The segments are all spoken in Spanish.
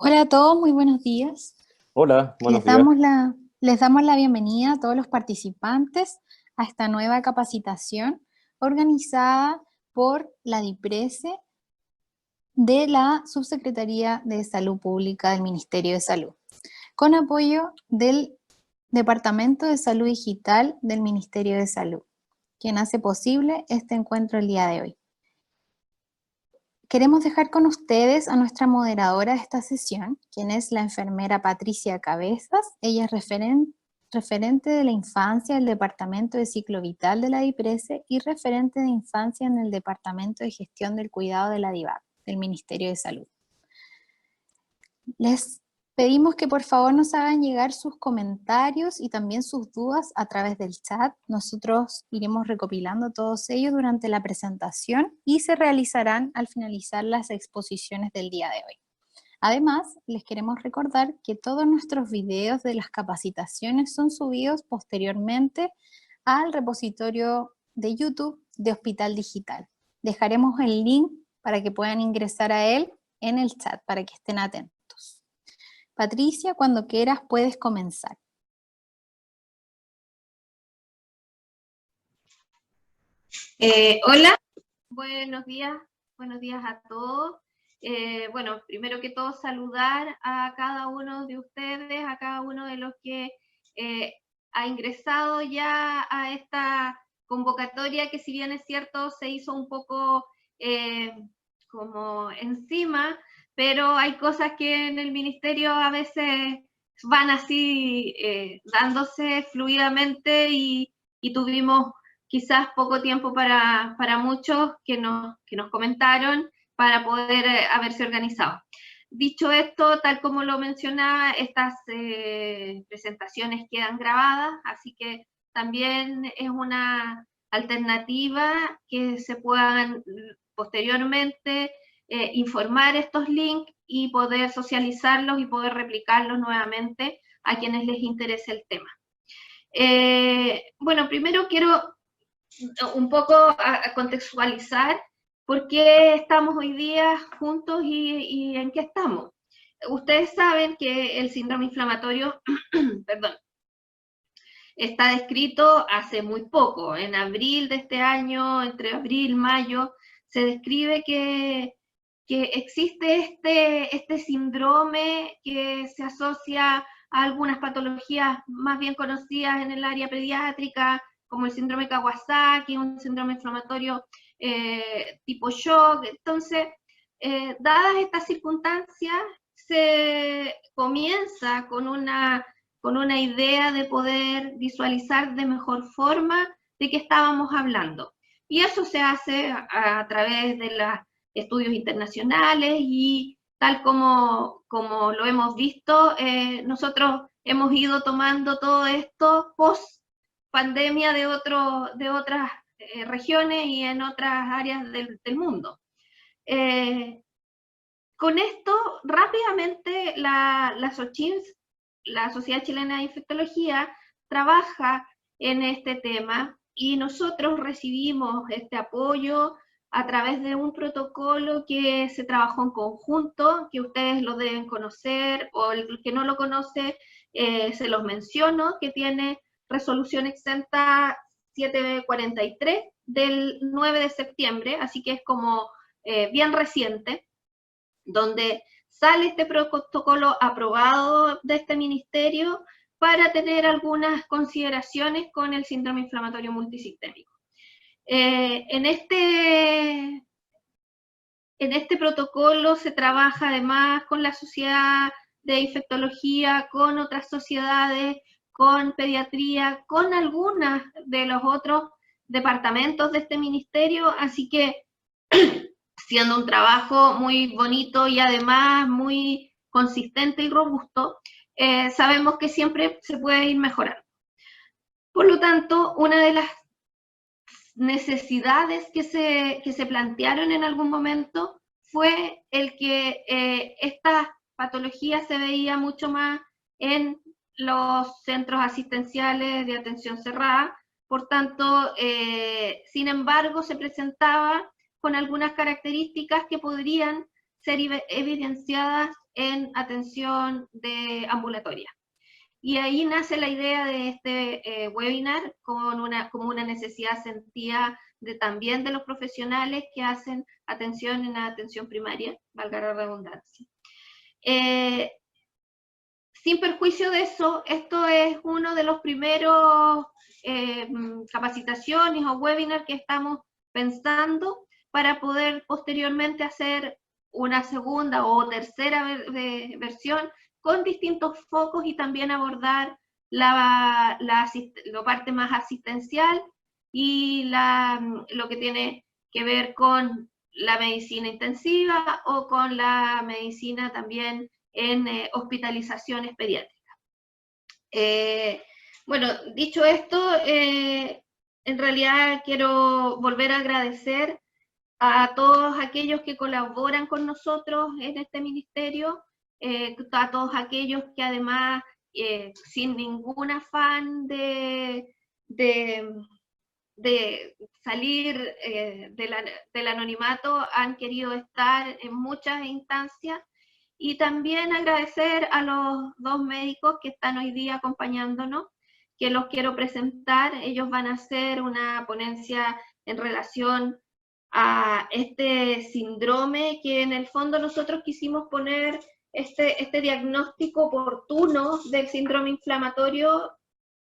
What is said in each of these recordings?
Hola a todos, muy buenos días. Hola, buenos Les días. damos les damos la bienvenida a todos los participantes a esta nueva capacitación organizada por la DIPRESE de la Subsecretaría de Salud Pública del Ministerio de Salud, con apoyo del Departamento de Salud Digital del Ministerio de Salud, quien hace posible este encuentro el día de hoy. Queremos dejar con ustedes a nuestra moderadora de esta sesión, quien es la enfermera Patricia Cabezas. Ella es referente de la infancia del Departamento de Ciclo Vital de la DIPRESE y referente de infancia en el Departamento de Gestión del Cuidado de la DIVAP, del Ministerio de Salud. Les pedimos que por favor nos hagan llegar sus comentarios y también sus dudas a través del chat. Nosotros iremos recopilando todos ellos durante la presentación y se realizarán al finalizar las exposiciones del día de hoy. Además, les queremos recordar que todos nuestros videos de las capacitaciones son subidos posteriormente al repositorio de YouTube de Hospital Digital. Dejaremos el link para que puedan ingresar a él en el chat para que estén atentos. Patricia, cuando quieras puedes comenzar. Hola, buenos días a todos. Bueno, primero que todo saludar a cada uno de ustedes, a cada uno de los que ha ingresado ya a esta convocatoria que, si bien es cierto, se hizo un poco como encima, pero hay cosas que en el ministerio a veces van así dándose fluidamente y tuvimos quizás poco tiempo para muchos que nos comentaron para poder haberse organizado. Dicho esto, tal como lo mencionaba, estas presentaciones quedan grabadas, así que también es una alternativa que se puedan posteriormente informar estos links y poder socializarlos y poder replicarlos nuevamente a quienes les interese el tema. Bueno, primero quiero un poco a contextualizar por qué estamos hoy día juntos y en qué estamos. Ustedes saben que el síndrome inflamatorio, perdón, está descrito hace muy poco, en abril de este año, entre abril y mayo, se describe que existe este síndrome que se asocia a algunas patologías más bien conocidas en el área pediátrica, como el síndrome Kawasaki, un síndrome inflamatorio tipo shock. Entonces, dadas estas circunstancias, se comienza con una idea de poder visualizar de mejor forma de qué estábamos hablando. Y eso se hace a través de los estudios internacionales y tal como lo hemos visto, nosotros hemos ido tomando todo esto post pandemia de otras regiones y en otras áreas del mundo. Con esto, rápidamente, la SOCHIMS, la Sociedad Chilena de Infectología, trabaja en este tema y nosotros recibimos este apoyo a través de un protocolo que se trabajó en conjunto, que ustedes lo deben conocer, o el que no lo conoce, se los menciono, que tiene resolución exenta 743 del 9 de septiembre, así que es como bien reciente, donde sale este protocolo aprobado de este ministerio para tener algunas consideraciones con el síndrome inflamatorio multisistémico. En este protocolo se trabaja además con la Sociedad de Infectología, con otras sociedades, con pediatría, con algunas de los otros departamentos de este ministerio, así que siendo un trabajo muy bonito y además muy consistente y robusto, sabemos que siempre se puede ir mejorando. Por lo tanto, una de las necesidades que se plantearon en algún momento fue el que esta patología se veía mucho más en los centros asistenciales de atención cerrada, por tanto, sin embargo, se presentaba con algunas características que podrían ser evidenciadas en atención ambulatoria. Y ahí nace la idea de este webinar como una necesidad sentida también de los profesionales que hacen atención en la atención primaria, valga la redundancia. Sin perjuicio de eso, esto es uno de los primeros capacitaciones o webinars que estamos pensando para poder posteriormente hacer una segunda o tercera versión con distintos focos y también abordar la parte más asistencial y lo que tiene que ver con la medicina intensiva o con la medicina también en hospitalizaciones pediátricas. Bueno, dicho esto, en realidad quiero volver a agradecer a todos aquellos que colaboran con nosotros en este ministerio, a todos aquellos que además, sin ningún afán de salir del anonimato, han querido estar en muchas instancias, y también agradecer a los dos médicos que están hoy día acompañándonos, que los quiero presentar. Ellos van a hacer una ponencia en relación a este síndrome, que en el fondo nosotros quisimos poner este diagnóstico oportuno del síndrome inflamatorio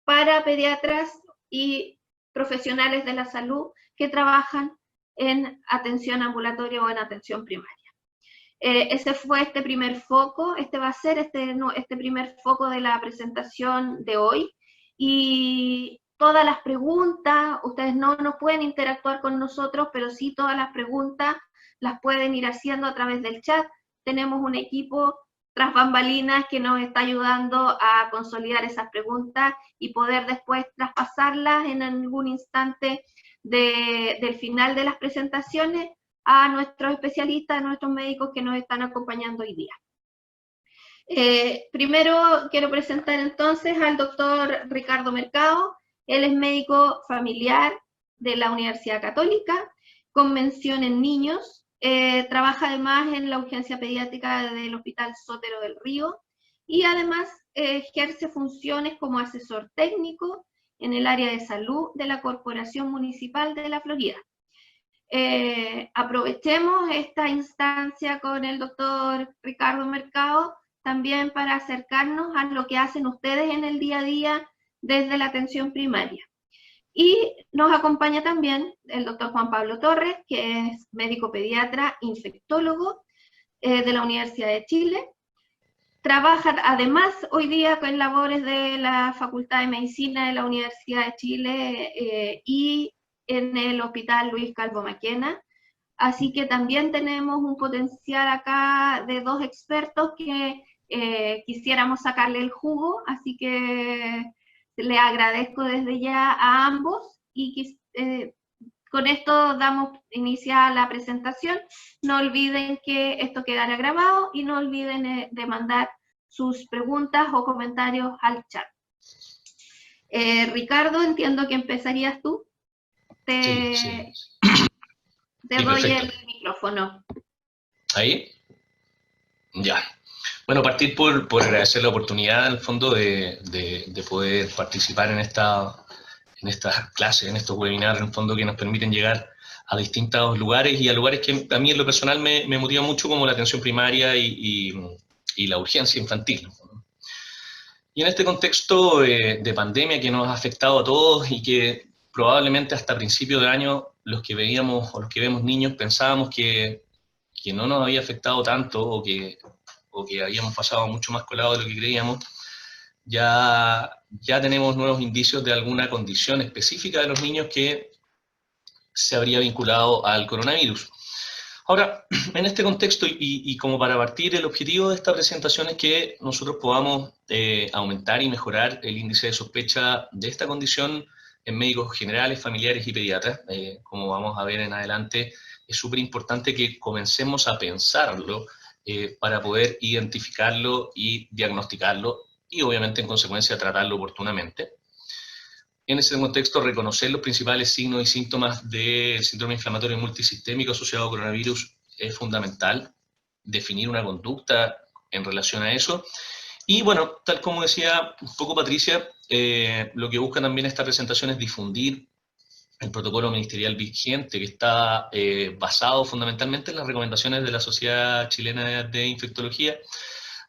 para pediatras y profesionales de la salud que trabajan en atención ambulatoria o en atención primaria. Ese fue este primer foco, este va a ser este primer foco de la presentación de hoy, y todas las preguntas, ustedes no pueden interactuar con nosotros, pero sí todas las preguntas las pueden ir haciendo a través del chat. Tenemos un equipo tras bambalinas que nos está ayudando a consolidar esas preguntas y poder después traspasarlas en algún instante del final de las presentaciones a nuestros especialistas, a nuestros médicos que nos están acompañando hoy día. Primero quiero presentar entonces al doctor Ricardo Mercado. Él es médico familiar de la Universidad Católica, con mención en niños. Trabaja además en la urgencia pediátrica del Hospital Sotero del Río, y además ejerce funciones como asesor técnico en el área de salud de la Corporación Municipal de la Florida. Aprovechemos esta instancia con el doctor Ricardo Mercado también para acercarnos a lo que hacen ustedes en el día a día desde la atención primaria. Y nos acompaña también el doctor Juan Pablo Torres, que es médico pediatra, infectólogo de la Universidad de Chile. Trabaja además hoy día con labores de la Facultad de Medicina de la Universidad de Chile y en el Hospital Luis Calvo Maquena. Así que también tenemos un potencial acá de dos expertos que quisiéramos sacarle el jugo, así que le agradezco desde ya a ambos, y con esto damos inicio a la presentación. No olviden que esto quedará grabado y no olviden de mandar sus preguntas o comentarios al chat. Ricardo, entiendo que empezarías tú. Te doy perfecto. El micrófono. ¿Ahí? Ya. Bueno, partir por agradecer la oportunidad, en el fondo, de poder participar en estas clases, en estos webinars, en el fondo, que nos permiten llegar a distintos lugares, y a lugares que a mí en lo personal me motivan mucho, como la atención primaria y la urgencia infantil. Y en este contexto de pandemia que nos ha afectado a todos, y que probablemente hasta principios de año los que veíamos o los que vemos niños pensábamos que no nos había afectado tanto, o que habíamos pasado mucho más colado de lo que creíamos, ya tenemos nuevos indicios de alguna condición específica de los niños que se habría vinculado al coronavirus. Ahora, en este contexto, y como para partir, el objetivo de esta presentación es que nosotros podamos aumentar y mejorar el índice de sospecha de esta condición en médicos generales, familiares y pediatras. Como vamos a ver en adelante, es súper importante que comencemos a pensarlo para poder identificarlo y diagnosticarlo, y obviamente en consecuencia tratarlo oportunamente. En ese contexto, reconocer los principales signos y síntomas del síndrome inflamatorio multisistémico asociado al coronavirus es fundamental. definir una conducta en relación a eso. Y bueno, tal como decía un poco Patricia, lo que busca también esta presentación es difundir el protocolo ministerial vigente, que está basado fundamentalmente en las recomendaciones de la Sociedad Chilena de Infectología.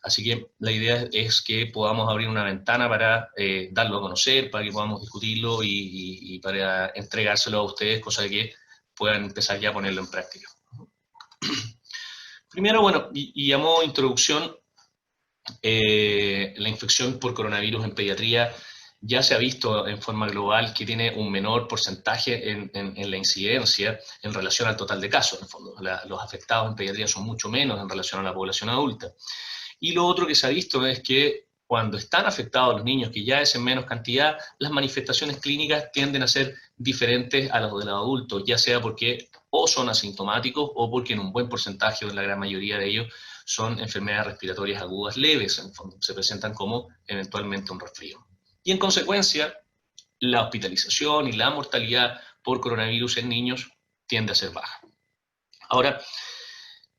Así que la idea es que podamos abrir una ventana para darlo a conocer, para que podamos discutirlo y para entregárselo a ustedes, cosa de que puedan empezar ya a ponerlo en práctica. Primero, bueno, y a modo de introducción, la infección por coronavirus en pediatría ya se ha visto en forma global que tiene un menor porcentaje en la incidencia en relación al total de casos. En el fondo, los afectados en pediatría son mucho menos en relación a la población adulta. Y lo otro que se ha visto es que cuando están afectados los niños, que ya es en menos cantidad, las manifestaciones clínicas tienden a ser diferentes a las de los adultos, ya sea porque o son asintomáticos o porque en un buen porcentaje, o en la gran mayoría de ellos, son enfermedades respiratorias agudas leves, en el fondo, se presentan como eventualmente un resfrío. Y en consecuencia, la hospitalización y la mortalidad por coronavirus en niños tiende a ser baja. Ahora,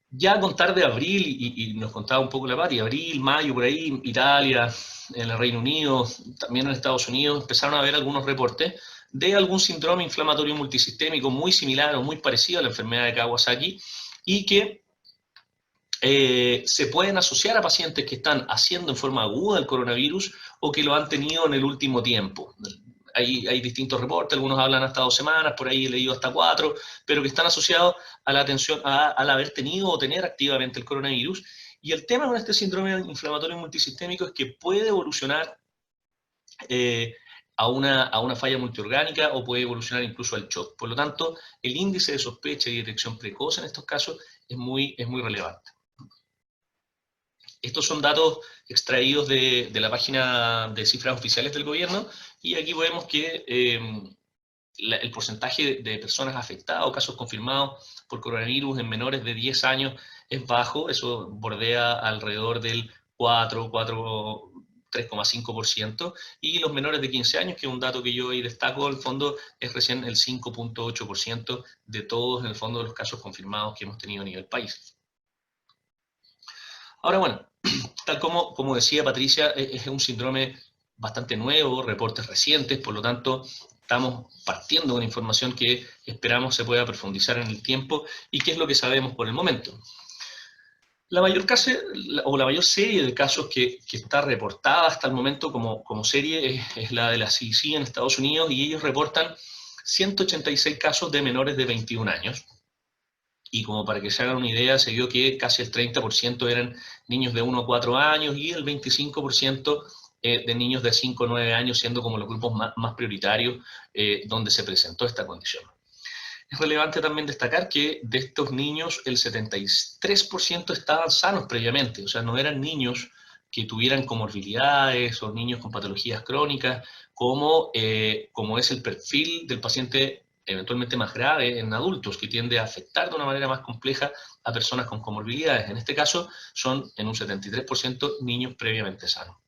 ya a contar de abril, y nos contaba un poco la Pati, abril, mayo, por ahí, Italia, en el Reino Unido, también en Estados Unidos, empezaron a haber algunos reportes de algún síndrome inflamatorio multisistémico muy similar o muy parecido a la enfermedad de Kawasaki, y que se pueden asociar a pacientes que están haciendo en forma aguda el coronavirus o que lo han tenido en el último tiempo. Hay distintos reportes, algunos hablan hasta 2 semanas, por ahí he leído hasta 4, pero que están asociados a la atención, al haber tenido o tener activamente el coronavirus. Y el tema con este síndrome inflamatorio multisistémico es que puede evolucionar a una falla multiorgánica o puede evolucionar incluso al shock. Por lo tanto, el índice de sospecha y detección precoz en estos casos es muy relevante. Estos son datos extraídos de la página de cifras oficiales del gobierno, y aquí vemos que el porcentaje de personas afectadas o casos confirmados por coronavirus en menores de 10 años es bajo, eso bordea alrededor del 3,5%, y los menores de 15 años, que es un dato que yo ahí destaco, en el fondo es recién el 5,8% de todos, en el fondo, de los casos confirmados que hemos tenido a nivel país. Ahora, bueno, tal como decía Patricia, es un síndrome bastante nuevo, reportes recientes, por lo tanto, estamos partiendo de una información que esperamos se pueda profundizar en el tiempo. ¿Y qué es lo que sabemos por el momento? La mayor serie de casos que está reportada hasta el momento como serie es la de la CDC en Estados Unidos, y ellos reportan 186 casos de menores de 21 años. Y como para que se hagan una idea, se vio que casi el 30% eran niños de 1 a 4 años y el 25% de niños de 5 a 9 años, siendo como los grupos más prioritarios donde se presentó esta condición. Es relevante también destacar que de estos niños el 73% estaban sanos previamente, o sea, no eran niños que tuvieran comorbilidades o niños con patologías crónicas, como es el perfil del paciente eventualmente más grave en adultos, que tiende a afectar de una manera más compleja a personas con comorbilidades. En este caso son en un 73% niños previamente sanos.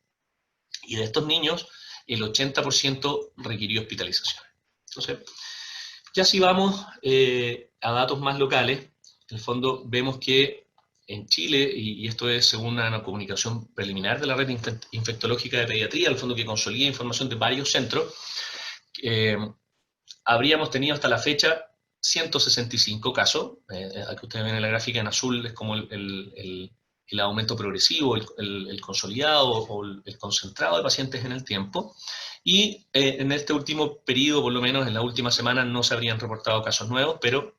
Y de estos niños, el 80% requirió hospitalización. Entonces, ya si vamos a datos más locales, en el fondo vemos que en Chile, y esto es según una comunicación preliminar de la red infectológica de pediatría, al fondo que consolida información de varios centros, habríamos tenido hasta la fecha 165 casos. Aquí ustedes ven en la gráfica en azul, es como el aumento progresivo, el consolidado o el concentrado de pacientes en el tiempo. Y en este último periodo, por lo menos en la última semana, no se habrían reportado casos nuevos, pero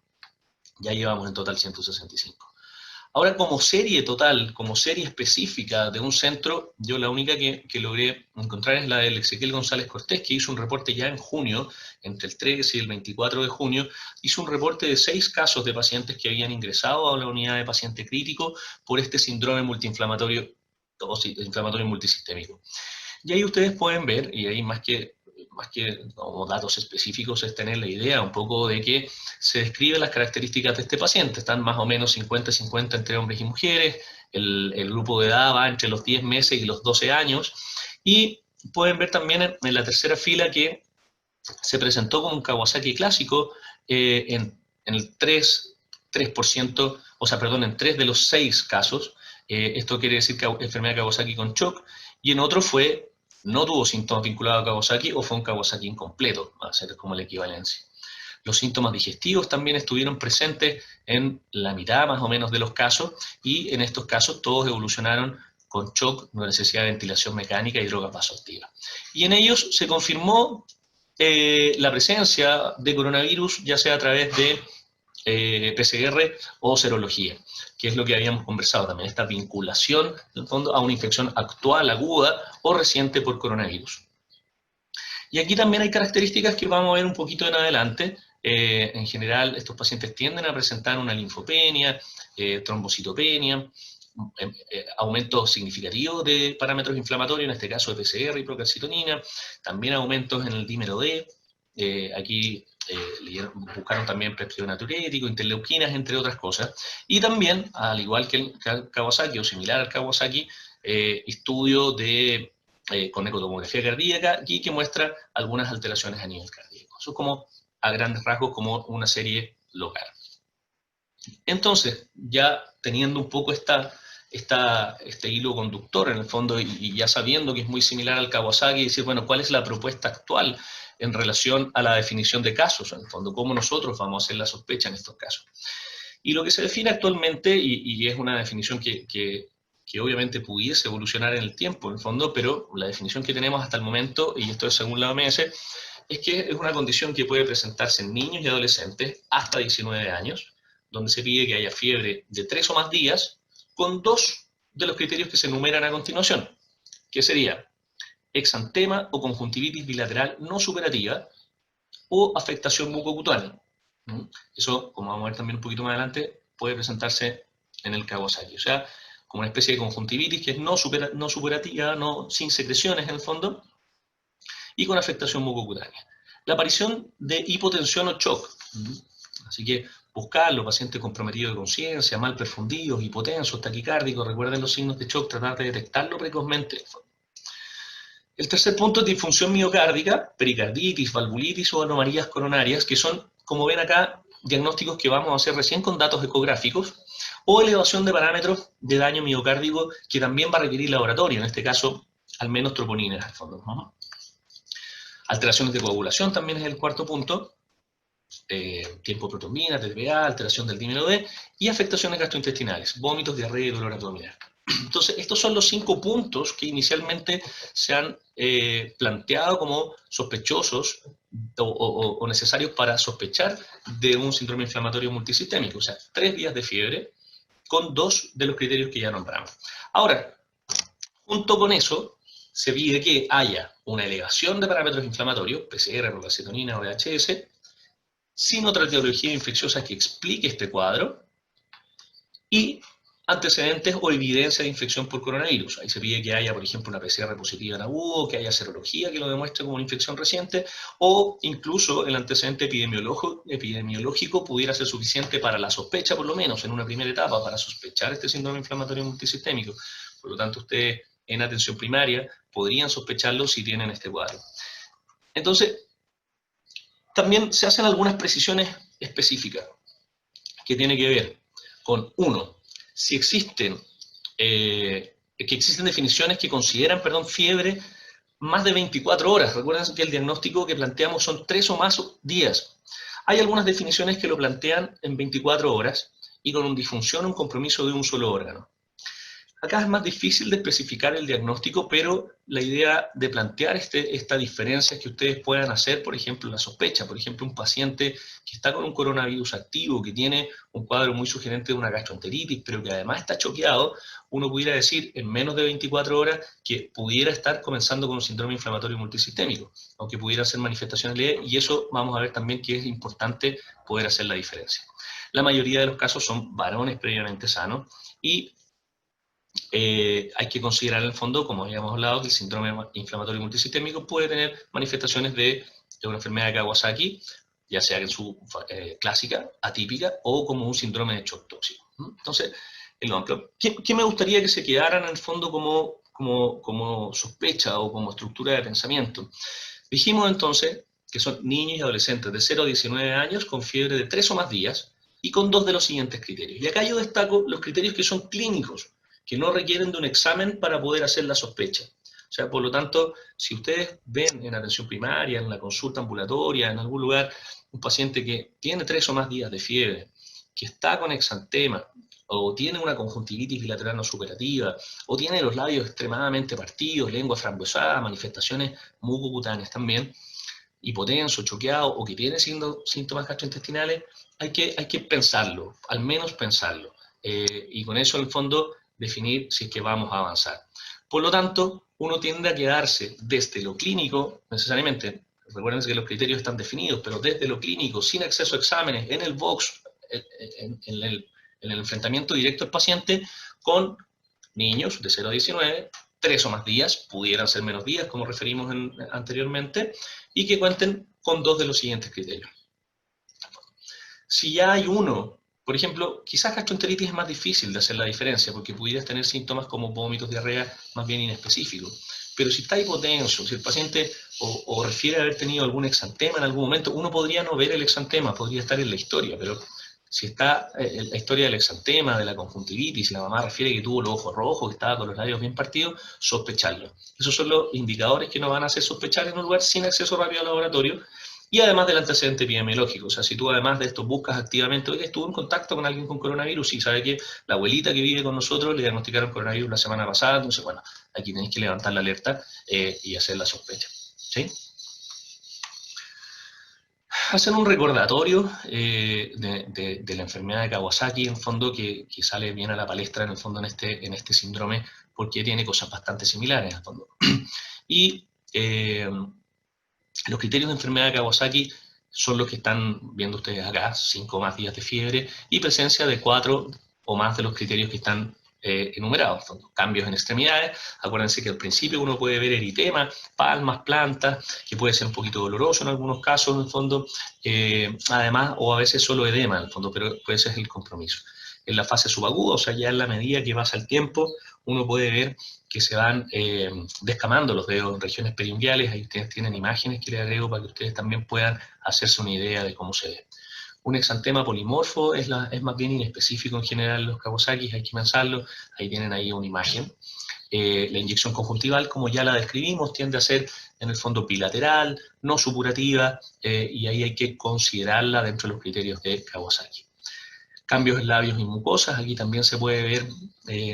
ya llevamos en total 165. Ahora, como serie total, como serie específica de un centro, yo la única que logré encontrar es la del Ezequiel González Cortés, que hizo un reporte ya en junio, entre el 13 y el 24 de junio, hizo un reporte de 6 casos de pacientes que habían ingresado a la unidad de paciente crítico por este síndrome multiinflamatorio o inflamatorio multisistémico. Y ahí ustedes pueden ver, y ahí más que como datos específicos, es tener la idea un poco de que se describen las características de este paciente. Están más o menos 50-50 entre hombres y mujeres, el grupo de edad va entre los 10 meses y los 12 años, y pueden ver también en la tercera fila que se presentó como un Kawasaki clásico en el 3 3%, o sea, perdón, en 3 de los 6 casos, esto quiere decir que enfermedad de Kawasaki con shock, y en otro no tuvo síntomas vinculados a Kawasaki o fue un Kawasaki incompleto, va a ser como la equivalencia. Los síntomas digestivos también estuvieron presentes en la mitad más o menos de los casos, y en estos casos todos evolucionaron con shock, necesidad de ventilación mecánica y drogas vasoactivas. Y en ellos se confirmó la presencia de coronavirus, ya sea a través de PCR o serología, que es lo que habíamos conversado también, esta vinculación, en el fondo, a una infección actual, aguda o reciente por coronavirus. Y aquí también hay características que vamos a ver un poquito en adelante. En general, estos pacientes tienden a presentar una linfopenia, trombocitopenia, aumento significativo de parámetros inflamatorios, en este caso de PCR y procalcitonina, también aumentos en el dímero D, aquí buscaron también péptido natriurético, interleuquinas, entre otras cosas, y también, al igual que el Kawasaki, o similar al Kawasaki, estudio con ecotomografía cardíaca, y que muestra algunas alteraciones a nivel cardíaco. Eso es como, a grandes rasgos, como una serie local. Entonces, ya teniendo un poco este hilo conductor en el fondo, y ya sabiendo que es muy similar al Kawasaki, decir, bueno, ¿cuál es la propuesta actual en relación a la definición de casos, en el fondo? ¿Cómo nosotros vamos a hacer la sospecha en estos casos? Y lo que se define actualmente, y es una definición que obviamente pudiese evolucionar en el tiempo, en el fondo, pero la definición que tenemos hasta el momento, y esto es según la OMS, es que es una condición que puede presentarse en niños y adolescentes hasta 19 años, donde se pide que haya fiebre de 3 o más días, con 2 de los criterios que se enumeran a continuación, que sería exantema o conjuntivitis bilateral no superativa o afectación mucocutánea. Eso, como vamos a ver también un poquito más adelante, puede presentarse en el Kawasaki. O sea, como una especie de conjuntivitis que es no superativa, sin secreciones en el fondo, y con afectación mucocutánea. La aparición de hipotensión o shock. Así que buscarlo, pacientes comprometidos de conciencia, mal perfundidos, hipotensos, taquicárdicos, recuerden los signos de shock, tratar de detectarlo precozmente. El tercer punto es disfunción miocárdica, pericarditis, valvulitis o anomalías coronarias, que son, como ven acá, diagnósticos que vamos a hacer recién con datos ecográficos, o elevación de parámetros de daño miocárdico que también va a requerir laboratorio, en este caso, al menos troponina en el fondo. Alteraciones de coagulación también es el cuarto punto, tiempo de protonina, TPA, alteración del dímero D, y afectaciones gastrointestinales, vómitos, diarrea y dolor abdominal. Entonces, estos son los 5 puntos que inicialmente se han planteado como sospechosos o necesarios para sospechar de un síndrome inflamatorio multisistémico, o sea, 3 días de fiebre con 2 de los criterios que ya nombramos. Ahora, junto con eso, se pide que haya una elevación de parámetros inflamatorios, PCR, procalcitonina o VHS, sin otra etiología infecciosa que explique este cuadro, y antecedentes o evidencia de infección por coronavirus. Ahí se pide que haya, por ejemplo, una PCR positiva en agudo, que haya serología que lo demuestre como una infección reciente, o incluso el antecedente epidemiológico pudiera ser suficiente para la sospecha, por lo menos en una primera etapa, para sospechar este síndrome inflamatorio multisistémico. Por lo tanto, ustedes en atención primaria podrían sospecharlo si tienen este cuadro. Entonces, también se hacen algunas precisiones específicas que tienen que ver con, uno, si existen definiciones que consideran, fiebre más de 24 horas. Recuerden que el diagnóstico que planteamos son 3 o más días. Hay algunas definiciones que lo plantean en 24 horas y con una disfunción o un compromiso de un solo órgano. Acá es más difícil de especificar el diagnóstico, pero la idea de plantear esta diferencia es que ustedes puedan hacer, por ejemplo, la sospecha. Por ejemplo, un paciente que está con un coronavirus activo, que tiene un cuadro muy sugerente de una gastroenteritis, pero que además está choqueado, uno pudiera decir en menos de 24 horas que pudiera estar comenzando con un síndrome inflamatorio multisistémico, aunque pudieran ser manifestaciones leves, y eso vamos a ver también que es importante poder hacer la diferencia. La mayoría de los casos son varones previamente sanos, y hay que considerar en el fondo, como habíamos hablado, que el síndrome inflamatorio multisistémico puede tener manifestaciones de una enfermedad de Kawasaki, ya sea en su clásica, atípica, o como un síndrome de shock tóxico. Entonces, en lo amplio, ¿qué me gustaría que se quedaran en el fondo como sospecha o como estructura de pensamiento? Dijimos entonces que son niños y adolescentes de 0 a 19 años con fiebre de 3 o más días, y con 2 de los siguientes criterios. Y acá yo destaco los criterios que son clínicos, que no requieren de un examen para poder hacer la sospecha. O sea, por lo tanto, si ustedes ven en atención primaria, en la consulta ambulatoria, en algún lugar, un paciente que tiene 3 o más días de fiebre, que está con exantema, o tiene una conjuntivitis bilateral no superativa, o tiene los labios extremadamente partidos, lengua frambuesada, manifestaciones mucocutáneas también, hipotenso, choqueado, o que tiene síntomas gastrointestinales, hay que pensarlo, al menos pensarlo. Y con eso, en el fondo, definir si es que vamos a avanzar. Por lo tanto, uno tiende a quedarse desde lo clínico, necesariamente, recuerden que los criterios están definidos, pero desde lo clínico, sin acceso a exámenes, en el box, en el enfrentamiento directo al paciente, con niños de 0 a 19, 3 o más días, pudieran ser menos días, como referimos anteriormente, y que cuenten con 2 de los siguientes criterios. Si ya hay uno, por ejemplo, quizás gastroenteritis es más difícil de hacer la diferencia, porque pudieras tener síntomas como vómitos, diarrea, más bien inespecíficos. Pero si está hipotenso, si el paciente o refiere haber tenido algún exantema en algún momento, uno podría no ver el exantema, podría estar en la historia, pero si está la historia del exantema, de la conjuntivitis, si la mamá refiere que tuvo los ojos rojos, que estaba con los labios bien partidos, sospecharlo. Esos son los indicadores que nos van a hacer sospechar en un lugar sin acceso rápido al laboratorio, y además del antecedente epidemiológico. O sea, si tú además de esto buscas activamente, oye, estuve en contacto con alguien con coronavirus y sabe que la abuelita que vive con nosotros le diagnosticaron coronavirus la semana pasada, entonces, bueno, aquí tenéis que levantar la alerta y hacer la sospecha. ¿Sí? Hacen un recordatorio de la enfermedad de Kawasaki, en fondo, que sale bien a la palestra, en el fondo, en este síndrome, porque tiene cosas bastante similares, en el fondo. Y los criterios de enfermedad de Kawasaki son los que están viendo ustedes acá, 5 o más días de fiebre y presencia de 4 o más de los criterios que están enumerados. Cambios en extremidades, acuérdense que al principio uno puede ver eritema, palmas, plantas, que puede ser un poquito doloroso en algunos casos, en el fondo, además, o a veces solo edema, en el fondo, pero ese es el compromiso. En la fase subaguda, o sea, ya en la medida que pasa el tiempo, uno puede ver que se van descamando los dedos en regiones periunguales. Ahí ustedes tienen imágenes que les agrego para que ustedes también puedan hacerse una idea de cómo se ve. Un exantema polimorfo es más bien inespecífico en general los Kawasaki, hay que pensarlo. Ahí tienen ahí una imagen. La inyección conjuntival, como ya la describimos, tiende a ser en el fondo bilateral, no supurativa, y ahí hay que considerarla dentro de los criterios de Kawasaki. Cambios en labios y mucosas, aquí también se puede ver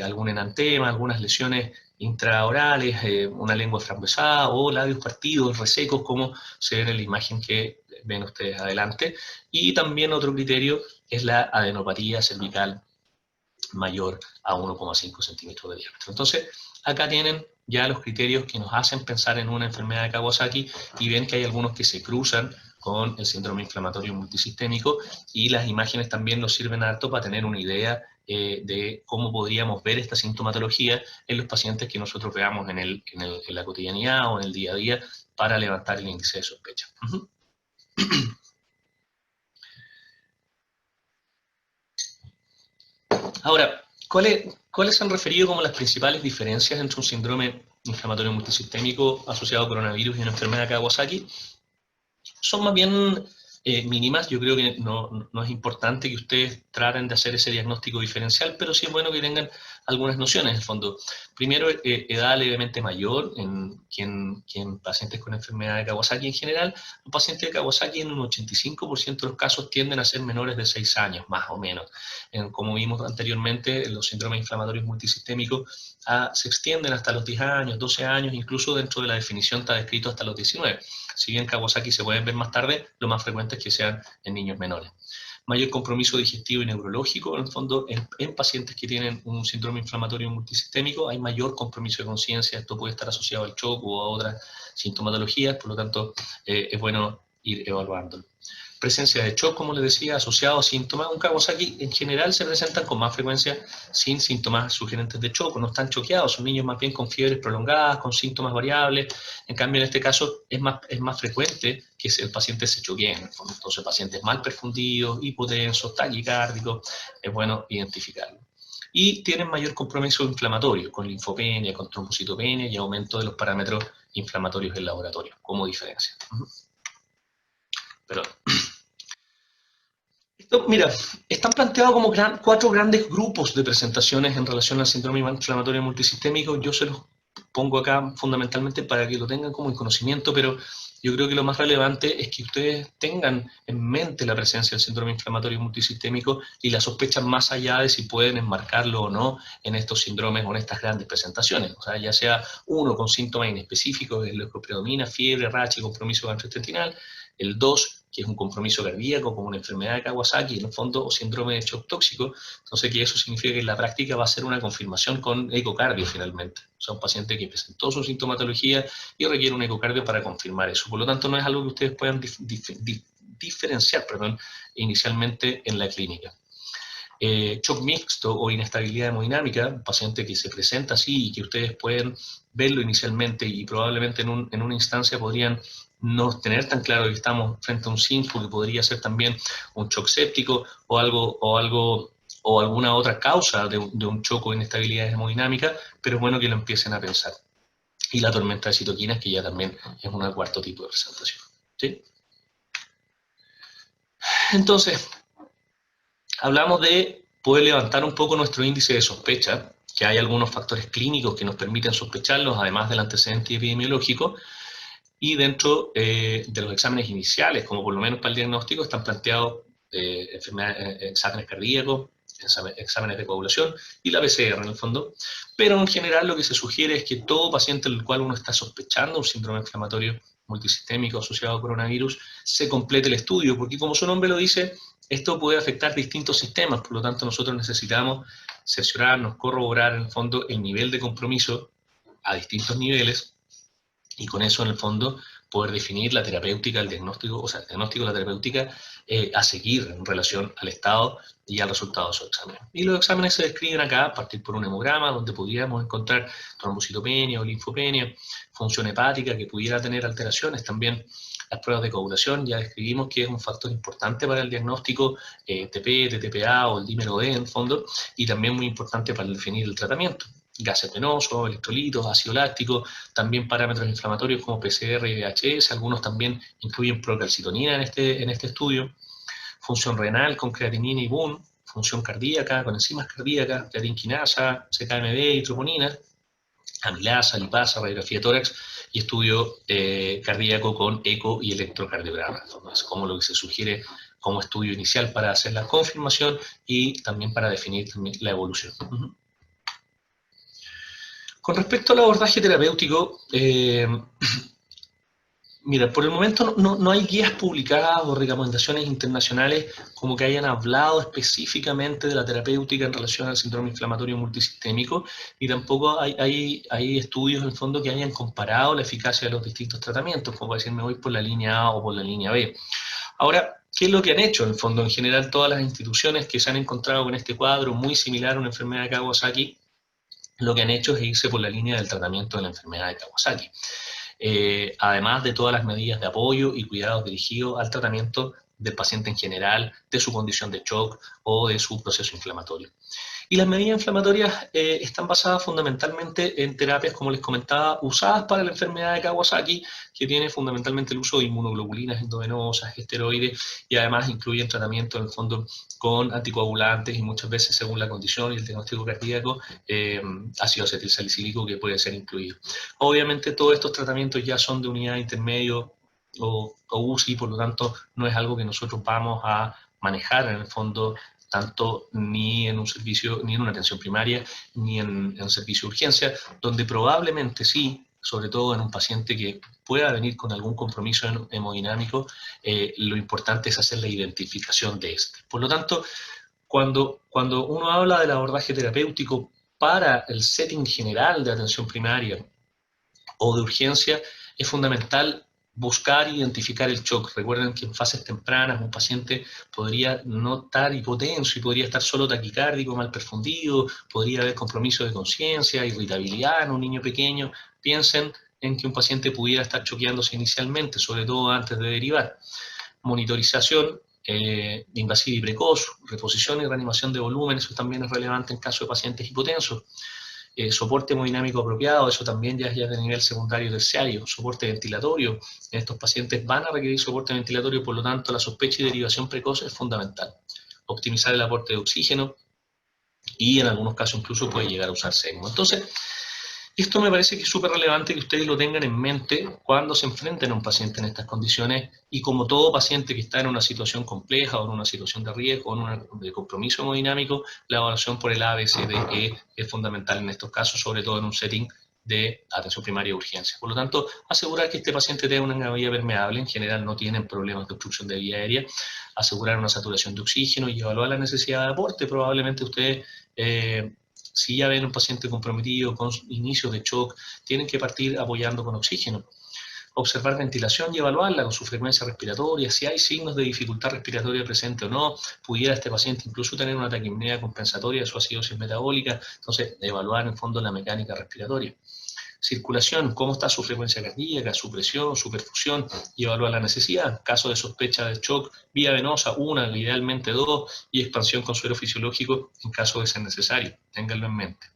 algún enantema, algunas lesiones intraorales, una lengua frambuesada o labios partidos, resecos, como se ven en la imagen que ven ustedes adelante. Y también otro criterio es la adenopatía cervical mayor a 1,5 centímetros de diámetro. Entonces, acá tienen ya los criterios que nos hacen pensar en una enfermedad de Kawasaki, y ven que hay algunos que se cruzan con el síndrome inflamatorio multisistémico, y las imágenes también nos sirven harto para tener una idea de cómo podríamos ver esta sintomatología en los pacientes que nosotros veamos en la cotidianidad o en el día a día, para levantar el índice de sospecha. Ahora, ¿cuáles se han referido como las principales diferencias entre un síndrome inflamatorio multisistémico asociado a coronavirus y una enfermedad de Kawasaki? Son más bien mínimas. Yo creo que no es importante que ustedes traten de hacer ese diagnóstico diferencial, pero sí es bueno que tengan algunas nociones, en el fondo. Primero, edad levemente mayor que en pacientes con enfermedad de Kawasaki en general. Los pacientes de Kawasaki en un 85% de los casos tienden a ser menores de 6 años, más o menos. Como vimos anteriormente, los síndromes inflamatorios multisistémicos se extienden hasta los 10 años, 12 años, incluso dentro de la definición está descrito hasta los 19. Si bien Kawasaki se pueden ver más tarde, lo más frecuente es que sean en niños menores. Mayor compromiso digestivo y neurológico, en el fondo, en pacientes que tienen un síndrome inflamatorio multisistémico, hay mayor compromiso de conciencia. Esto puede estar asociado al shock o a otras sintomatologías, por lo tanto, es bueno ir evaluándolo. Presencia de shock, como les decía, asociado a síntomas. Un Kawasaki en general se presentan con más frecuencia sin síntomas sugerentes de shock, no están choqueados, son niños más bien con fiebres prolongadas, con síntomas variables. En cambio, en este caso es más frecuente que el paciente se choquee, en el fondo. Entonces, pacientes mal perfundidos, hipotensos, taquicárdicos, es bueno identificarlo. Y tienen mayor compromiso inflamatorio, con linfopenia, con trombocitopenia y aumento de los parámetros inflamatorios del laboratorio, como diferencia. Perdón. Mira, están planteados como 4 grandes grupos de presentaciones en relación al síndrome inflamatorio multisistémico. Yo se los pongo acá fundamentalmente para que lo tengan como en conocimiento, pero yo creo que lo más relevante es que ustedes tengan en mente la presencia del síndrome inflamatorio multisistémico y la sospechan más allá de si pueden enmarcarlo o no en estos síndromes o en estas grandes presentaciones. O sea, ya sea uno con síntomas inespecíficos, es lo que predomina, fiebre, racha y compromiso gastrointestinal, el 2, que es un compromiso cardíaco, como una enfermedad de Kawasaki, en el fondo, o síndrome de shock tóxico. Entonces, que eso significa que en la práctica va a ser una confirmación con ecocardio, finalmente. O sea, un paciente que presentó su sintomatología y requiere un ecocardio para confirmar eso. Por lo tanto, no es algo que ustedes puedan diferenciar, inicialmente en la clínica. Shock mixto o inestabilidad hemodinámica, un paciente que se presenta así y que ustedes pueden verlo inicialmente y probablemente en una instancia podrían no tener tan claro que estamos frente a un SINFO, que podría ser también un shock séptico o alguna otra causa de un shock o inestabilidad hemodinámica, pero es bueno que lo empiecen a pensar. Y la tormenta de citoquinas, que ya también es un cuarto tipo de presentación. ¿Sí? Entonces, hablamos de poder levantar un poco nuestro índice de sospecha, que hay algunos factores clínicos que nos permiten sospecharlos, además del antecedente epidemiológico, y dentro de los exámenes iniciales, como por lo menos para el diagnóstico, están planteados exámenes cardíacos, exámenes de coagulación y la PCR en el fondo, pero en general lo que se sugiere es que todo paciente en el cual uno está sospechando un síndrome inflamatorio multisistémico asociado a coronavirus, se complete el estudio, porque como su nombre lo dice, esto puede afectar distintos sistemas, por lo tanto nosotros necesitamos cerciorarnos, corroborar en el fondo el nivel de compromiso a distintos niveles, y con eso en el fondo poder definir la terapéutica, el diagnóstico, o sea, el diagnóstico, la terapéutica a seguir en relación al estado y al resultado de su examen. Y los exámenes se describen acá a partir por un hemograma, donde podríamos encontrar trombocitopenia o linfopenia, función hepática que pudiera tener alteraciones, también las pruebas de coagulación, ya describimos que es un factor importante para el diagnóstico, TP, TTPA o el dímero D en el fondo, y también muy importante para definir el tratamiento. Gases venosos, electrolitos, ácido láctico, también parámetros inflamatorios como PCR y VHS, algunos también incluyen procalcitonina en este estudio, función renal con creatinina y BUN, función cardíaca con enzimas cardíacas, creatinquinasa, CKMB y troponina, amilasa, lipasa, radiografía de tórax y estudio cardíaco con eco y electrocardiograma. Entonces, como lo que se sugiere como estudio inicial para hacer la confirmación y también para definir la evolución. Con respecto al abordaje terapéutico, mira, por el momento no hay guías publicadas o recomendaciones internacionales como que hayan hablado específicamente de la terapéutica en relación al síndrome inflamatorio multisistémico, y tampoco hay estudios en el fondo que hayan comparado la eficacia de los distintos tratamientos, como decir, me voy por la línea A o por la línea B. Ahora, ¿qué es lo que han hecho en el fondo? En general, todas las instituciones que se han encontrado con este cuadro muy similar a una enfermedad de Kawasaki, lo que han hecho es irse por la línea del tratamiento de la enfermedad de Kawasaki. Además de todas las medidas de apoyo y cuidados dirigidos al tratamiento del paciente en general, de su condición de shock o de su proceso inflamatorio. Y las medidas inflamatorias están basadas fundamentalmente en terapias, como les comentaba, usadas para la enfermedad de Kawasaki, que tiene fundamentalmente el uso de inmunoglobulinas endovenosas, esteroides, y además incluyen tratamiento en el fondo con anticoagulantes y muchas veces, según la condición y el diagnóstico cardíaco, ácido acetilsalicílico que puede ser incluido. Obviamente todos estos tratamientos ya son de unidad intermedio o UCI, por lo tanto no es algo que nosotros vamos a manejar en el fondo tanto ni en un servicio, ni en una atención primaria, ni en un servicio de urgencia, donde probablemente sí, sobre todo en un paciente que pueda venir con algún compromiso hemodinámico, lo importante es hacer la identificación de este. Por lo tanto, cuando uno habla del abordaje terapéutico para el setting general de atención primaria o de urgencia, es fundamental buscar e identificar el shock. Recuerden que en fases tempranas un paciente podría no estar hipotenso y podría estar solo taquicárdico, mal perfundido, podría haber compromiso de conciencia, irritabilidad en un niño pequeño. Piensen en que un paciente pudiera estar choqueándose inicialmente, sobre todo antes de derivar. Monitorización invasiva y precoz, reposición y reanimación de volumen, eso también es relevante en caso de pacientes hipotensos. Soporte hemodinámico apropiado, eso también ya es de nivel secundario y terciario. Soporte ventilatorio, estos pacientes van a requerir soporte ventilatorio, por lo tanto la sospecha y derivación precoz es fundamental. optimizar el aporte de oxígeno y en algunos casos incluso puede llegar a usarse ECMO. Entonces, esto me parece que es súper relevante que ustedes lo tengan en mente cuando se enfrenten a un paciente en estas condiciones, y como todo paciente que está en una situación compleja o en una situación de riesgo o en de compromiso hemodinámico, la evaluación por el ABCDE es fundamental en estos casos, sobre todo en un setting de atención primaria de urgencia. Por lo tanto, asegurar que este paciente tenga una vía permeable, en general no tienen problemas de obstrucción de vía aérea, asegurar una saturación de oxígeno y evaluar la necesidad de aporte. Probablemente ustedes, si ya ven un paciente comprometido con inicios de shock, tienen que partir apoyando con oxígeno. Observar ventilación y evaluarla con su frecuencia respiratoria, si hay signos de dificultad respiratoria presente o no, pudiera este paciente incluso tener una taquipnea compensatoria de su acidosis metabólica, entonces evaluar en fondo la mecánica respiratoria. Circulación, cómo está su frecuencia cardíaca, su presión, su perfusión, y evaluar la necesidad. En caso de sospecha de shock, vía venosa, una, idealmente dos, y expansión con suero fisiológico en caso de ser necesario. Ténganlo en mente.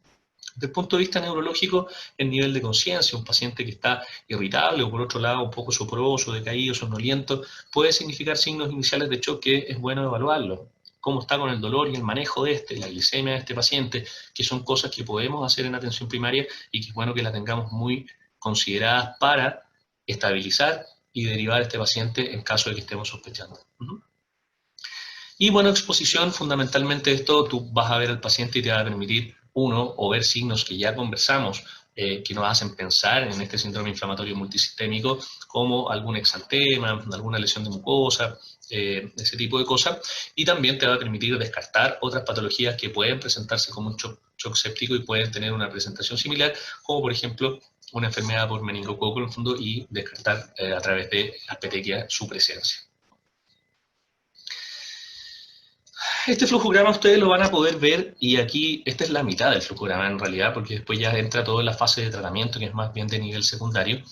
Desde el punto de vista neurológico, el nivel de conciencia, un paciente que está irritable o por otro lado un poco soporoso, decaído, somnoliento, puede significar signos iniciales de shock que es bueno evaluarlo. Cómo está con el dolor y el manejo de la glicemia de este paciente, que son cosas que podemos hacer en atención primaria y que es bueno que las tengamos muy consideradas para estabilizar y derivar a este paciente en caso de que estemos sospechando. Y bueno, exposición, fundamentalmente esto, tú vas a ver al paciente y te va a permitir, uno, o ver signos que ya conversamos, que nos hacen pensar en este síndrome inflamatorio multisistémico, como algún exantema, alguna lesión de mucosa, ese tipo de cosas, y también te va a permitir descartar otras patologías que pueden presentarse como un shock séptico y pueden tener una presentación similar, como por ejemplo una enfermedad por meningococo en el fondo, y descartar a través de las petequias su presencia. Este flujograma ustedes lo van a poder ver, y aquí esta es la mitad del flujograma en realidad, porque después ya entra toda la fase de tratamiento, que es más bien de nivel secundario,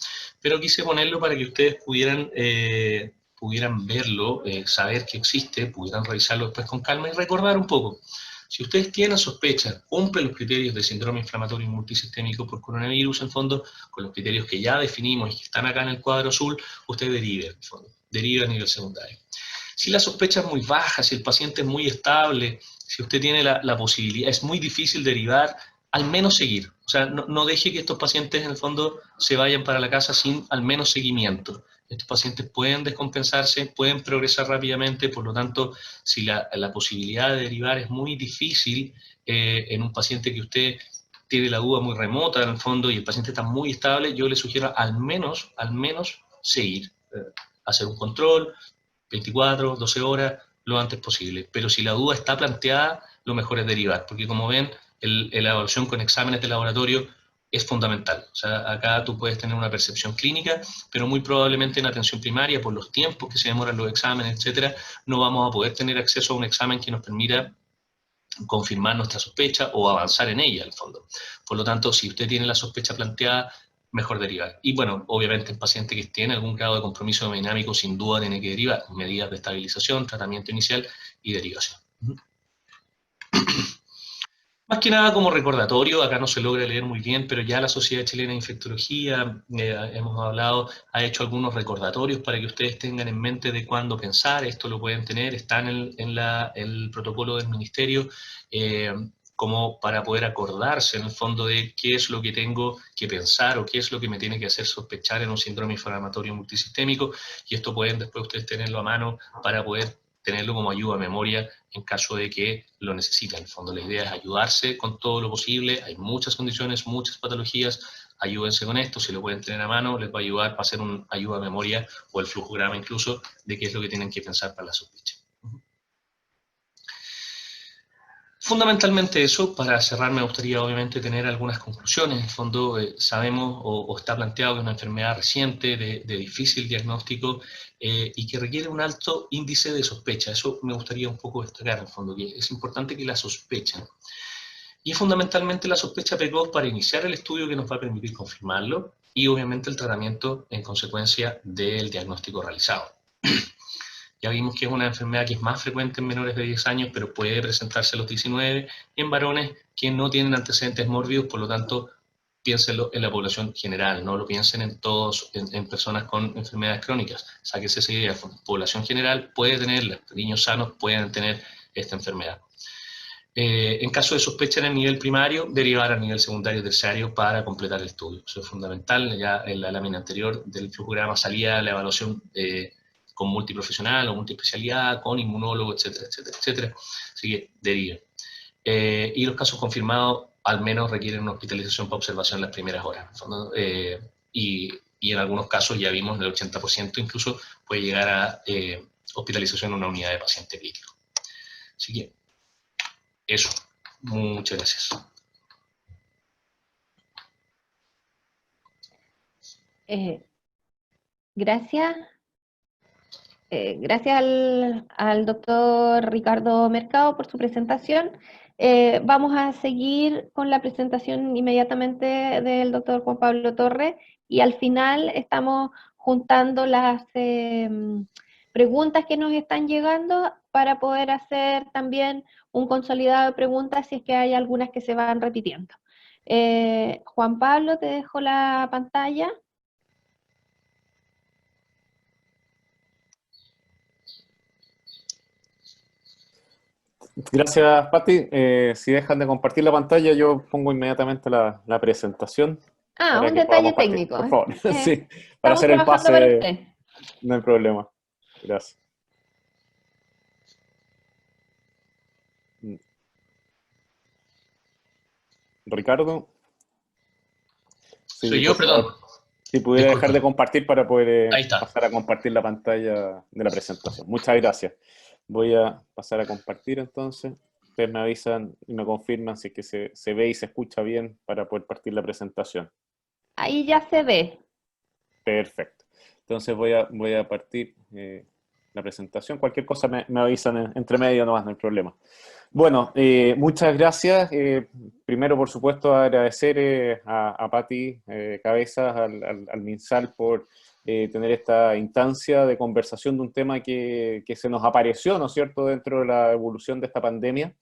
pero quise ponerlo para que ustedes pudieran verlo, saber que existe, pudieran revisarlo después con calma y recordar un poco. Si ustedes tienen sospecha, cumplen los criterios de síndrome inflamatorio multisistémico por coronavirus, en fondo, con los criterios que ya definimos y que están acá en el cuadro azul, usted deriva, en fondo, deriva a nivel secundario. Si la sospecha es muy baja, si el paciente es muy estable, si usted tiene la posibilidad, es muy difícil derivar, al menos seguir. O sea, no deje que estos pacientes en el fondo se vayan para la casa sin al menos seguimiento. Estos pacientes pueden descompensarse, pueden progresar rápidamente, por lo tanto, si la posibilidad de derivar es muy difícil en un paciente que usted tiene la duda muy remota en el fondo y el paciente está muy estable, yo le sugiero al menos seguir, hacer un control, 24, 12 horas, lo antes posible. Pero si la duda está planteada, lo mejor es derivar, porque como ven, la evaluación con exámenes de laboratorio es fundamental. O sea, acá tú puedes tener una percepción clínica, pero muy probablemente en atención primaria, por los tiempos que se demoran los exámenes, etcétera, no vamos a poder tener acceso a un examen que nos permita confirmar nuestra sospecha o avanzar en ella, al fondo. Por lo tanto, si usted tiene la sospecha planteada, mejor derivar. Y bueno, obviamente el paciente que tiene algún grado de compromiso hemodinámico sin duda tiene que derivar, medidas de estabilización, tratamiento inicial y derivación. Más que nada como recordatorio, acá no se logra leer muy bien, pero ya la Sociedad Chilena de Infectología, hemos hablado, ha hecho algunos recordatorios para que ustedes tengan en mente de cuándo pensar. Esto lo pueden tener, está en el protocolo del ministerio, como para poder acordarse en el fondo de qué es lo que tengo que pensar o qué es lo que me tiene que hacer sospechar en un síndrome inflamatorio multisistémico, y esto pueden después ustedes tenerlo a mano para poder tenerlo como ayuda a memoria en caso de que lo necesiten. En el fondo la idea es ayudarse con todo lo posible, hay muchas condiciones, muchas patologías, ayúdense con esto, si lo pueden tener a mano, les va a ayudar para hacer una ayuda a memoria o el flujograma incluso de qué es lo que tienen que pensar para la sospecha. Fundamentalmente eso. Para cerrar me gustaría obviamente tener algunas conclusiones. En el fondo sabemos o está planteado que es una enfermedad reciente, de difícil diagnóstico y que requiere un alto índice de sospecha. Eso me gustaría un poco destacar en el fondo, que es importante que la sospechen. Y es fundamentalmente la sospecha precoz para iniciar el estudio que nos va a permitir confirmarlo y obviamente el tratamiento en consecuencia del diagnóstico realizado. Ya vimos que es una enfermedad que es más frecuente en menores de 10 años, pero puede presentarse a los 19 en varones que no tienen antecedentes mórbidos, por lo tanto, piénsenlo en la población general, no lo piensen en todos, en personas con enfermedades crónicas. Sáquese esa idea, población general puede tener, los niños sanos pueden tener esta enfermedad. En caso de sospecha en el nivel primario, derivar al nivel secundario y terciario para completar el estudio. Eso es fundamental. Ya en la lámina anterior del flujograma salía la evaluación con multiprofesional o multiespecialidad, con inmunólogo, etcétera, etcétera, etcétera. Así que deriven. Y los casos confirmados al menos requieren una hospitalización para observación en las primeras horas. Y en algunos casos ya vimos el 80% incluso puede llegar a hospitalización en una unidad de paciente crítico. Así que eso. Muchas gracias. Gracias. Gracias al doctor Ricardo Mercado por su presentación. Vamos a seguir con la presentación inmediatamente del doctor Juan Pablo Torres y al final estamos juntando las preguntas que nos están llegando para poder hacer también un consolidado de preguntas si es que hay algunas que se van repitiendo. Juan Pablo, te dejo la pantalla. Gracias, Pati. Si dejan de compartir la pantalla, yo pongo inmediatamente la presentación. Ah, para un que detalle podamos partir, técnico. por favor. Sí, para Estamos hacer el trabajando para pase, usted. no hay problema. Gracias. Ricardo. Sí, Soy yo, por favor. perdón. Si pudiera Disculpa. dejar de compartir para poder Ahí está. pasar a compartir la pantalla de la presentación. Muchas gracias. Voy a pasar a compartir entonces. Ustedes me avisan y me confirman si es que se ve y se escucha bien para poder partir la presentación. Ahí ya se ve. Perfecto. Entonces voy a partir la presentación. Cualquier cosa me avisan entre medio nomás, no hay problema. Bueno, muchas gracias. Primero, por supuesto, agradecer a Pati Cabezas, al MinSal, por tener esta instancia de conversación de un tema que se nos apareció, ¿no es cierto?, dentro de la evolución de esta pandemia,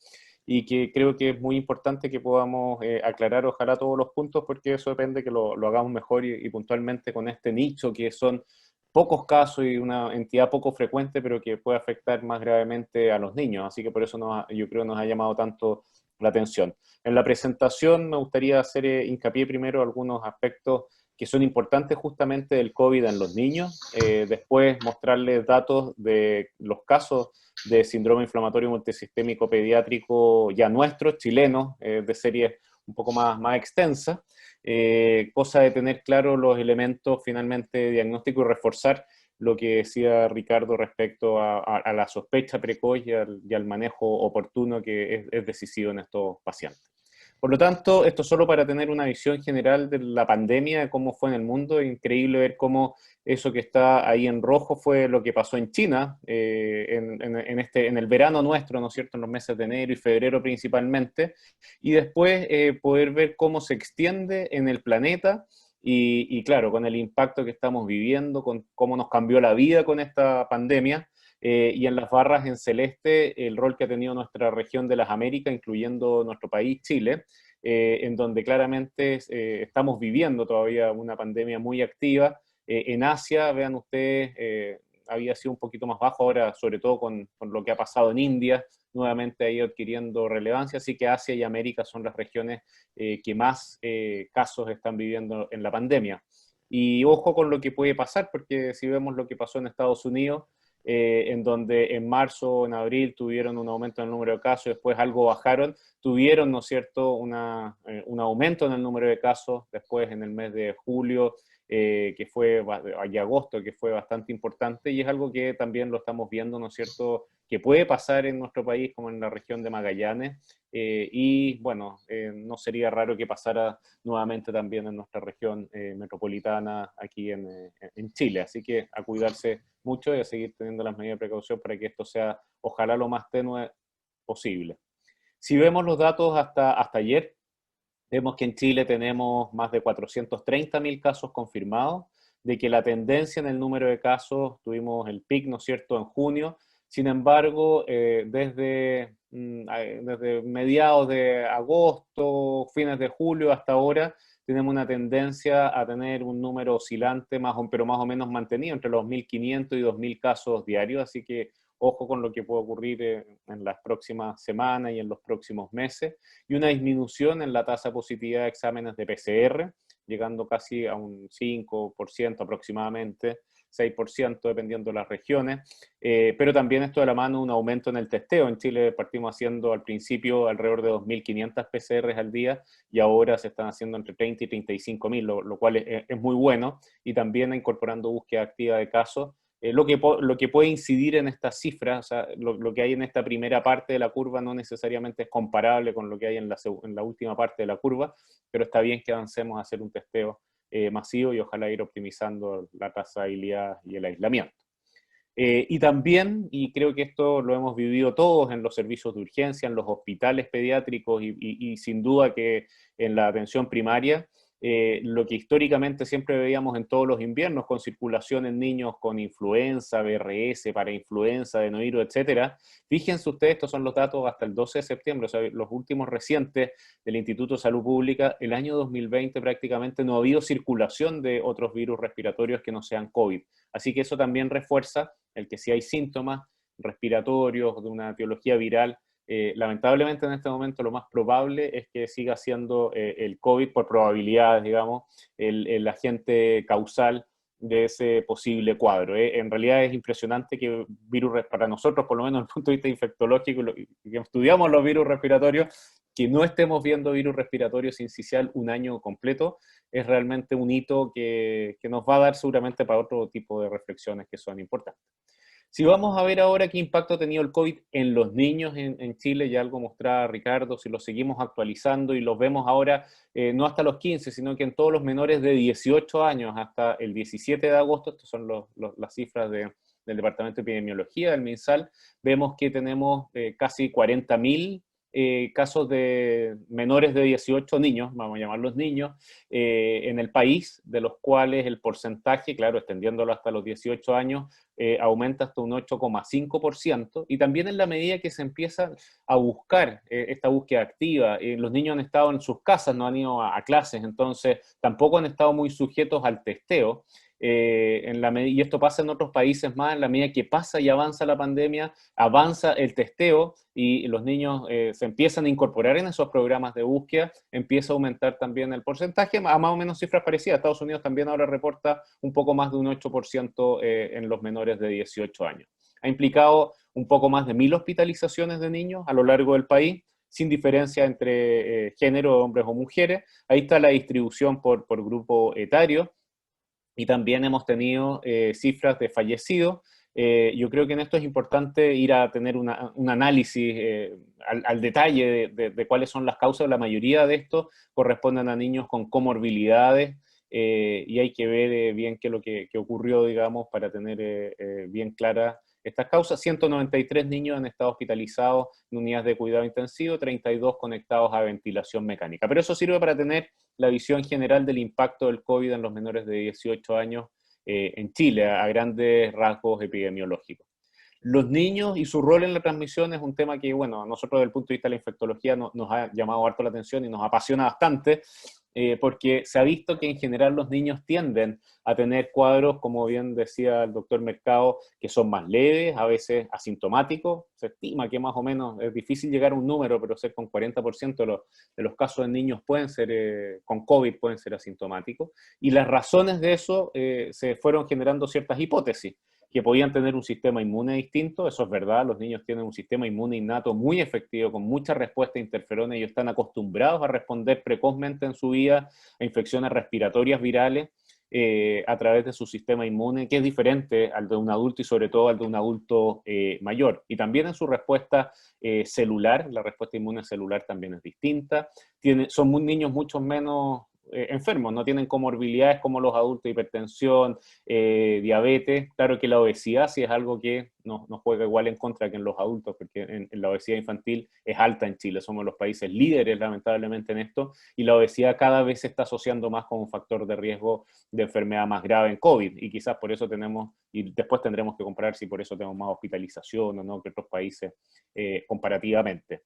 y que creo que es muy importante que podamos aclarar, ojalá, todos los puntos, porque eso depende que lo hagamos mejor y puntualmente con este nicho, que son pocos casos y una entidad poco frecuente, pero que puede afectar más gravemente a los niños. Así que por eso yo creo que nos ha llamado tanto la atención. En la presentación me gustaría hacer hincapié primero algunos aspectos que son importantes justamente del COVID en los niños, después mostrarles datos de los casos de síndrome inflamatorio multisistémico pediátrico ya nuestros, chilenos, de series un poco más extensa, cosa de tener claro los elementos finalmente diagnósticos y reforzar lo que decía Ricardo respecto a la sospecha precoz y al manejo oportuno que es decisivo en estos pacientes. Por lo tanto, esto solo para tener una visión general de la pandemia, de cómo fue en el mundo. Es increíble ver cómo eso que está ahí en rojo fue lo que pasó en China, en el verano nuestro, ¿no es cierto?, en los meses de enero y febrero principalmente, y después poder ver cómo se extiende en el planeta y claro, con el impacto que estamos viviendo, con cómo nos cambió la vida con esta pandemia. Y en las barras en celeste, el rol que ha tenido nuestra región de las Américas, incluyendo nuestro país, Chile, en donde claramente estamos viviendo todavía una pandemia muy activa. En Asia, vean ustedes, había sido un poquito más bajo ahora, sobre todo con lo que ha pasado en India, nuevamente ha ido adquiriendo relevancia, así que Asia y América son las regiones que más casos están viviendo en la pandemia. Y ojo con lo que puede pasar, porque si vemos lo que pasó en Estados Unidos, en donde en marzo o en abril tuvieron un aumento en el número de casos, después algo bajaron, tuvieron, ¿no es cierto?, un aumento en el número de casos, después en el mes de julio, que fue, y agosto, que fue bastante importante, y es algo que también lo estamos viendo, ¿no es cierto?, que puede pasar en nuestro país, como en la región de Magallanes, y bueno, no sería raro que pasara nuevamente también en nuestra región metropolitana aquí en Chile, así que a cuidarse mucho y a seguir teniendo las medidas de precaución para que esto sea, ojalá, lo más tenue posible. Si vemos los datos hasta ayer, vemos que en Chile tenemos más de 430.000 casos confirmados, de que la tendencia en el número de casos, tuvimos el pic, ¿no es cierto?, en junio. Sin embargo, desde mediados de agosto, fines de julio hasta ahora, tenemos una tendencia a tener un número oscilante, pero más o menos mantenido, entre los 1.500 y 2.000 casos diarios, así que ojo con lo que puede ocurrir en las próximas semanas y en los próximos meses, y una disminución en la tasa de positividad de exámenes de PCR, llegando casi a un 5% aproximadamente, 6% dependiendo de las regiones, pero también esto de la mano un aumento en el testeo. En Chile partimos haciendo al principio alrededor de 2.500 PCRs al día y ahora se están haciendo entre 30 y 35.000, lo cual es muy bueno, y también incorporando búsqueda activa de casos. Lo que puede incidir en estas cifras, o sea, lo que hay en esta primera parte de la curva no necesariamente es comparable con lo que hay en la última parte de la curva, pero está bien que avancemos a hacer un testeo masivo y ojalá ir optimizando la trazabilidad y el aislamiento. Y también, y creo que esto lo hemos vivido todos en los servicios de urgencia, en los hospitales pediátricos y sin duda que en la atención primaria, lo que históricamente siempre veíamos en todos los inviernos, con circulación en niños con influenza, BRS, parainfluenza, adenovirus, etcétera. Fíjense ustedes, estos son los datos hasta el 12 de septiembre, o sea, los últimos recientes del Instituto de Salud Pública. El año 2020 prácticamente no ha habido circulación de otros virus respiratorios que no sean COVID. Así que eso también refuerza el que si hay síntomas respiratorios de una etiología viral, lamentablemente en este momento lo más probable es que siga siendo el COVID, por probabilidades, digamos, el agente causal de ese posible cuadro. En realidad es impresionante que virus, para nosotros, por lo menos desde el punto de vista infectológico, que estudiamos los virus respiratorios, que no estemos viendo virus respiratorios sincicial un año completo, es realmente un hito que nos va a dar seguramente para otro tipo de reflexiones que son importantes. Si vamos a ver ahora qué impacto ha tenido el COVID en los niños en Chile, ya algo mostraba Ricardo, si lo seguimos actualizando y los vemos ahora, no hasta los 15, sino que en todos los menores de 18 años hasta el 17 de agosto, estas son las cifras del Departamento de Epidemiología del MinSal, vemos que tenemos casi 40.000 casos de menores de 18 niños, vamos a llamarlos niños, en el país, de los cuales el porcentaje, claro, extendiéndolo hasta los 18 años, aumenta hasta un 8,5%, y también en la medida que se empieza a buscar esta búsqueda activa, los niños han estado en sus casas, no han ido a clases, entonces tampoco han estado muy sujetos al testeo, y esto pasa en otros países más, en la medida que pasa y avanza la pandemia, avanza el testeo y los niños se empiezan a incorporar en esos programas de búsqueda, empieza a aumentar también el porcentaje, a más o menos cifras parecidas. Estados Unidos también ahora reporta un poco más de un 8% en los menores de 18 años. Ha implicado un poco más de 1.000 hospitalizaciones de niños a lo largo del país, sin diferencia entre género, hombres o mujeres. Ahí está la distribución por grupo etario. Y también hemos tenido cifras de fallecidos. Yo creo que en esto es importante ir a tener un análisis al detalle de cuáles son las causas. La mayoría de estos corresponden a niños con comorbilidades y hay que ver bien qué es lo que ocurrió, digamos, para tener bien claras estas causas. 193 niños han estado hospitalizados en unidades de cuidado intensivo, 32 conectados a ventilación mecánica. Pero eso sirve para tener la visión general del impacto del COVID en los menores de 18 años en Chile, a grandes rasgos epidemiológicos. Los niños y su rol en la transmisión es un tema que, bueno, a nosotros desde el punto de vista de la infectología nos ha llamado harto la atención y nos apasiona bastante, porque se ha visto que en general los niños tienden a tener cuadros, como bien decía el doctor Mercado, que son más leves, a veces asintomáticos. Se estima que más o menos, es difícil llegar a un número, pero ser con 40% de los casos de niños pueden ser, con COVID pueden ser asintomáticos. Y las razones de eso se fueron generando ciertas hipótesis, que podían tener un sistema inmune distinto. Eso es verdad, los niños tienen un sistema inmune innato muy efectivo, con mucha respuesta a interferones, ellos están acostumbrados a responder precozmente en su vida a infecciones respiratorias virales a través de su sistema inmune, que es diferente al de un adulto y sobre todo al de un adulto mayor. Y también en su respuesta celular, la respuesta inmune celular también es distinta. Son niños mucho menos enfermos, no tienen comorbilidades como los adultos, hipertensión, diabetes. Claro que la obesidad sí es algo que nos juega igual en contra que en los adultos, porque en la obesidad infantil es alta en Chile, somos los países líderes lamentablemente en esto, y la obesidad cada vez se está asociando más con un factor de riesgo de enfermedad más grave en COVID, y quizás por eso tenemos, y después tendremos que comparar si por eso tenemos más hospitalización o no que otros países comparativamente.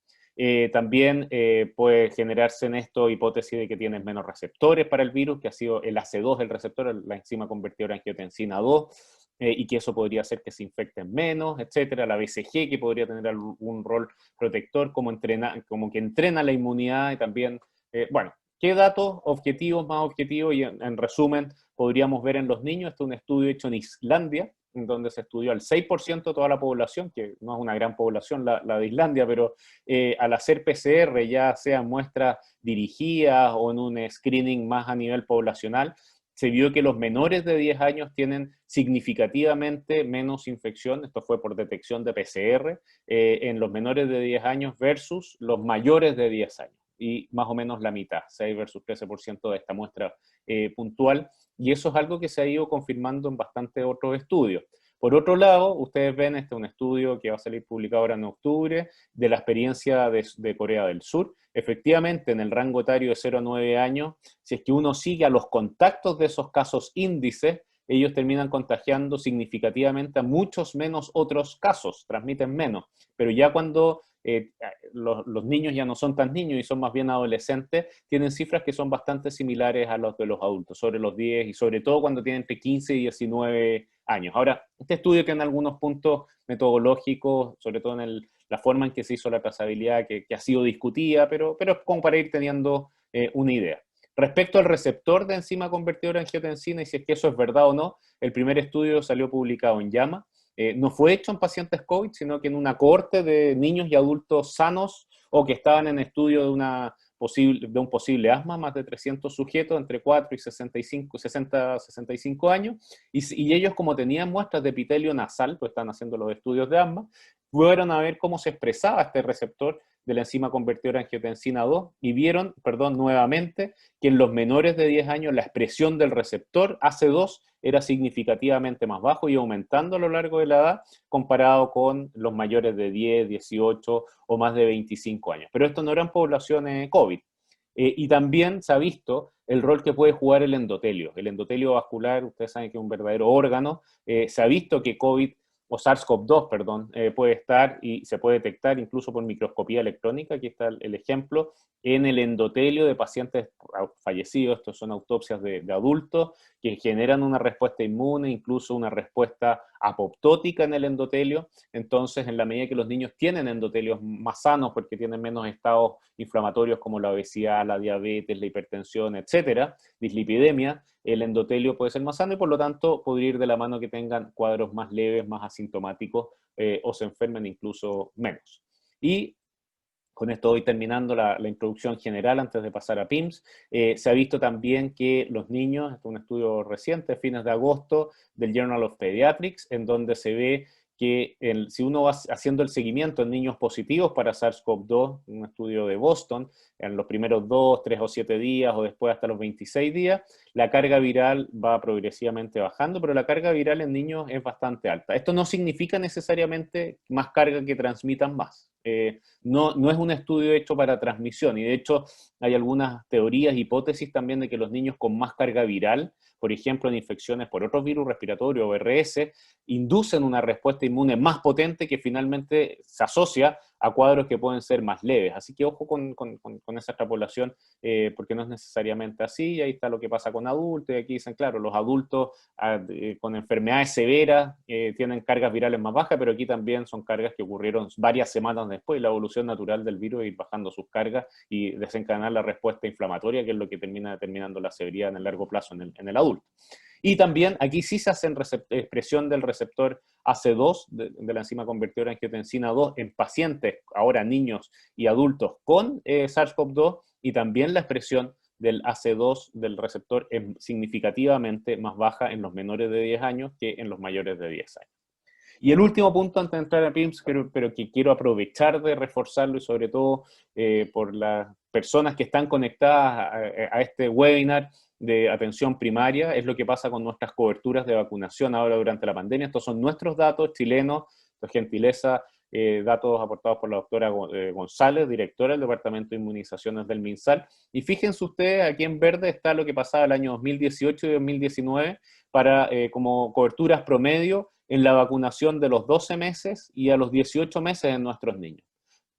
También puede generarse en esto hipótesis de que tienes menos receptores para el virus, que ha sido el AC2 el receptor, la enzima convertidora angiotensina 2, y que eso podría hacer que se infecten menos, etcétera. La BCG, que podría tener algún rol protector, como que entrena la inmunidad y también, bueno, ¿qué datos objetivos, más objetivos? Y en resumen, podríamos ver en los niños. Este es un estudio hecho en Islandia, en donde se estudió al 6% de toda la población, que no es una gran población la de Islandia, pero al hacer PCR, ya sea muestras dirigidas o en un screening más a nivel poblacional, se vio que los menores de 10 años tienen significativamente menos infección, esto fue por detección de PCR, en los menores de 10 años versus los mayores de 10 años, y más o menos la mitad, 6 versus 13% de esta muestra puntual, y eso es algo que se ha ido confirmando en bastantes otros estudios. Por otro lado, ustedes ven un estudio que va a salir publicado ahora en octubre de la experiencia de Corea del Sur. Efectivamente, en el rango etario de 0 a 9 años, si es que uno sigue a los contactos de esos casos índices, ellos terminan contagiando significativamente a muchos menos otros casos, transmiten menos. Pero ya cuando los niños ya no son tan niños y son más bien adolescentes, tienen cifras que son bastante similares a los de los adultos, sobre los 10 y sobre todo cuando tienen entre 15 y 19 años. Ahora, este estudio tiene algunos puntos metodológicos, sobre todo en la forma en que se hizo la trazabilidad, que ha sido discutida, pero es como para ir teniendo una idea. Respecto al receptor de enzima convertidora en angiotensina, y si es que eso es verdad o no, el primer estudio salió publicado en JAMA. No fue hecho en pacientes COVID, sino que en una cohorte de niños y adultos sanos o que estaban en estudio de un posible asma, más de 300 sujetos entre 4 y 60-65 años, y ellos, como tenían muestras de epitelio nasal, pues están haciendo los estudios de asma, fueron a ver cómo se expresaba este receptor de la enzima convertidora angiotensina 2 y vieron, nuevamente, que en los menores de 10 años la expresión del receptor AC2 era significativamente más bajo y aumentando a lo largo de la edad comparado con los mayores de 10, 18 o más de 25 años. Pero esto no eran poblaciones COVID. Y también se ha visto el rol que puede jugar el endotelio. El endotelio vascular, ustedes saben que es un verdadero órgano. Se ha visto que COVID o SARS-CoV-2, perdón, puede estar y se puede detectar incluso por microscopía electrónica, aquí está el ejemplo, en el endotelio de pacientes fallecidos. Estos son autopsias de adultos que generan una respuesta inmune, incluso una respuesta apoptótica en el endotelio. Entonces, en la medida que los niños tienen endotelios más sanos porque tienen menos estados inflamatorios como la obesidad, la diabetes, la hipertensión, etcétera, dislipidemia, el endotelio puede ser más sano y por lo tanto podría ir de la mano que tengan cuadros más leves, más asintomáticos o se enfermen incluso menos. Y con esto voy terminando la introducción general antes de pasar a PIMS. Se ha visto también que los niños, este es un estudio reciente, fines de agosto, del Journal of Pediatrics, en donde se ve que si uno va haciendo el seguimiento en niños positivos para SARS-CoV-2, un estudio de Boston, en los primeros 2, 3 o 7 días o después hasta los 26 días, la carga viral va progresivamente bajando, pero la carga viral en niños es bastante alta. Esto no significa necesariamente más carga que transmitan más. No es un estudio hecho para transmisión y de hecho hay algunas teorías, hipótesis también de que los niños con más carga viral, por ejemplo en infecciones por otros virus respiratorios o RS, inducen una respuesta inmune más potente que finalmente se asocia a cuadros que pueden ser más leves. Así que ojo con esa extrapolación, porque no es necesariamente así, y ahí está lo que pasa con adultos, y aquí dicen, claro, los adultos con enfermedades severas tienen cargas virales más bajas, pero aquí también son cargas que ocurrieron varias semanas después, la evolución natural del virus ir bajando sus cargas y desencadenar la respuesta inflamatoria, que es lo que termina determinando la severidad en el largo plazo en el adulto. Y también aquí sí se hace expresión del receptor AC2, de la enzima convertidora angiotensina 2, en pacientes, ahora niños y adultos con SARS-CoV-2, y también la expresión del AC2 del receptor es significativamente más baja en los menores de 10 años que en los mayores de 10 años. Y el último punto antes de entrar a PIMS, pero que quiero aprovechar de reforzarlo y sobre todo por las personas que están conectadas a este webinar de atención primaria, es lo que pasa con nuestras coberturas de vacunación ahora durante la pandemia. Estos son nuestros datos chilenos, de gentileza, datos aportados por la doctora González, directora del Departamento de Inmunizaciones del MinSal. Y fíjense ustedes, aquí en verde está lo que pasaba el año 2018 y 2019 para como coberturas promedio en la vacunación de los 12 meses y a los 18 meses en nuestros niños.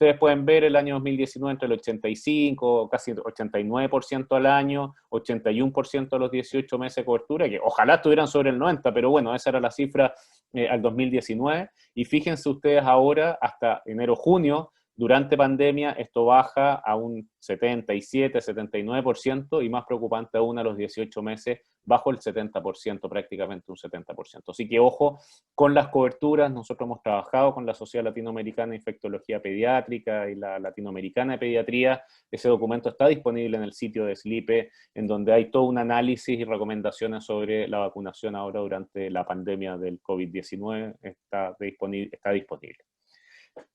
Ustedes pueden ver el año 2019 entre el 85, casi 89% al año, 81% a los 18 meses de cobertura, que ojalá estuvieran sobre el 90%, pero bueno, esa era la cifra al 2019. Y fíjense ustedes ahora, hasta enero-junio, durante pandemia, esto baja a un 77, 79%, y más preocupante aún a los 18 meses, bajo el 70%, prácticamente un 70%. Así que ojo con las coberturas. Nosotros hemos trabajado con la Sociedad Latinoamericana de Infectología Pediátrica y la Latinoamericana de Pediatría. Ese documento está disponible en el sitio de SLIPE, en donde hay todo un análisis y recomendaciones sobre la vacunación ahora durante la pandemia del COVID-19. Está disponible.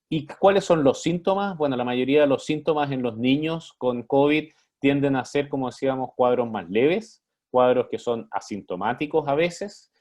¿Y cuáles son los síntomas? Bueno, la mayoría de los síntomas en los niños con COVID tienden a ser, como decíamos, cuadros más leves, cuadros que son asintomáticos a veces,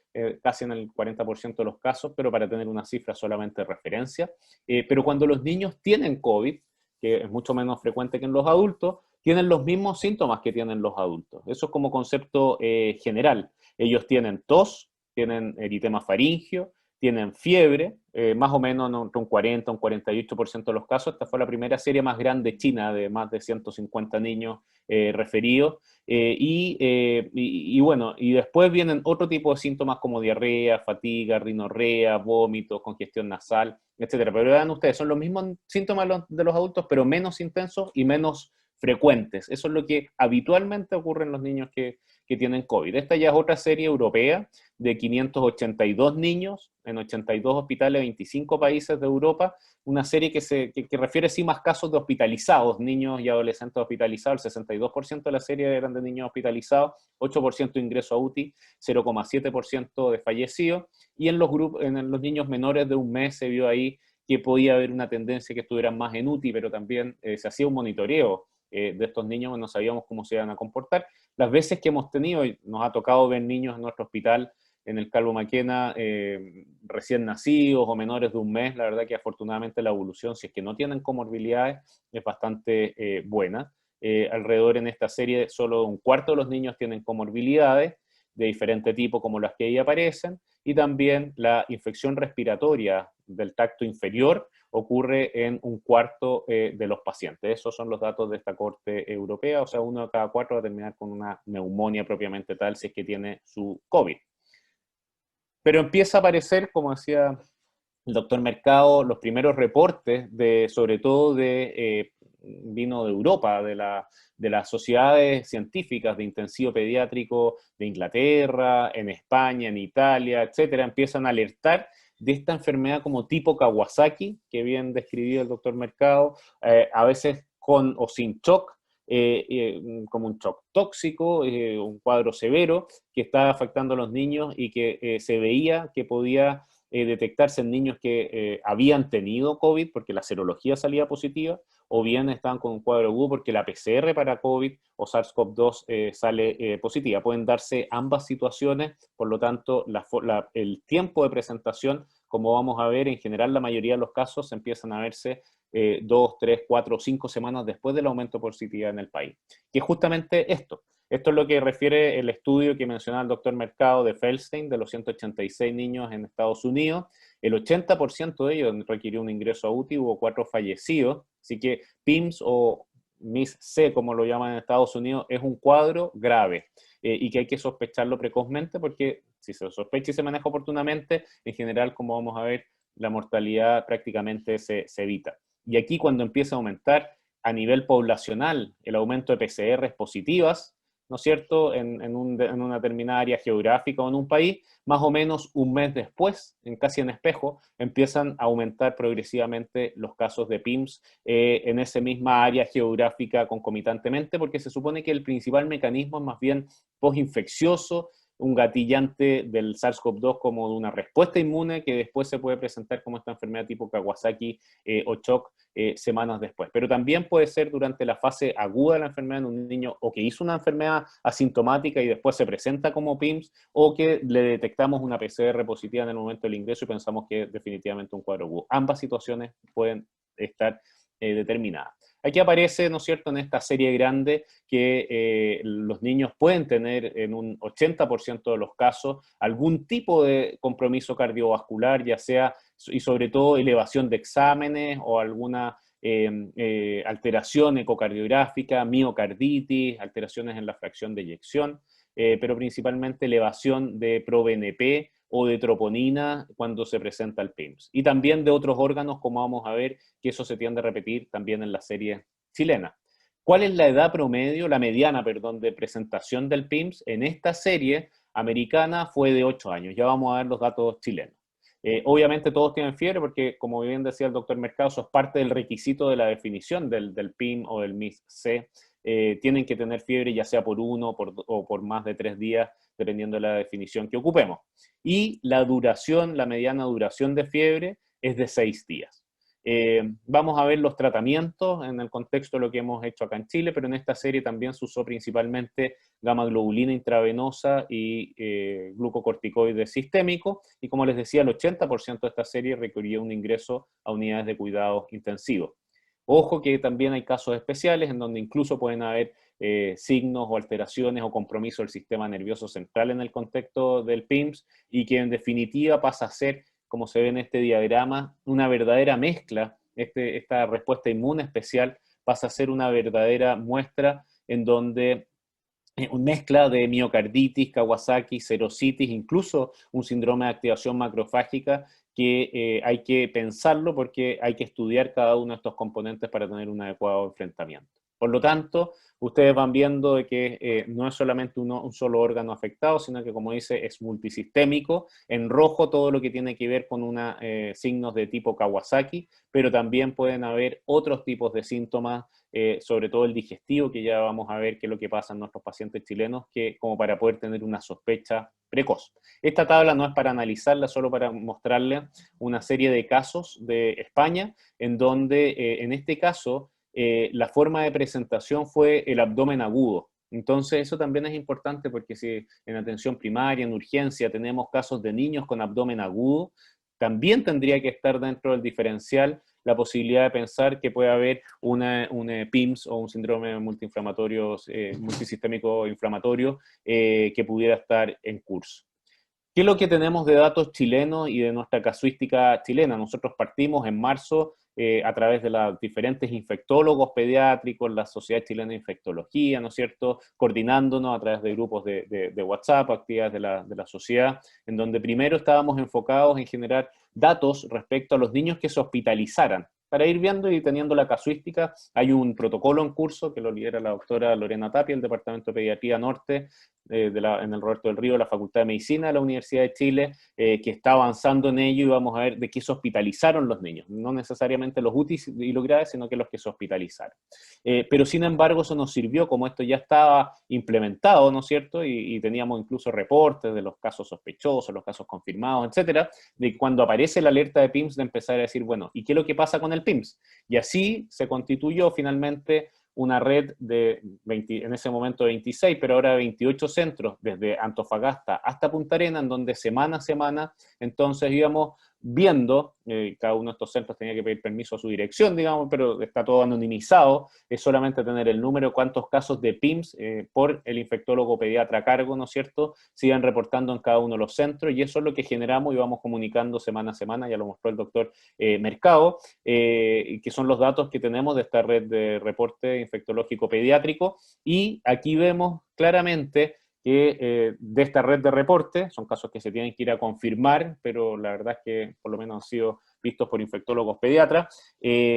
casi en el 40% de los casos, pero para tener una cifra solamente de referencia. Pero cuando los niños tienen COVID, que es mucho menos frecuente que en los adultos, tienen los mismos síntomas que tienen los adultos. Eso es como concepto general. Ellos tienen tos, tienen eritema faríngeo, tienen fiebre, más o menos entre un 40, un 48% de los casos. Esta fue la primera serie más grande china de más de 150 niños referidos. Bueno, y después vienen otro tipo de síntomas como diarrea, fatiga, rinorrea, vómitos, congestión nasal, etcétera. Pero vean ustedes, son los mismos síntomas de los adultos, pero menos intensos y menos frecuentes. Eso es lo que habitualmente ocurre en los niños que tienen COVID. Esta ya es otra serie europea de 582 niños en 82 hospitales de 25 países de Europa, una serie que refiere sí más casos de hospitalizados, niños y adolescentes hospitalizados. El 62% de la serie eran de niños hospitalizados, 8% de ingreso a UTI, 0,7% de fallecidos, y en los niños menores de un mes se vio ahí que podía haber una tendencia que estuvieran más en UTI, pero también se hacía un monitoreo de estos niños, no sabíamos cómo se iban a comportar. Las veces que hemos tenido, nos ha tocado ver niños en nuestro hospital, en el Calvo Maquena, recién nacidos o menores de un mes. La verdad que afortunadamente la evolución, si es que no tienen comorbilidades, es bastante buena. Alrededor en esta serie solo un cuarto de los niños tienen comorbilidades de diferente tipo como las que ahí aparecen, y también la infección respiratoria del tracto inferior ocurre en un cuarto de los pacientes. Esos son los datos de esta Corte Europea, o sea, 1 de cada 4 va a terminar con una neumonía propiamente tal si es que tiene su COVID. Pero empieza a aparecer, como decía el doctor Mercado, los primeros reportes, sobre todo vino de Europa, de las sociedades científicas de intensivo pediátrico de Inglaterra, en España, en Italia, etcétera, empiezan a alertar de esta enfermedad como tipo Kawasaki, que bien describió el doctor Mercado, a veces con o sin shock, como un shock tóxico, un cuadro severo que está afectando a los niños y que se veía que podía detectarse en niños que habían tenido COVID porque la serología salía positiva, o bien estaban con un cuadro agudo porque la PCR para COVID o SARS-CoV-2 sale positiva. Pueden darse ambas situaciones, por lo tanto, el tiempo de presentación, como vamos a ver, en general la mayoría de los casos empiezan a verse 2, 3, 4, 5 semanas después del aumento de positividad en el país. Que es justamente esto. Esto es lo que refiere el estudio que mencionaba el doctor Mercado de Feldstein, de los 186 niños en Estados Unidos. El 80% de ellos requirió un ingreso a UTI, hubo 4 fallecidos. Así que PIMS o MIS-C, como lo llaman en Estados Unidos, es un cuadro grave y que hay que sospecharlo precozmente, porque si se sospecha y se maneja oportunamente, en general, como vamos a ver, la mortalidad prácticamente se evita. Y aquí cuando empieza a aumentar a nivel poblacional el aumento de PCRs positivas, ¿no es cierto?, en una determinada área geográfica o en un país, más o menos un mes después, casi en espejo, empiezan a aumentar progresivamente los casos de PIMS en esa misma área geográfica concomitantemente, porque se supone que el principal mecanismo es más bien postinfeccioso, un gatillante del SARS-CoV-2 como de una respuesta inmune que después se puede presentar como esta enfermedad tipo Kawasaki o shock semanas después. Pero también puede ser durante la fase aguda de la enfermedad en un niño o que hizo una enfermedad asintomática y después se presenta como PIMS, o que le detectamos una PCR positiva en el momento del ingreso y pensamos que es definitivamente un cuadro agudo. Ambas situaciones pueden estar determinadas. Aquí aparece, ¿no es cierto?, en esta serie grande que los niños pueden tener en un 80% de los casos algún tipo de compromiso cardiovascular, ya sea y sobre todo elevación de exámenes o alguna alteración ecocardiográfica, miocarditis, alteraciones en la fracción de eyección, pero principalmente elevación de proBNP o de troponina cuando se presenta el PIMS. Y también de otros órganos, como vamos a ver, que eso se tiende a repetir también en la serie chilena. ¿Cuál es la edad promedio, la mediana, perdón, de presentación del PIMS? En esta serie americana fue de 8 años. Ya vamos a ver los datos chilenos. Obviamente todos tienen fiebre porque, como bien decía el doctor Mercado, eso es parte del requisito de la definición del PIM o del MIS-C. Tienen que tener fiebre ya sea por 1 o por más de 3 días, dependiendo de la definición que ocupemos. Y la duración, la mediana duración de fiebre es de 6 días. Vamos a ver los tratamientos en el contexto de lo que hemos hecho acá en Chile, pero en esta serie también se usó principalmente gamma-globulina intravenosa y glucocorticoide sistémico, y como les decía, el 80% de esta serie requirió un ingreso a unidades de cuidados intensivos. Ojo que también hay casos especiales en donde incluso pueden haber signos o alteraciones o compromiso del sistema nervioso central en el contexto del PIMS, y que en definitiva pasa a ser, como se ve en este diagrama, una verdadera mezcla. Esta respuesta inmune especial pasa a ser una verdadera muestra en donde una mezcla de miocarditis, Kawasaki, serositis, incluso un síndrome de activación macrofágica que hay que pensarlo porque hay que estudiar cada uno de estos componentes para tener un adecuado enfrentamiento. Por lo tanto, ustedes van viendo de que no es solamente un solo órgano afectado, sino que, como dice, es multisistémico. En rojo todo lo que tiene que ver con signos de tipo Kawasaki, pero también pueden haber otros tipos de síntomas, sobre todo el digestivo, que ya vamos a ver qué es lo que pasa en nuestros pacientes chilenos, como para poder tener una sospecha precoz. Esta tabla no es para analizarla, solo para mostrarle una serie de casos de España, en donde en este caso la forma de presentación fue el abdomen agudo. Entonces eso también es importante porque si en atención primaria, en urgencia, tenemos casos de niños con abdomen agudo, también tendría que estar dentro del diferencial la posibilidad de pensar que puede haber un PIMS o un síndrome multiinflamatorio, multisistémico inflamatorio que pudiera estar en curso. ¿Qué es lo que tenemos de datos chilenos y de nuestra casuística chilena? Nosotros partimos en marzo a través de los diferentes infectólogos pediátricos, la Sociedad Chilena de Infectología, ¿no es cierto?, coordinándonos a través de grupos de WhatsApp, actividades de la sociedad, en donde primero estábamos enfocados en generar datos respecto a los niños que se hospitalizaran. Para ir viendo y teniendo la casuística, hay un protocolo en curso que lo lidera la doctora Lorena Tapia, el Departamento de Pediatría Norte, en el Roberto del Río, de la Facultad de Medicina de la Universidad de Chile, que está avanzando en ello, y vamos a ver de qué se hospitalizaron los niños. No necesariamente los UTI y los graves, sino que los que se hospitalizaron. Pero sin embargo, eso nos sirvió, como esto ya estaba implementado, ¿no es cierto? Y teníamos incluso reportes de los casos sospechosos, los casos confirmados, etcétera, de cuando aparece la alerta de PIMS, de empezar a decir, bueno, ¿y qué es lo que pasa con el PIMS? Y así se constituyó finalmente una red de, en ese momento 26, pero ahora 28 centros, desde Antofagasta hasta Punta Arenas, en donde semana a semana, entonces íbamos viendo, cada uno de estos centros tenía que pedir permiso a su dirección, digamos, pero está todo anonimizado, es solamente tener el número, cuántos casos de PIMS por el infectólogo pediatra a cargo, ¿no es cierto?, sigan reportando en cada uno de los centros, y eso es lo que generamos y vamos comunicando semana a semana, ya lo mostró el doctor Mercado, que son los datos que tenemos de esta red de reporte infectológico pediátrico, y aquí vemos claramente que de esta red de reporte, son casos que se tienen que ir a confirmar, pero la verdad es que por lo menos han sido vistos por infectólogos pediatras,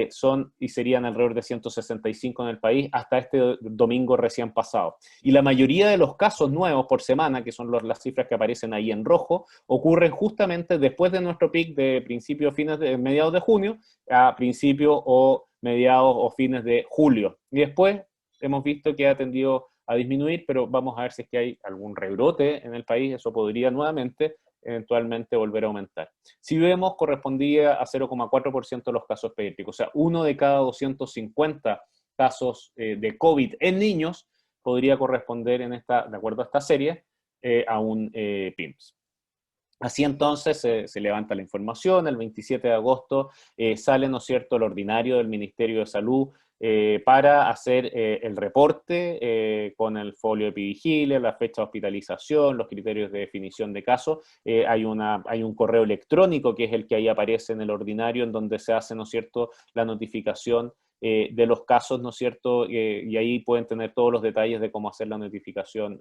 son y serían alrededor de 165 en el país hasta este domingo recién pasado. Y la mayoría de los casos nuevos por semana, que son las cifras que aparecen ahí en rojo, ocurren justamente después de nuestro pic de mediados de junio, a principios o mediados o fines de julio. Y después hemos visto que ha tendido a disminuir, pero vamos a ver si es que hay algún rebrote en el país, eso podría nuevamente, eventualmente volver a aumentar. Si vemos, correspondía a 0,4% de los casos pediátricos, o sea, 1 de cada 250 casos de COVID en niños podría corresponder de acuerdo a esta serie, a un PIMS. Así entonces se levanta la información, el 27 de agosto sale, ¿no es cierto?, el ordinario del Ministerio de Salud para hacer el reporte con el folio epivigile, la fecha de hospitalización, los criterios de definición de caso. Hay un correo electrónico que es el que ahí aparece en el ordinario, en donde se hace, ¿no es cierto?, la notificación de los casos, ¿no es cierto?, y ahí pueden tener todos los detalles de cómo hacer la notificación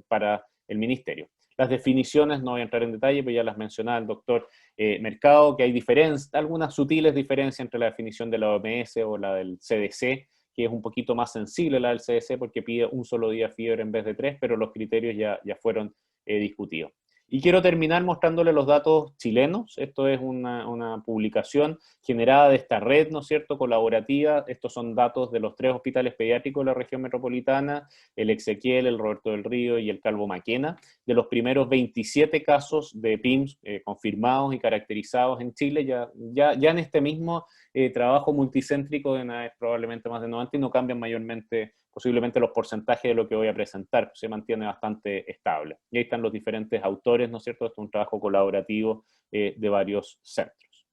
para el ministerio. Las definiciones, no voy a entrar en detalle, pero ya las mencionaba el doctor Mercado, que hay algunas sutiles diferencias entre la definición de la OMS o la del CDC, que es un poquito más sensible la del CDC porque pide un solo día de fiebre en vez de 3, pero los criterios ya fueron discutidos. Y quiero terminar mostrándole los datos chilenos. Esto es una publicación generada de esta red, ¿no es cierto?, colaborativa. Estos son datos de los 3 hospitales pediátricos de la región metropolitana, el Exequiel, el Roberto del Río y el Calvo Maquena, de los primeros 27 casos de PIMS confirmados y caracterizados en Chile. Ya en este mismo trabajo multicéntrico de probablemente más de 90 y no cambian mayormente, posiblemente los porcentajes de lo que voy a presentar, se mantiene bastante estable. Y ahí están los diferentes autores, ¿no es cierto? Esto es un trabajo colaborativo de varios centros.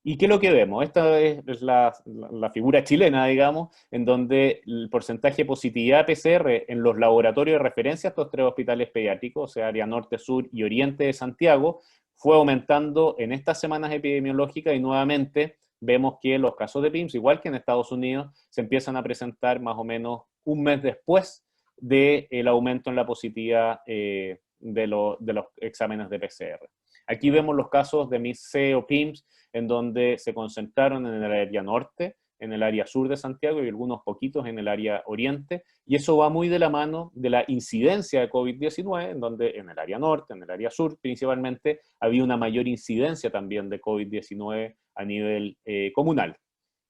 ¿Y qué es lo que vemos? Esta es la figura chilena, digamos, en donde el porcentaje de positividad PCR en los laboratorios de referencia, estos 3 hospitales pediátricos, o sea, área norte, sur y oriente de Santiago, fue aumentando en estas semanas epidemiológicas y nuevamente vemos que los casos de PIMS, igual que en Estados Unidos, se empiezan a presentar más o menos un mes después del aumento en la positividad de los exámenes de PCR. Aquí vemos los casos de MIS-C o PIMS, en donde se concentraron en el área norte, en el área sur de Santiago y algunos poquitos en el área oriente, y eso va muy de la mano de la incidencia de COVID-19, en donde en el área norte, en el área sur principalmente, había una mayor incidencia también de COVID-19 a nivel comunal.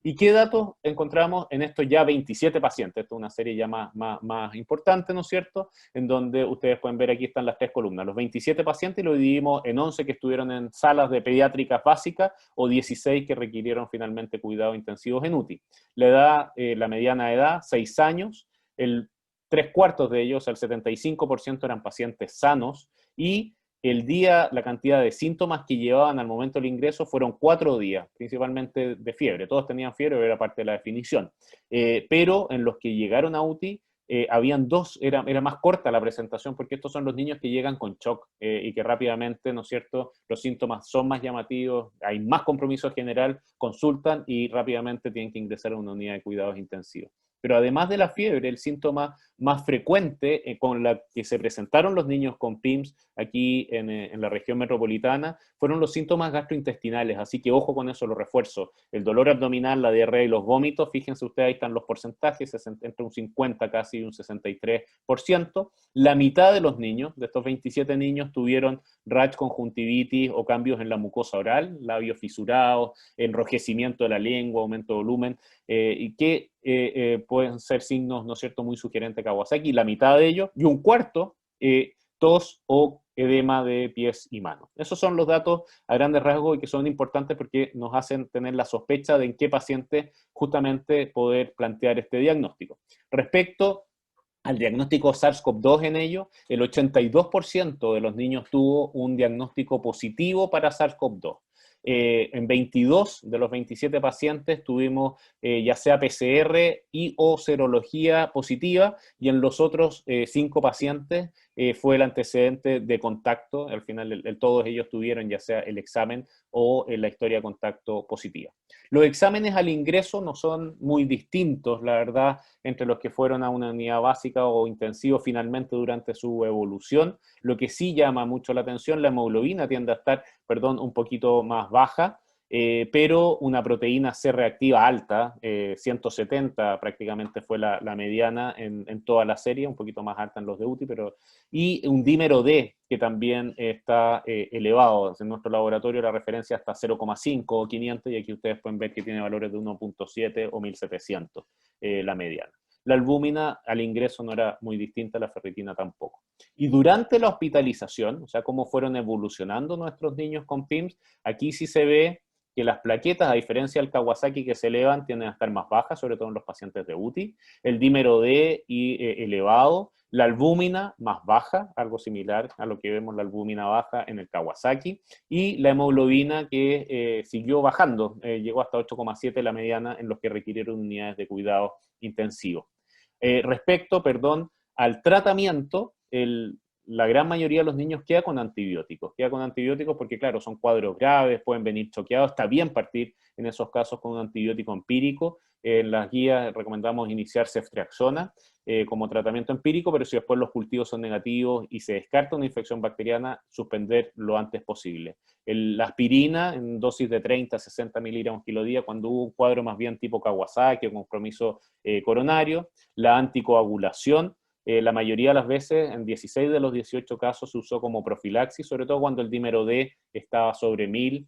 ¿Y qué datos encontramos en estos ya 27 pacientes? Esto es una serie ya más importante, ¿no es cierto? En donde ustedes pueden ver, aquí están las 3 columnas. Los 27 pacientes lo dividimos en 11 que estuvieron en salas de pediátricas básicas o 16 que requirieron finalmente cuidados intensivos en UTI. La mediana edad, 6 años. 3/4 de ellos, el 75% eran pacientes sanos y la cantidad de síntomas que llevaban al momento del ingreso fueron 4 días, principalmente de fiebre. Todos tenían fiebre, era parte de la definición. Pero en los que llegaron a UTI, habían 2, era más corta la presentación, porque estos son los niños que llegan con shock y que rápidamente, ¿no es cierto?, los síntomas son más llamativos, hay más compromiso general, consultan y rápidamente tienen que ingresar a una unidad de cuidados intensivos. Pero además de la fiebre, el síntoma más frecuente con la que se presentaron los niños con PIMS aquí en la región metropolitana fueron los síntomas gastrointestinales, así que ojo con eso, lo refuerzo. El dolor abdominal, la diarrea y los vómitos, fíjense ustedes, ahí están los porcentajes, entre un 50 casi y un 63%. La mitad de los niños, de estos 27 niños, tuvieron rash, conjuntivitis o cambios en la mucosa oral, labios fisurados, enrojecimiento de la lengua, aumento de volumen, y que pueden ser signos, ¿no es cierto?, muy sugerentes de Kawasaki, la mitad de ellos, y un cuarto, tos o edema de pies y manos. Esos son los datos a grandes rasgos y que son importantes porque nos hacen tener la sospecha de en qué paciente justamente poder plantear este diagnóstico. Respecto al diagnóstico SARS-CoV-2 en ello, el 82% de los niños tuvo un diagnóstico positivo para SARS-CoV-2. En 22 de los 27 pacientes tuvimos ya sea PCR y o serología positiva, y en los otros 5 pacientes fue el antecedente de contacto. Al final todos ellos tuvieron ya sea el examen o la historia de contacto positiva. Los exámenes al ingreso no son muy distintos, la verdad, entre los que fueron a una unidad básica o intensivo finalmente durante su evolución. Lo que sí llama mucho la atención, la hemoglobina tiende a estar, un poquito más baja, pero una proteína C reactiva alta, 170 prácticamente fue la mediana en toda la serie, un poquito más alta en los de UTI, y un dímero D que también está elevado. En nuestro laboratorio la referencia hasta 0,5 o 500, y aquí ustedes pueden ver que tiene valores de 1,7 o 1700 la mediana. La albúmina al ingreso no era muy distinta, la ferritina tampoco. Y durante la hospitalización, o sea, cómo fueron evolucionando nuestros niños con PIMS, aquí sí se ve que las plaquetas, a diferencia del Kawasaki que se elevan, tienden a estar más bajas, sobre todo en los pacientes de UTI. El dímero D elevado, la albúmina más baja, algo similar a lo que vemos la albúmina baja en el Kawasaki, y la hemoglobina que siguió bajando, llegó hasta 8,7 la mediana en los que requirieron unidades de cuidado intensivo. Respecto, al tratamiento, la gran mayoría de los niños queda con antibióticos porque, claro, son cuadros graves, pueden venir choqueados, está bien partir en esos casos con un antibiótico empírico. En las guías recomendamos iniciar ceftriaxona como tratamiento empírico, pero si después los cultivos son negativos y se descarta una infección bacteriana, suspender lo antes posible. La aspirina en dosis de 30 a 60 miligramos kilo día cuando hubo un cuadro más bien tipo Kawasaki o compromiso coronario. La anticoagulación, la mayoría de las veces, en 16 de los 18 casos, se usó como profilaxis, sobre todo cuando el dímero D estaba sobre 1000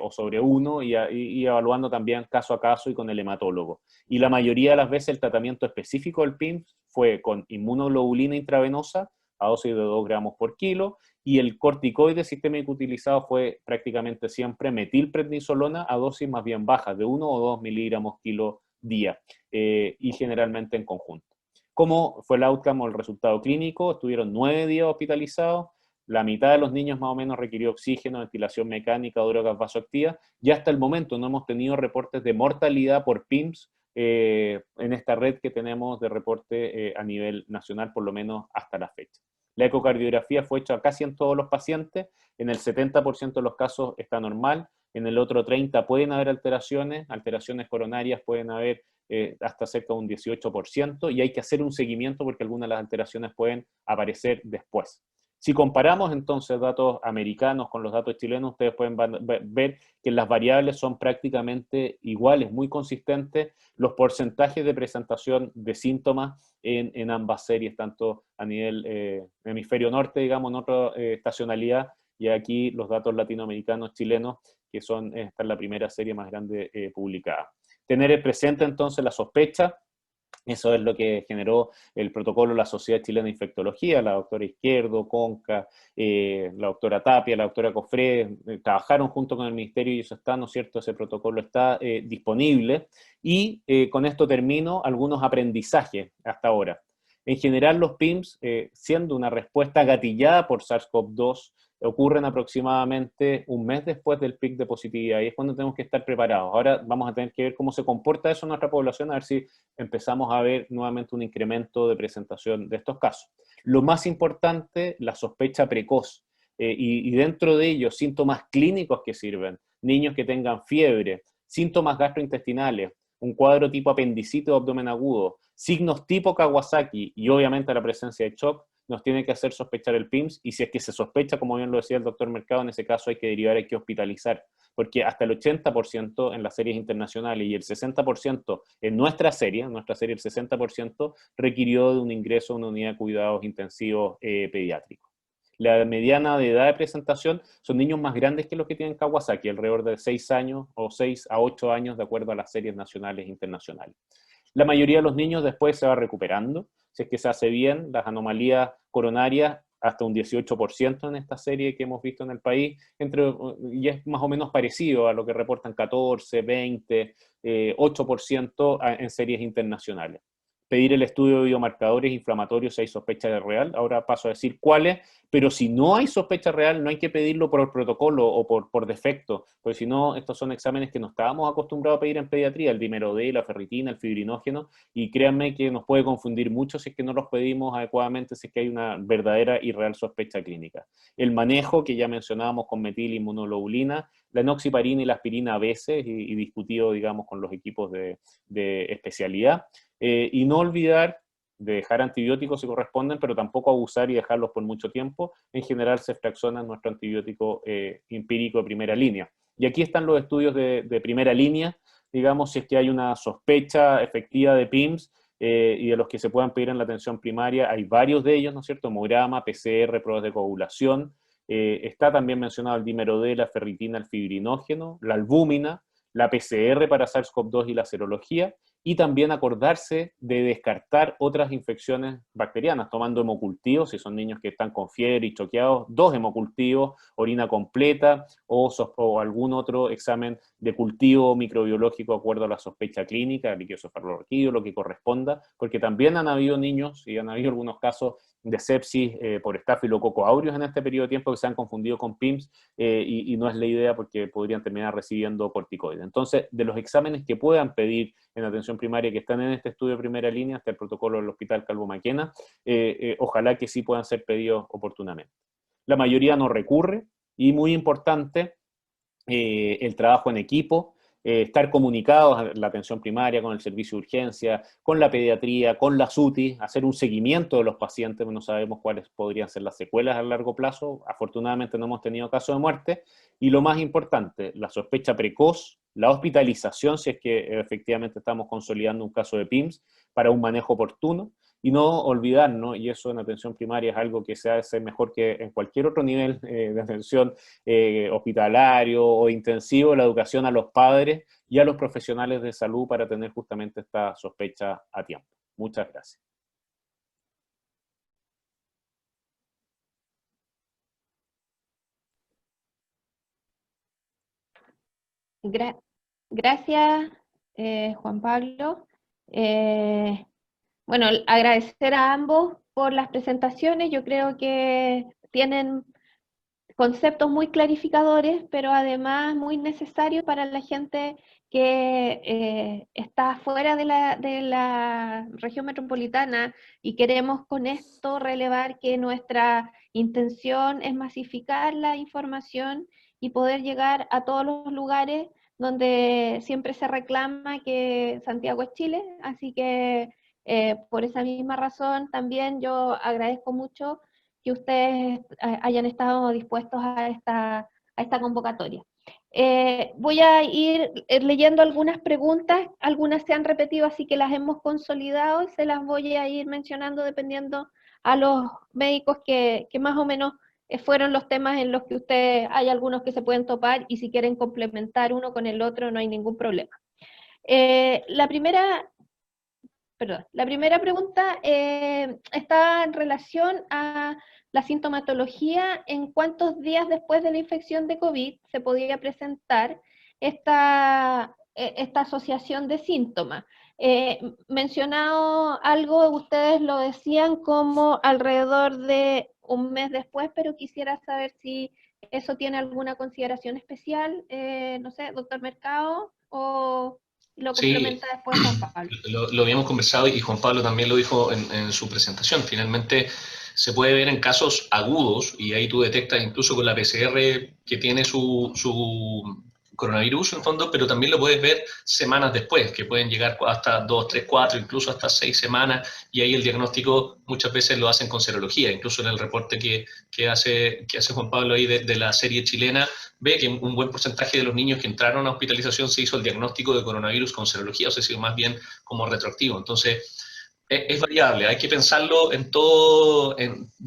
o sobre 1 y evaluando también caso a caso y con el hematólogo. Y la mayoría de las veces el tratamiento específico del PIMS fue con inmunoglobulina intravenosa a dosis de 2 gramos por kilo, y el corticoide sistémico utilizado fue prácticamente siempre metilprednisolona a dosis más bien bajas, de 1 o 2 miligramos kilo día, y generalmente en conjunto. ¿Cómo fue el outcome o el resultado clínico? Estuvieron 9 días hospitalizados, la mitad de los niños más o menos requirió oxígeno, ventilación mecánica o drogas vasoactivas, y hasta el momento no hemos tenido reportes de mortalidad por PIMS en esta red que tenemos de reporte a nivel nacional, por lo menos hasta la fecha. La ecocardiografía fue hecha casi en todos los pacientes, en el 70% de los casos está normal, en el otro 30% pueden haber alteraciones coronarias pueden haber hasta cerca de un 18%, y hay que hacer un seguimiento porque algunas de las alteraciones pueden aparecer después. Si comparamos entonces datos americanos con los datos chilenos, ustedes pueden ver que las variables son prácticamente iguales, muy consistentes, los porcentajes de presentación de síntomas en ambas series, tanto a nivel hemisferio norte, digamos, en otra estacionalidad, y aquí los datos latinoamericanos chilenos, que son, esta es la primera serie más grande publicada. Tener presente entonces la sospecha. Eso es lo que generó el protocolo de la Sociedad Chilena de Infectología, la doctora Izquierdo, Conca, la doctora Tapia, la doctora Cofré, trabajaron junto con el Ministerio y eso está, ¿no es cierto? Ese protocolo está disponible. Y con esto termino algunos aprendizajes hasta ahora. En general, los PIMS, siendo una respuesta gatillada por SARS-CoV-2, ocurren aproximadamente un mes después del pic de positividad y es cuando tenemos que estar preparados. Ahora vamos a tener que ver cómo se comporta eso en nuestra población, a ver si empezamos a ver nuevamente un incremento de presentación de estos casos. Lo más importante, la sospecha precoz y dentro de ellos síntomas clínicos que sirven, niños que tengan fiebre, síntomas gastrointestinales, un cuadro tipo apendicitis o abdomen agudo, signos tipo Kawasaki y obviamente la presencia de shock, nos tiene que hacer sospechar el PIMS, y si es que se sospecha, como bien lo decía el doctor Mercado, en ese caso hay que derivar, hay que hospitalizar, porque hasta el 80% en las series internacionales y el 60% en nuestra serie el 60% requirió de un ingreso a una unidad de cuidados intensivos pediátricos. La mediana de edad de presentación son niños más grandes que los que tienen Kawasaki, alrededor de 6 años o 6 a 8 años, de acuerdo a las series nacionales e internacionales. La mayoría de los niños después se va recuperando, si es que se hace bien, las anomalías coronarias hasta un 18% en esta serie que hemos visto en el país, y es más o menos parecido a lo que reportan 14, 20, 8% en series internacionales. Pedir el estudio de biomarcadores inflamatorios si hay sospecha de real, ahora paso a decir cuáles, pero si no hay sospecha real, no hay que pedirlo por protocolo o por defecto, porque si no, estos son exámenes que no estábamos acostumbrados a pedir en pediatría, el dímero D, la ferritina, el fibrinógeno, y créanme que nos puede confundir mucho si es que no los pedimos adecuadamente, si es que hay una verdadera y real sospecha clínica. El manejo, que ya mencionábamos con metil inmunoglobulina, la enoxiparina y la aspirina a veces, y discutido, digamos, con los equipos de especialidad, y no olvidar de dejar antibióticos si corresponden, pero tampoco abusar y dejarlos por mucho tiempo. En general, ceftriaxona es nuestro antibiótico empírico de primera línea. Y aquí están los estudios de primera línea, digamos, si es que hay una sospecha efectiva de PIMS, y de los que se puedan pedir en la atención primaria, hay varios de ellos, ¿no es cierto? Hemograma, PCR, pruebas de coagulación. Está también mencionado el dímero D, la ferritina, el fibrinógeno, la albúmina, la PCR para SARS-CoV-2 y la serología, y también acordarse de descartar otras infecciones bacterianas, tomando hemocultivos, si son niños que están con fiebre y choqueados, 2 hemocultivos, orina completa o algún otro examen de cultivo microbiológico de acuerdo a la sospecha clínica, líquido cefalorraquídeo, lo que corresponda, porque también han habido niños y han habido algunos casos de sepsis por estafilococo aureus en este periodo de tiempo que se han confundido con PIMS y no es la idea porque podrían terminar recibiendo corticoides. Entonces, de los exámenes que puedan pedir en atención primaria que están en este estudio de primera línea, hasta el protocolo del Hospital Calvo Maquena, ojalá que sí puedan ser pedidos oportunamente. La mayoría no recurre y muy importante, el trabajo en equipo, estar comunicados a la atención primaria, con el servicio de urgencia, con la pediatría, con la SUTI, hacer un seguimiento de los pacientes, no sabemos cuáles podrían ser las secuelas a largo plazo, afortunadamente no hemos tenido casos de muerte, y lo más importante, la sospecha precoz, la hospitalización, si es que efectivamente estamos consolidando un caso de PIMS, para un manejo oportuno, y no olvidarnos, y eso en atención primaria es algo que se hace mejor que en cualquier otro nivel de atención hospitalario o intensivo, la educación a los padres y a los profesionales de salud para tener justamente esta sospecha a tiempo. Muchas gracias. Gracias, Juan Pablo. Bueno, agradecer a ambos por las presentaciones. Yo creo que tienen conceptos muy clarificadores, pero además muy necesarios para la gente que está fuera de la región metropolitana, y queremos con esto relevar que nuestra intención es masificar la información y poder llegar a todos los lugares donde siempre se reclama que Santiago es Chile. Así que por esa misma razón también yo agradezco mucho que ustedes hayan estado dispuestos a esta convocatoria. Voy a ir leyendo algunas preguntas, algunas se han repetido, así que las hemos consolidado, se las voy a ir mencionando dependiendo a los médicos que más o menos fueron los temas en los que ustedes, hay algunos que se pueden topar, y si quieren complementar uno con el otro no hay ningún problema. La primera pregunta está en relación a la sintomatología. ¿En cuántos días después de la infección de COVID se podía presentar esta asociación de síntomas? Mencionado algo, ustedes lo decían como alrededor de un mes después, pero quisiera saber si eso tiene alguna consideración especial, no sé, doctor Mercado, o lo complementa después Juan Pablo. Lo habíamos conversado y Juan Pablo también lo dijo en su presentación. Finalmente se puede ver en casos agudos y ahí tú detectas incluso con la PCR que tiene su coronavirus en fondo, pero también lo puedes ver semanas después, que pueden llegar hasta 2, 3, 4, incluso hasta 6 semanas, y ahí el diagnóstico muchas veces lo hacen con serología. Incluso en el reporte que hace Juan Pablo ahí de la serie chilena, ve que un buen porcentaje de los niños que entraron a hospitalización se hizo el diagnóstico de coronavirus con serología, o sea, más bien como retroactivo. Entonces, es variable, hay que pensarlo en todo,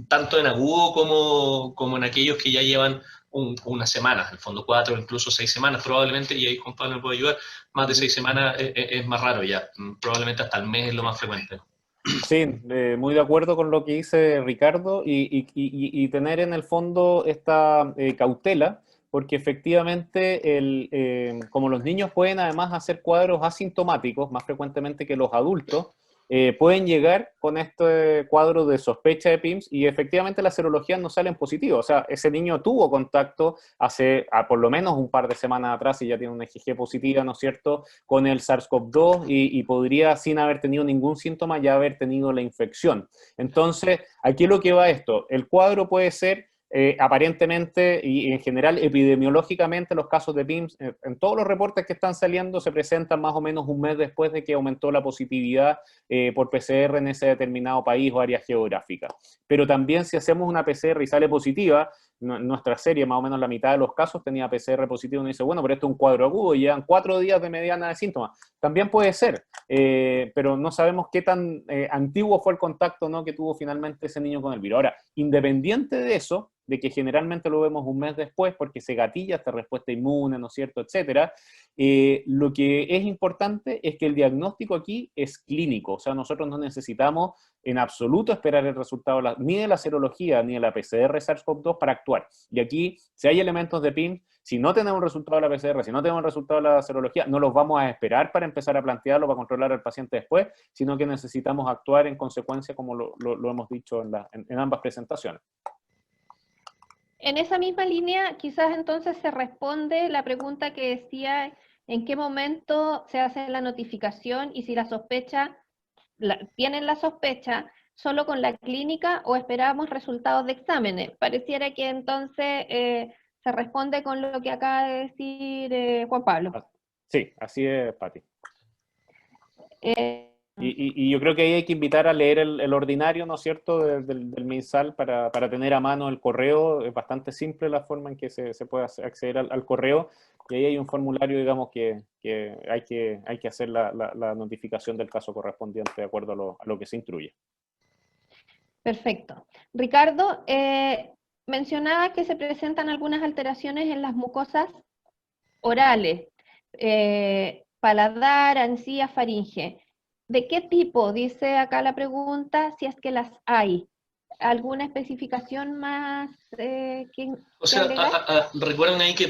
tanto en agudo como en aquellos que ya llevan unas semanas, en el fondo 4, incluso 6 semanas probablemente, y ahí Juan Pablo me puede ayudar, más de 6 semanas es más raro ya, probablemente hasta el mes es lo más frecuente. Sí, muy de acuerdo con lo que dice Ricardo y tener en el fondo esta cautela, porque efectivamente, como los niños pueden además hacer cuadros asintomáticos más frecuentemente que los adultos, pueden llegar con este cuadro de sospecha de PIMS y efectivamente las serologías no salen positivas. O sea, ese niño tuvo contacto hace por lo menos un par de semanas atrás y ya tiene una IgG positiva, ¿no es cierto?, con el SARS-CoV-2 y podría, sin haber tenido ningún síntoma, ya haber tenido la infección. Entonces, aquí lo que va esto, el cuadro puede ser aparentemente y en general epidemiológicamente los casos de PIMS en todos los reportes que están saliendo se presentan más o menos un mes después de que aumentó la positividad por PCR en ese determinado país o área geográfica. Pero también si hacemos una PCR y sale positiva, nuestra serie más o menos la mitad de los casos tenía PCR positivo, uno dice, bueno, pero esto es un cuadro agudo, llevan 4 días de mediana de síntomas. También puede ser, pero no sabemos qué tan antiguo fue el contacto, ¿no?, que tuvo finalmente ese niño con el virus. Ahora, independiente de eso, de que generalmente lo vemos un mes después porque se gatilla esta respuesta inmune, ¿no es cierto?, etcétera. Lo que es importante es que el diagnóstico aquí es clínico, o sea, nosotros no necesitamos en absoluto esperar el resultado ni de la serología ni de la PCR SARS-CoV-2 para actuar. Y aquí, si hay elementos de PIMS, si no tenemos el resultado de la PCR, si no tenemos el resultado de la serología, no los vamos a esperar para empezar a plantearlo, para controlar al paciente después, sino que necesitamos actuar en consecuencia, como lo hemos dicho en ambas presentaciones. En esa misma línea, quizás entonces se responde la pregunta que decía en qué momento se hace la notificación y si la sospecha, tienen la sospecha solo con la clínica o esperamos resultados de exámenes. Pareciera que entonces se responde con lo que acaba de decir Juan Pablo. Sí, así es, Pati. Y yo creo que ahí hay que invitar a leer el ordinario, ¿no es cierto?, del MinSal para tener a mano el correo. Es bastante simple la forma en que se puede acceder al correo, y ahí hay un formulario, digamos, que hay que hacer la notificación del caso correspondiente de acuerdo a lo que se instruye. Perfecto. Ricardo, mencionaba que se presentan algunas alteraciones en las mucosas orales, paladar, encía, faringe. ¿De qué tipo? Dice acá la pregunta, si es que las hay. ¿Alguna especificación más O sea, agregar? recuerden ahí que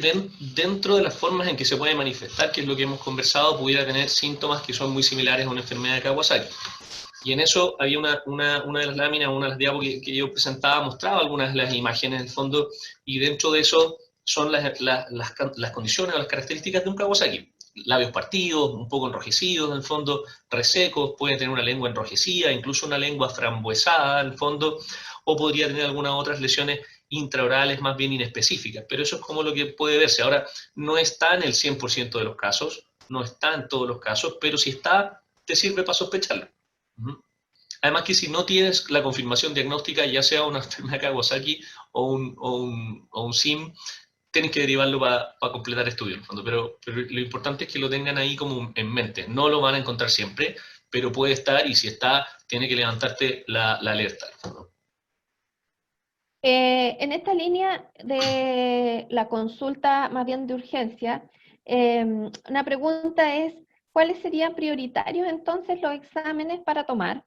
dentro de las formas en que se puede manifestar, que es lo que hemos conversado, pudiera tener síntomas que son muy similares a una enfermedad de Kawasaki. Y en eso había una de las láminas, una de las diapos que yo presentaba, mostraba algunas de las imágenes en el fondo, y dentro de eso son las condiciones o las características de un Kawasaki. Labios partidos, un poco enrojecidos en el fondo, resecos, puede tener una lengua enrojecida, incluso una lengua frambuesada en el fondo, o podría tener algunas otras lesiones intraorales más bien inespecíficas, pero eso es como lo que puede verse. Ahora, no está en el 100% de los casos, no está en todos los casos, pero si está, te sirve para sospecharlo. Además que si no tienes la confirmación diagnóstica, ya sea una enfermedad de Kawasaki o un SIM, tienes que derivarlo para completar estudio en el fondo, pero lo importante es que lo tengan ahí como en mente. No lo van a encontrar siempre, pero puede estar, y si está, tiene que levantarte la alerta. En esta línea de la consulta más bien de urgencia, una pregunta es, ¿cuáles serían prioritarios entonces los exámenes para tomar?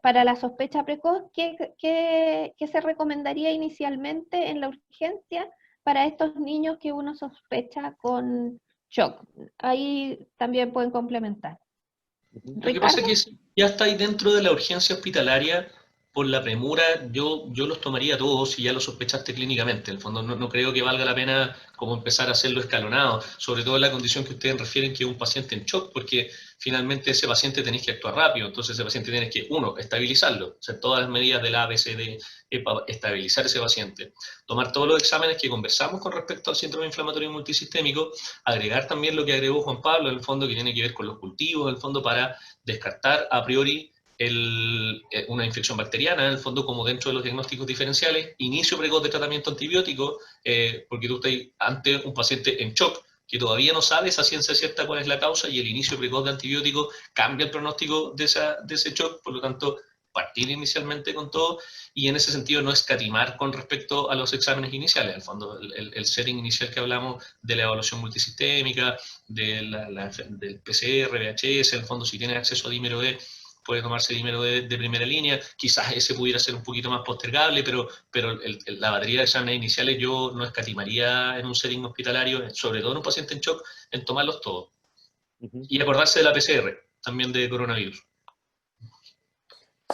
Para la sospecha precoz, ¿qué se recomendaría inicialmente en la urgencia para estos niños que uno sospecha con shock? Ahí también pueden complementar. Lo que pasa es Ricardo. que ya está ahí dentro de la urgencia hospitalaria, por la premura, yo los tomaría todos si ya lo sospechaste clínicamente. En el fondo no creo que valga la pena como empezar a hacerlo escalonado, sobre todo en la condición que ustedes refieren, que es un paciente en shock, porque finalmente ese paciente tenéis que actuar rápido, entonces ese paciente tienes que, uno, estabilizarlo, hacer todas las medidas del ABCD para estabilizar ese paciente, tomar todos los exámenes que conversamos con respecto al síndrome inflamatorio multisistémico, agregar también lo que agregó Juan Pablo, en el fondo, que tiene que ver con los cultivos, en el fondo, para descartar a priori una infección bacteriana, en el fondo, como dentro de los diagnósticos diferenciales, inicio precoz de tratamiento antibiótico, porque tú estás ante un paciente en shock, que todavía no sabes a ciencia cierta cuál es la causa, y el inicio precoz de antibiótico cambia el pronóstico de ese shock, por lo tanto, partir inicialmente con todo, y en ese sentido no escatimar con respecto a los exámenes iniciales, en el fondo, el setting inicial que hablamos de la evaluación multisistémica, del PCR, VHS, en el fondo, si tienes acceso a dímero D, puede tomarse dímero de primera línea, quizás ese pudiera ser un poquito más postergable, pero la batería de exámenes iniciales yo no escatimaría en un setting hospitalario, sobre todo en un paciente en shock, en tomarlos todos. Y acordarse de la PCR, también de coronavirus.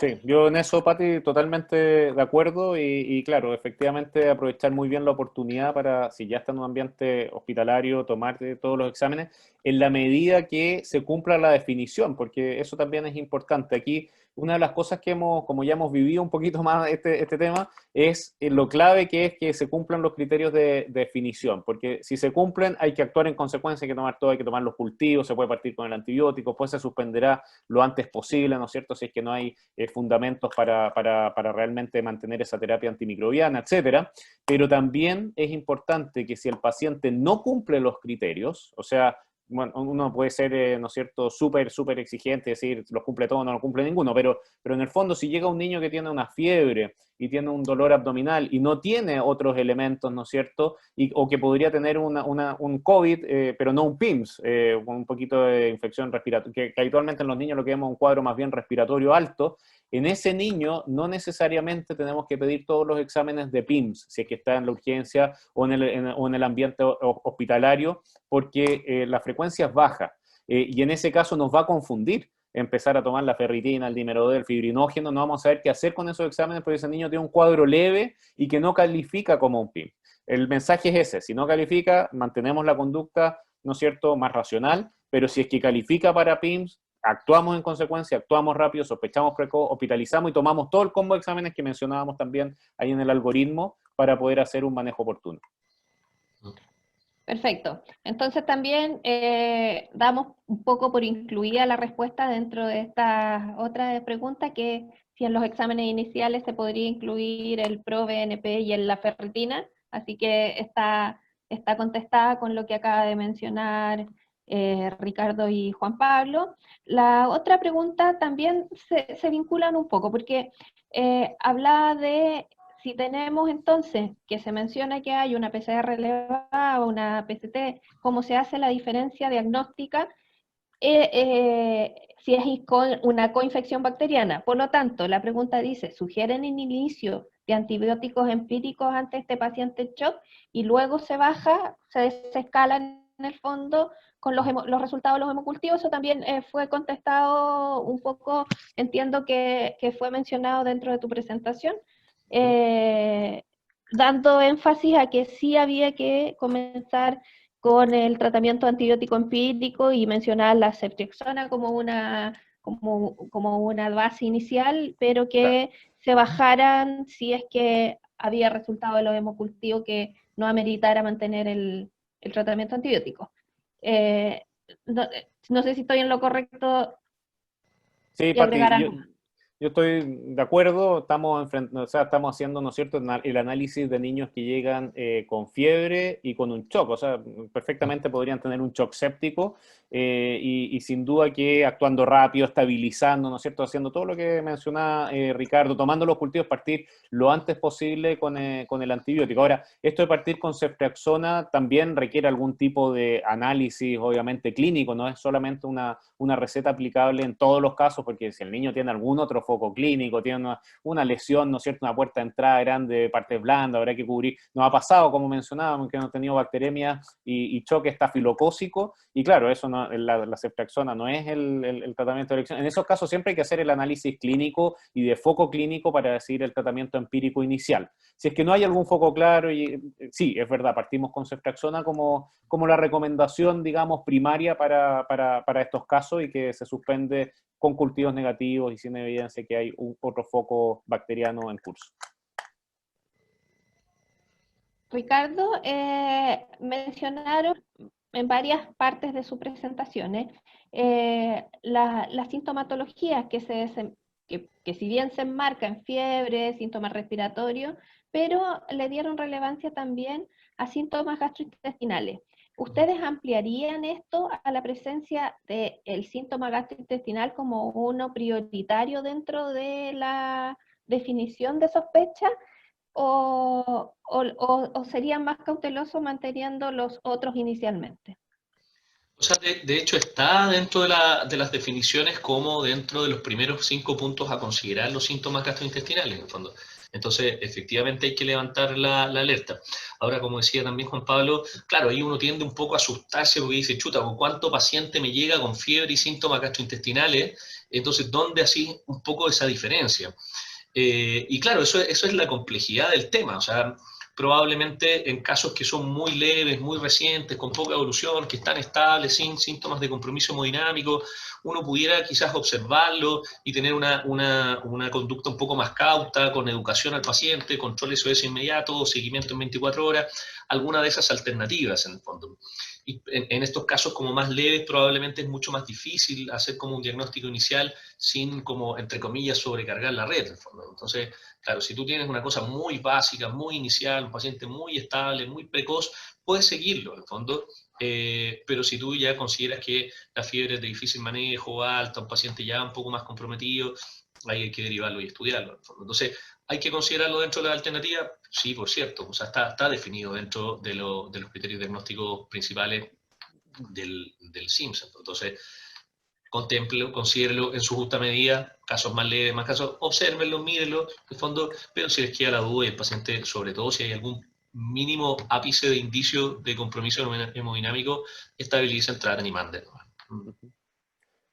Sí, yo en eso, Pati, totalmente de acuerdo y claro, efectivamente aprovechar muy bien la oportunidad para, si ya está en un ambiente hospitalario, tomar todos los exámenes en la medida que se cumpla la definición, porque eso también es importante. Aquí, una de las cosas que como ya hemos vivido un poquito más este tema, es lo clave que es que se cumplan los criterios de definición, porque si se cumplen hay que actuar en consecuencia, hay que tomar todo, hay que tomar los cultivos, se puede partir con el antibiótico, pues se suspenderá lo antes posible, ¿no es cierto?, si es que no hay fundamentos para realmente mantener esa terapia antimicrobiana, etcétera. Pero también es importante que si el paciente no cumple los criterios, o sea, bueno, uno puede ser, ¿no es cierto?, súper exigente, decir, los cumple todos, no los cumple ninguno, pero en el fondo, si llega un niño que tiene una fiebre y tiene un dolor abdominal y no tiene otros elementos, ¿no es cierto?, o que podría tener un COVID, pero no un PIMS, con un poquito de infección respiratoria, que habitualmente en los niños lo que vemos es un cuadro más bien respiratorio alto. En ese niño no necesariamente tenemos que pedir todos los exámenes de PIMS, si es que está en la urgencia o en el ambiente hospitalario, porque la frecuencia es baja. Y en ese caso nos va a confundir empezar a tomar la ferritina, el dímero D, el fibrinógeno, no vamos a saber qué hacer con esos exámenes porque ese niño tiene un cuadro leve y que no califica como un PIMS. El mensaje es ese: si no califica, mantenemos la conducta, ¿no es cierto?, más racional, pero si es que califica para PIMS, actuamos en consecuencia, actuamos rápido, sospechamos precoz, hospitalizamos y tomamos todo el combo de exámenes que mencionábamos también ahí en el algoritmo para poder hacer un manejo oportuno. Perfecto. Entonces también damos un poco por incluida la respuesta dentro de esta otra pregunta, que si en los exámenes iniciales se podría incluir el PRO-BNP y la ferritina, así que está contestada con lo que acaba de mencionar Ricardo y Juan Pablo. La otra pregunta también se vinculan un poco, porque hablaba de si tenemos entonces, que se menciona que hay una PCR elevada o una PCT, ¿cómo se hace la diferencia diagnóstica? Si es una coinfección bacteriana. Por lo tanto, la pregunta dice, ¿sugieren el inicio de antibióticos empíricos ante este paciente en shock? Y luego se baja, se desescala en el fondo con los resultados de los hemocultivos. Eso también fue contestado un poco, entiendo que fue mencionado dentro de tu presentación. Dando énfasis a que sí había que comenzar con el tratamiento antibiótico empírico y mencionar la ceftriaxona como una base inicial, pero que se bajaran si es que había resultado de los hemocultivos que no ameritara mantener el tratamiento antibiótico. No sé si estoy en lo correcto. Sí, Pati, yo estoy de acuerdo, estamos haciendo, ¿no es cierto?, el análisis de niños que llegan con fiebre y con un shock, o sea, perfectamente podrían tener un shock séptico y sin duda que actuando rápido, estabilizando, ¿no es cierto?, haciendo todo lo que mencionaba Ricardo, tomando los cultivos, partir lo antes posible con el antibiótico. Ahora, esto de partir con ceftriaxona también requiere algún tipo de análisis, obviamente clínico, no es solamente una receta aplicable en todos los casos, porque si el niño tiene algún otro foco clínico, tiene una lesión, ¿no es cierto?, una puerta de entrada grande, partes blandas, habrá que cubrir. Nos ha pasado, como mencionábamos, que hemos tenido bacteremia y choque estafilocócico, y claro, eso no, la ceftriaxona no es el tratamiento de elección. En esos casos siempre hay que hacer el análisis clínico y de foco clínico para decidir el tratamiento empírico inicial. Si es que no hay algún foco claro, sí, es verdad, partimos con ceftriaxona como la recomendación, digamos, primaria para estos casos, y que se suspende con cultivos negativos y sin evidencia que hay otro foco bacteriano en curso. Ricardo, mencionaron en varias partes de sus presentaciones las sintomatologías que si bien se enmarcan en fiebre, síntomas respiratorios, pero le dieron relevancia también a síntomas gastrointestinales. ¿Ustedes ampliarían esto a la presencia del síntoma gastrointestinal como uno prioritario dentro de la definición de sospecha? ¿O serían más cautelosos manteniendo los otros inicialmente? O sea, de hecho está dentro de las definiciones como dentro de los primeros 5 puntos a considerar los síntomas gastrointestinales, en el fondo. Entonces, efectivamente hay que levantar la alerta. Ahora, como decía también Juan Pablo, claro, ahí uno tiende un poco a asustarse porque dice, chuta, ¿con cuánto paciente me llega con fiebre y síntomas gastrointestinales? Entonces, ¿dónde así un poco esa diferencia? Y claro, eso es la complejidad del tema. O sea, probablemente en casos que son muy leves, muy recientes, con poca evolución, que están estables, sin síntomas de compromiso hemodinámico, uno pudiera quizás observarlo y tener una conducta un poco más cauta, con educación al paciente, control SOS inmediato, seguimiento en 24 horas, alguna de esas alternativas en el fondo. Y en estos casos como más leves probablemente es mucho más difícil hacer como un diagnóstico inicial sin como, entre comillas, sobrecargar la red, en el fondo. Entonces, claro, si tú tienes una cosa muy básica, muy inicial, un paciente muy estable, muy precoz, puedes seguirlo, en el fondo. Pero si tú ya consideras que la fiebre es de difícil manejo, alta, un paciente ya un poco más comprometido, ahí hay que derivarlo y estudiarlo, en el fondo. Entonces, ¿hay que considerarlo dentro de la alternativa? Sí, por cierto, o sea, está definido dentro de los criterios diagnósticos principales del SIMS. Entonces, contémplelo, considérelo en su justa medida, casos más leves, más casos, obsérvenlo, mírenlo, en el fondo, pero si les queda la duda y el paciente, sobre todo si hay algún mínimo ápice de indicio de compromiso hemodinámico, estabilicen, traten y manden.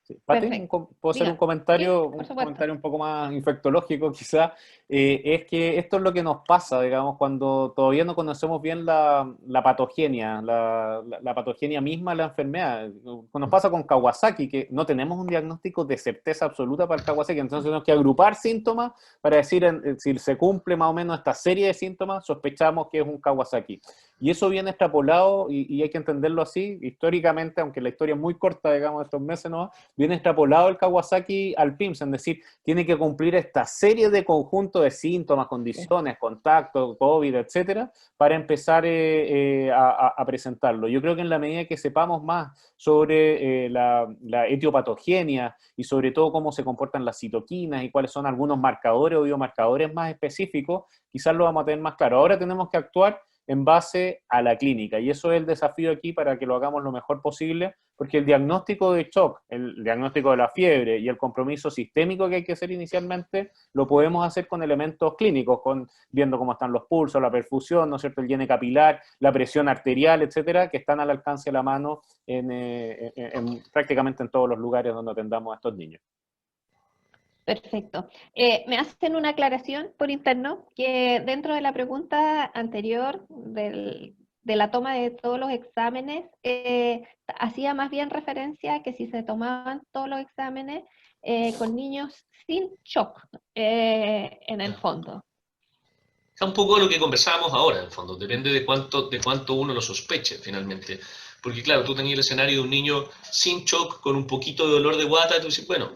Sí. Pati, Perfecto. ¿puedo hacer Diga. un comentario, Sí, por un supuesto. comentario un poco más infectológico quizá? Es que esto es lo que nos pasa, digamos, cuando todavía no conocemos bien la patogenia, la patogenia misma de la enfermedad. Nos pasa con Kawasaki, que no tenemos un diagnóstico de certeza absoluta para el Kawasaki, entonces tenemos que agrupar síntomas para decir si se cumple más o menos esta serie de síntomas, sospechamos que es un Kawasaki. Y eso viene extrapolado, y hay que entenderlo así, históricamente, aunque la historia es muy corta, digamos, estos meses, ¿no? Viene extrapolado el Kawasaki al PIMS, es decir, tiene que cumplir esta serie de conjuntos de síntomas, condiciones, contacto, COVID, etcétera, para empezar a presentarlo. Yo creo que en la medida que sepamos más sobre la etiopatogenia y sobre todo cómo se comportan las citoquinas y cuáles son algunos marcadores o biomarcadores más específicos, quizás lo vamos a tener más claro. Ahora tenemos que actuar en base a la clínica. Y eso es el desafío aquí para que lo hagamos lo mejor posible, porque el diagnóstico de shock, el diagnóstico de la fiebre y el compromiso sistémico que hay que hacer inicialmente, lo podemos hacer con elementos clínicos, viendo cómo están los pulsos, la perfusión, ¿no es cierto?, el llene capilar, la presión arterial, etcétera, que están al alcance de la mano prácticamente en todos los lugares donde atendamos a estos niños. Perfecto. Me hacen una aclaración por interno que dentro de la pregunta anterior de la toma de todos los exámenes, hacía más bien referencia a que si se tomaban todos los exámenes con niños sin shock en el fondo. Es un poco lo que conversábamos ahora, en el fondo, depende de cuánto uno lo sospeche finalmente. Porque claro, tú tenías el escenario de un niño sin shock, con un poquito de dolor de guata, y tú dices, bueno,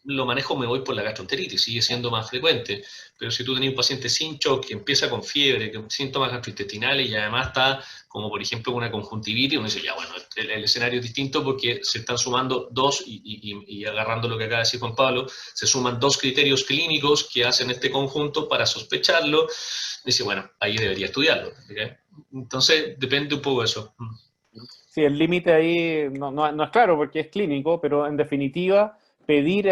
lo manejo, me voy por la gastroenteritis, sigue siendo más frecuente. Pero si tú tenías un paciente sin shock, que empieza con fiebre, con síntomas gastrointestinales y además está, como por ejemplo, una conjuntivitis, uno dice, ya bueno, el escenario es distinto porque se están sumando dos, y agarrando lo que acaba de decir Juan Pablo, se suman dos criterios clínicos que hacen este conjunto para sospecharlo. Dice, bueno, ahí debería estudiarlo. ¿Okay? Entonces, depende un poco de eso. Sí, el límite ahí no es claro porque es clínico, pero en definitiva, pedir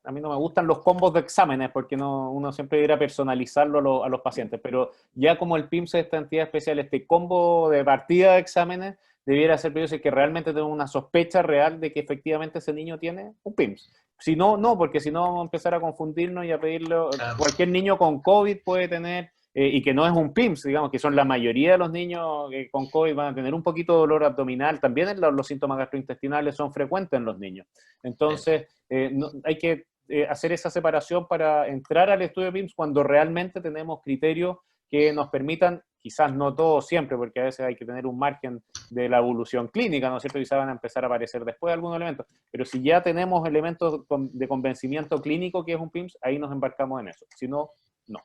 a mí no me gustan los combos de exámenes porque uno siempre debería personalizarlo a los pacientes, pero ya como el PIMS es esta entidad especial, este combo de partida de exámenes debiera ser pedido si es que realmente tenemos una sospecha real de que efectivamente ese niño tiene un PIMS. Si no, no, porque si no vamos a empezar a confundirnos y a pedirlo. Cualquier niño con COVID puede tener y que no es un PIMS, digamos, que son la mayoría de los niños con COVID van a tener un poquito de dolor abdominal, también los síntomas gastrointestinales son frecuentes en los niños. Entonces, hay que hacer esa separación para entrar al estudio de PIMS cuando realmente tenemos criterios que nos permitan, quizás no todos siempre, porque a veces hay que tener un margen de la evolución clínica, ¿no es cierto? Quizás van a empezar a aparecer después algunos elementos, pero si ya tenemos elementos de convencimiento clínico que es un PIMS, ahí nos embarcamos en eso, si no, no.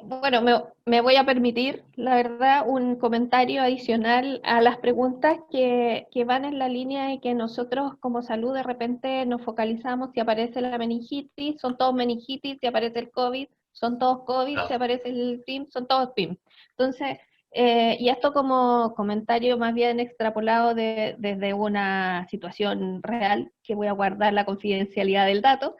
Bueno, me voy a permitir, la verdad, un comentario adicional a las preguntas que van en la línea de que nosotros como salud de repente nos focalizamos si aparece la meningitis, son todos meningitis, si aparece el COVID, son todos COVID, si aparece el PIM, son todos PIM. Entonces, y esto como comentario más bien extrapolado desde una situación real, que voy a guardar la confidencialidad del dato,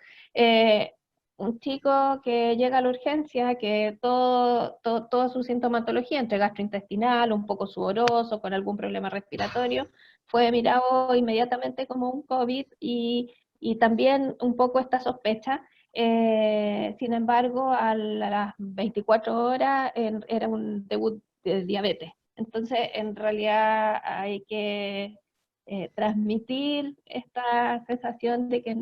un chico que llega a la urgencia, que toda su sintomatología, entre gastrointestinal, un poco sudoroso, con algún problema respiratorio, fue mirado inmediatamente como un COVID y también un poco esta sospecha. Sin embargo, a las 24 horas era un debut de diabetes. Entonces, en realidad hay que transmitir esta sensación de que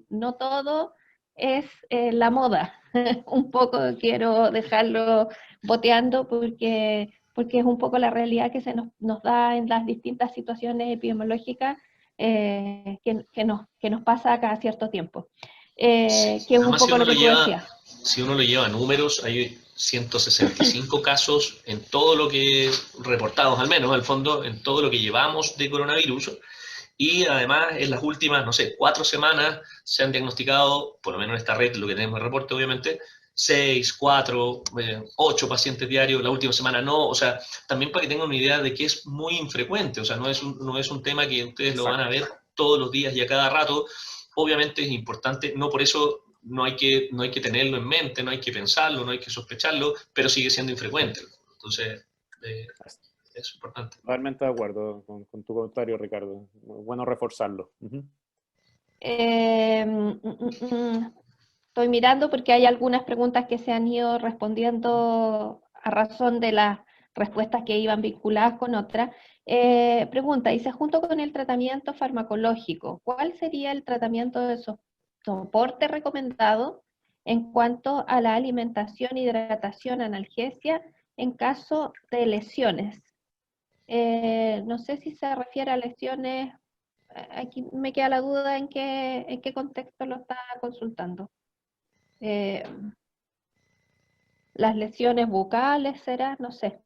no todo es la moda. Un poco quiero dejarlo boteando porque porque es un poco la realidad que nos da en las distintas situaciones epidemiológicas que nos pasa cada cierto tiempo. Sí, Que es un además poco lo que tú decías. si uno lo lleva a números, hay 165 casos en todo lo que reportados, al menos al fondo, en todo lo que llevamos de coronavirus. Y además, en las últimas, no sé, 4 semanas se han diagnosticado, por lo menos en esta red, lo que tenemos el reporte, obviamente, 6, 4, 8 pacientes diarios, la última semana no, o sea, también para que tengan una idea de que es muy infrecuente, o sea, no es un tema que ustedes lo van a ver todos los días y a cada rato. Obviamente es importante, no por eso no hay que tenerlo en mente, no hay que pensarlo, no hay que sospecharlo, pero sigue siendo infrecuente. Entonces, es importante. Totalmente de acuerdo con tu comentario, Ricardo. Bueno reforzarlo. Estoy mirando porque hay algunas preguntas que se han ido respondiendo a razón de las respuestas que iban vinculadas con otras. Pregunta, dice, junto con el tratamiento farmacológico, ¿cuál sería el tratamiento de soporte recomendado en cuanto a la alimentación, hidratación, analgesia en caso de lesiones? No sé si se refiere a lesiones, aquí me queda la duda en qué contexto lo está consultando. Las lesiones bucales, ¿será? No sé.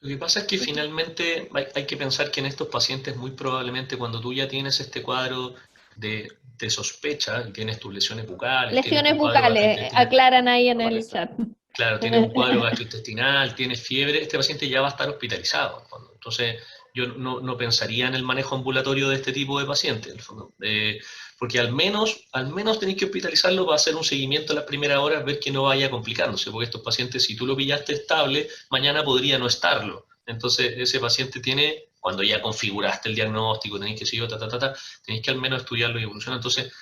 Lo que pasa es que finalmente hay que pensar que en estos pacientes muy probablemente cuando tú ya tienes este cuadro de sospecha y tienes tus lesiones bucales, tienes Lesiones un cuadro bucales, gastrointestinal, aclaran ahí en el chat. claro, tienes un cuadro gastrointestinal, tienes fiebre, este paciente ya va a estar hospitalizado, en el fondo. Entonces, yo no pensaría en el manejo ambulatorio de este tipo de pacientes, en el fondo. Porque al menos tenéis que hospitalizarlo para hacer un seguimiento en las primeras horas, ver que no vaya complicándose, porque estos pacientes, si tú lo pillaste estable, mañana podría no estarlo. Entonces, ese paciente tiene, cuando ya configuraste el diagnóstico, tenéis que seguir, tenéis que al menos estudiarlo y evolucionar. Entonces,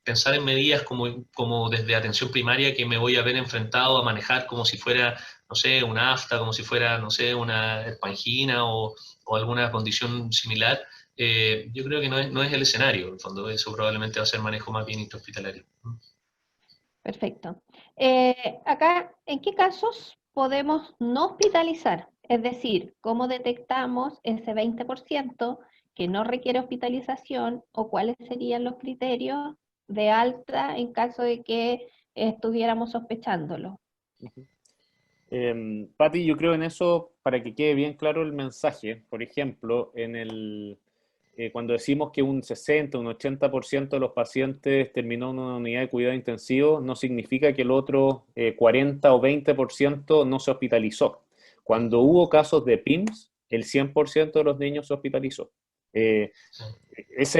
pensar en medidas como desde atención primaria que me voy a ver enfrentado a manejar como si fuera, no sé, una afta, como si fuera, no sé, una espangina o alguna condición similar, yo creo que no es el escenario, en el fondo, eso probablemente va a ser manejo más bien intrahospitalario. Perfecto. Acá, ¿en qué casos podemos no hospitalizar? Es decir, ¿cómo detectamos ese 20% que no requiere hospitalización o cuáles serían los criterios de alta en caso de que estuviéramos sospechándolo? Pati, yo creo en eso, para que quede bien claro el mensaje, por ejemplo, cuando decimos que un 60, un 80% de los pacientes terminó en una unidad de cuidado intensivo, no significa que el otro 40 o 20% no se hospitalizó. Cuando hubo casos de PIMS, el 100% de los niños se hospitalizó. Ese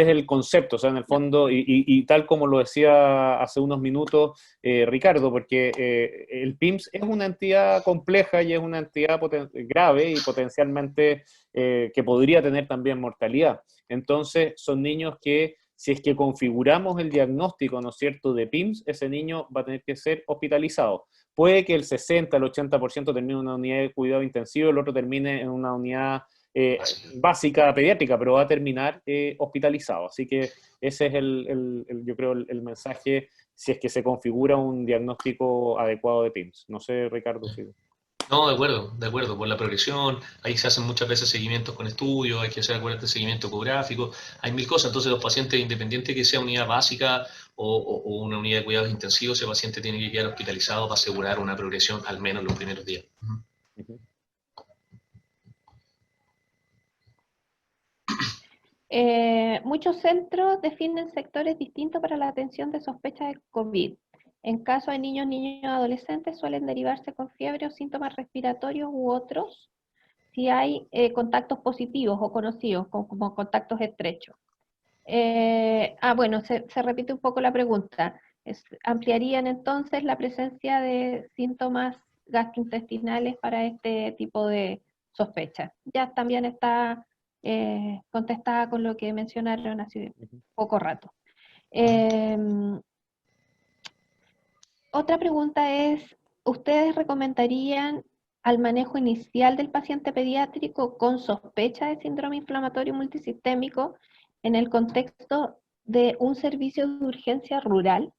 es el concepto, o sea, en el fondo, y tal como lo decía hace unos minutos Ricardo, porque el PIMS es una entidad compleja y es una entidad grave y potencialmente que podría tener también mortalidad. Entonces, son niños que, si es que configuramos el diagnóstico, ¿no es cierto?, de PIMS, ese niño va a tener que ser hospitalizado. Puede que el 60, el 80% termine en una unidad de cuidado intensivo, el otro termine en una unidad básica pediátrica, pero va a terminar hospitalizado. Así que ese es yo creo, el mensaje si es que se configura un diagnóstico adecuado de PIMS. No sé, Ricardo, si... No, de acuerdo, por la progresión, ahí se hacen muchas veces seguimientos con estudios, hay que hacer, acuérdate, seguimiento ecográfico, hay mil cosas, entonces los pacientes, independiente que sea unidad básica o una unidad de cuidados intensivos, ese paciente tiene que quedar hospitalizado para asegurar una progresión al menos los primeros días. Muchos centros definen sectores distintos para la atención de sospecha de COVID. En caso de niños y adolescentes suelen derivarse con fiebre o síntomas respiratorios u otros si hay contactos positivos o conocidos como contactos estrechos. Bueno, se repite un poco la pregunta. ¿Ampliarían entonces la presencia de síntomas gastrointestinales para este tipo de sospecha? Ya también está contestada con lo que mencionaron hace poco rato. Otra pregunta es, ¿ustedes recomendarían al manejo inicial del paciente pediátrico con sospecha de síndrome inflamatorio multisistémico en el contexto de un servicio de urgencia rural?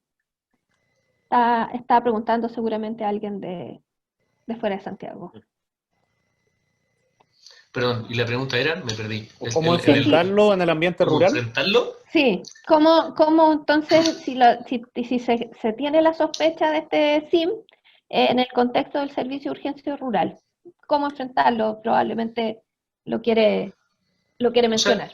Está preguntando seguramente alguien de fuera de Santiago. Perdón, y la pregunta era, me perdí. ¿Cómo enfrentarlo en el ambiente ¿Cómo rural? enfrentarlo? Sí, ¿cómo entonces, si se tiene la sospecha de este SIM en el contexto del servicio de urgencia rural? ¿Cómo enfrentarlo? Probablemente lo quiere O sea, mencionar.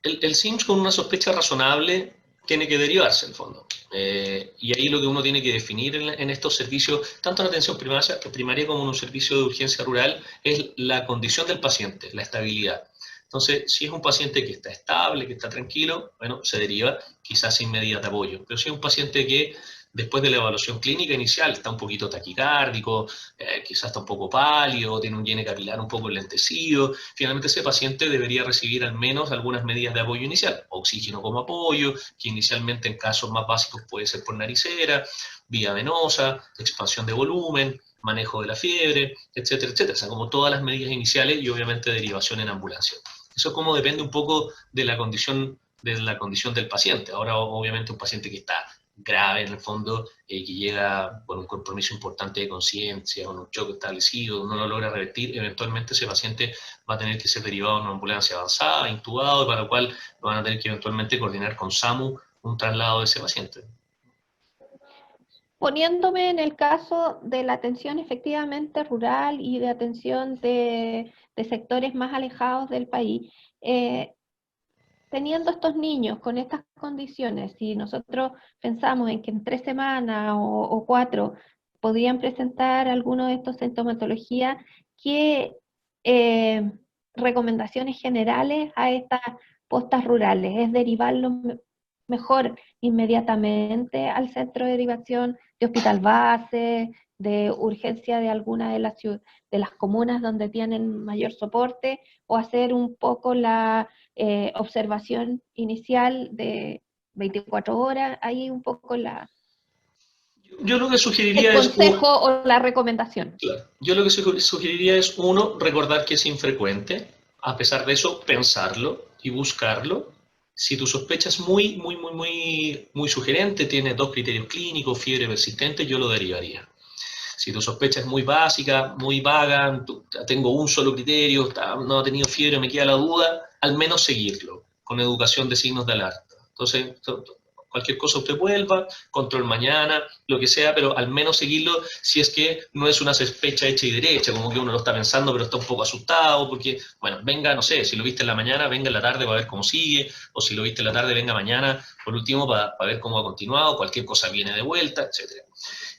el SIMS con una sospecha razonable tiene que derivarse en el fondo. Y ahí lo que uno tiene que definir en estos servicios, tanto en atención primaria como en un servicio de urgencia rural, es la condición del paciente, la estabilidad. Entonces, si es un paciente que está estable, que está tranquilo, bueno, se deriva quizás sin medidas de apoyo. Pero si es un paciente que después de la evaluación clínica inicial está un poquito taquicárdico, quizás está un poco pálido, tiene un llene capilar un poco enlentecido, finalmente ese paciente debería recibir al menos algunas medidas de apoyo inicial, oxígeno como apoyo, que inicialmente en casos más básicos puede ser por naricera, vía venosa, expansión de volumen, manejo de la fiebre, etcétera, etcétera. O sea, como todas las medidas iniciales y obviamente derivación en ambulancia. Eso como depende un poco de la condición del paciente. Ahora, obviamente, un paciente que está grave en el fondo, que llega con un compromiso importante de conciencia, con un shock establecido, no lo logra revertir, eventualmente ese paciente va a tener que ser derivado a una ambulancia avanzada, intubado, para lo cual lo van a tener que eventualmente coordinar con SAMU un traslado de ese paciente. Poniéndome en el caso de la atención efectivamente rural y de atención de sectores más alejados del país, teniendo estos niños con estas condiciones, si nosotros pensamos en que en 3 semanas o 4 podrían presentar alguno de estos sintomatologías, ¿qué recomendaciones generales a estas postas rurales? ¿Es derivarlo mejor inmediatamente al centro de derivación de hospital base, de urgencia de alguna de las comunas donde tienen mayor soporte, o hacer un poco la observación inicial de 24 horas? Ahí un poco Yo lo que el sugeriría es, consejo o la recomendación. claro, yo lo que sugeriría es, uno, recordar que es infrecuente, a pesar de eso, pensarlo y buscarlo. Si tu sospecha es muy sugerente, tienes 2 criterios clínicos, fiebre persistente, yo lo derivaría. Si tu sospecha es muy básica, muy vaga, tengo un solo criterio, no ha tenido fiebre, me queda la duda, al menos seguirlo, con educación de signos de alerta. Entonces, cualquier cosa usted vuelva, control mañana, lo que sea, pero al menos seguirlo si es que no es una sospecha hecha y derecha, como que uno lo está pensando pero está un poco asustado, porque, bueno, venga, no sé, si lo viste en la mañana, venga en la tarde para ver cómo sigue, o si lo viste en la tarde, venga mañana, por último, para ver cómo ha continuado, cualquier cosa viene de vuelta, etcétera.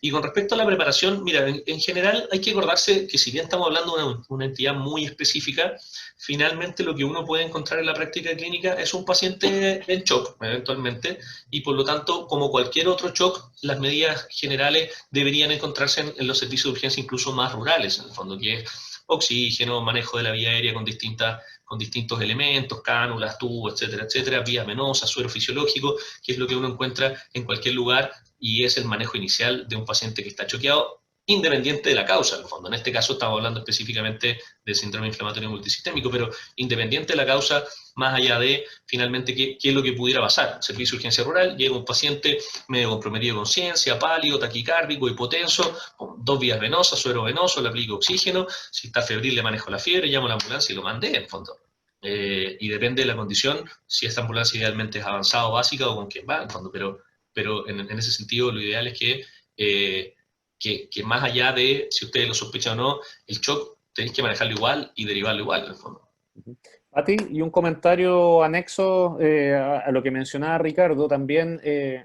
Y con respecto a la preparación, mira, en general hay que acordarse que si bien estamos hablando de una entidad muy específica, finalmente lo que uno puede encontrar en la práctica clínica es un paciente en shock, eventualmente, y por lo tanto, como cualquier otro shock, las medidas generales deberían encontrarse en los servicios de urgencia incluso más rurales, en el fondo, que es oxígeno, manejo de la vía aérea con distintos elementos, cánulas, tubos, etcétera, etcétera, vía venosa, suero fisiológico, que es lo que uno encuentra en cualquier lugar y es el manejo inicial de un paciente que está choqueado, independiente de la causa, en el fondo. En este caso estamos hablando específicamente del síndrome inflamatorio multisistémico, pero independiente de la causa, más allá de finalmente qué es lo que pudiera pasar. Servicio de urgencia rural, llega un paciente medio comprometido de conciencia, pálido, taquicárdico, hipotenso, con 2 vías venosas, suero venoso, le aplico oxígeno, si está febril le manejo la fiebre, llamo a la ambulancia y lo mandé, en fondo. Y depende de la condición, si esta ambulancia idealmente es avanzada o básica o con quién va, en fondo, pero en ese sentido lo ideal es que más allá de si ustedes lo sospechan o no, el shock tenéis que manejarlo igual y derivarlo igual, en el fondo. Pati, y un comentario anexo a lo que mencionaba Ricardo, también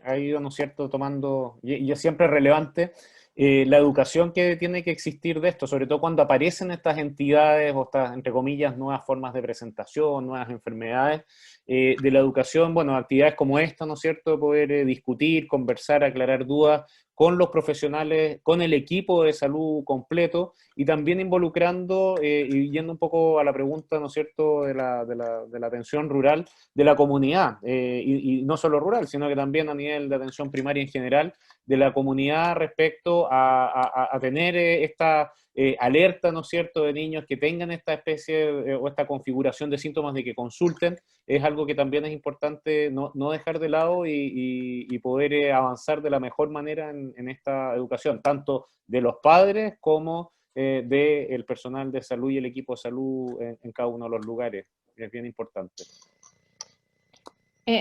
ha ido, ¿no es cierto?, tomando, y es siempre relevante, la educación que tiene que existir de esto, sobre todo cuando aparecen estas entidades o estas, entre comillas, nuevas formas de presentación, nuevas enfermedades, de la educación, bueno, actividades como esta, ¿no es cierto?, poder discutir, conversar, aclarar dudas con los profesionales, con el equipo de salud completo, y también involucrando, y yendo un poco a la pregunta, ¿no es cierto?, de la atención rural, de la comunidad, y no solo rural, sino que también a nivel de atención primaria en general, de la comunidad respecto a tener esta alerta, ¿no es cierto?, de niños que tengan esta especie o esta configuración de síntomas, de que consulten. Es algo que también es importante no dejar de lado y poder avanzar de la mejor manera en esta educación, tanto de los padres como del personal de salud y el equipo de salud en cada uno de los lugares. Es bien importante.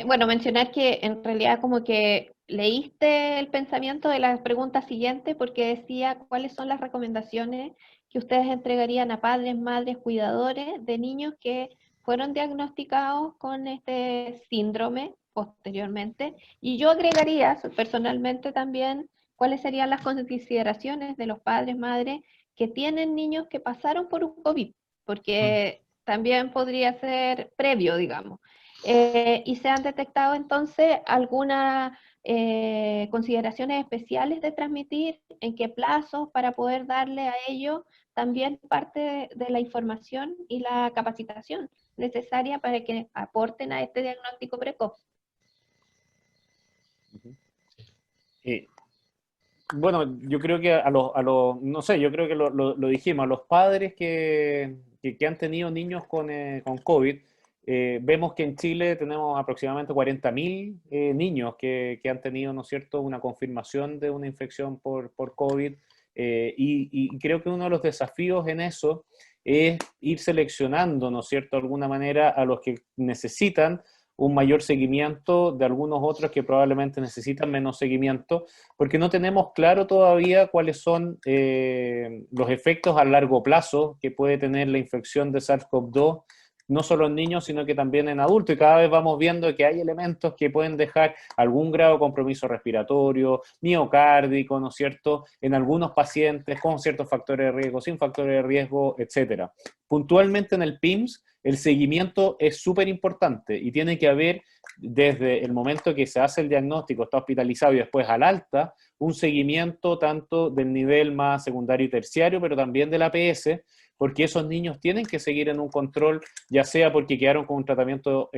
Bueno, mencionar que en realidad como que leíste el pensamiento de la pregunta siguiente porque decía cuáles son las recomendaciones que ustedes entregarían a padres, madres, cuidadores de niños que fueron diagnosticados con este síndrome posteriormente. Y yo agregaría personalmente también cuáles serían las consideraciones de los padres, madres que tienen niños que pasaron por un COVID, porque también podría ser previo, digamos. Y se han detectado entonces algunas consideraciones especiales de transmitir, en qué plazos, para poder darle a ellos también parte de la información y la capacitación necesaria para que aporten a este diagnóstico precoz. Bueno, yo creo que no sé, yo creo que lo dijimos, a los padres que han tenido niños con COVID, vemos que en Chile tenemos aproximadamente 40.000 niños que han tenido, ¿no es cierto?, una confirmación de una infección por COVID, y creo que uno de los desafíos en eso es ir seleccionando, ¿no es cierto?, de alguna manera a los que necesitan un mayor seguimiento de algunos otros que probablemente necesitan menos seguimiento, porque no tenemos claro todavía cuáles son los efectos a largo plazo que puede tener la infección de SARS-CoV-2, no solo en niños, sino que también en adultos, y cada vez vamos viendo que hay elementos que pueden dejar algún grado de compromiso respiratorio, miocárdico, ¿no es cierto?, en algunos pacientes con ciertos factores de riesgo, sin factores de riesgo, etcétera. Puntualmente en el PIMS, el seguimiento es súper importante y tiene que haber, desde el momento que se hace el diagnóstico, está hospitalizado y después al alta, un seguimiento tanto del nivel más secundario y terciario, pero también del APS, porque esos niños tienen que seguir en un control, ya sea porque quedaron con un tratamiento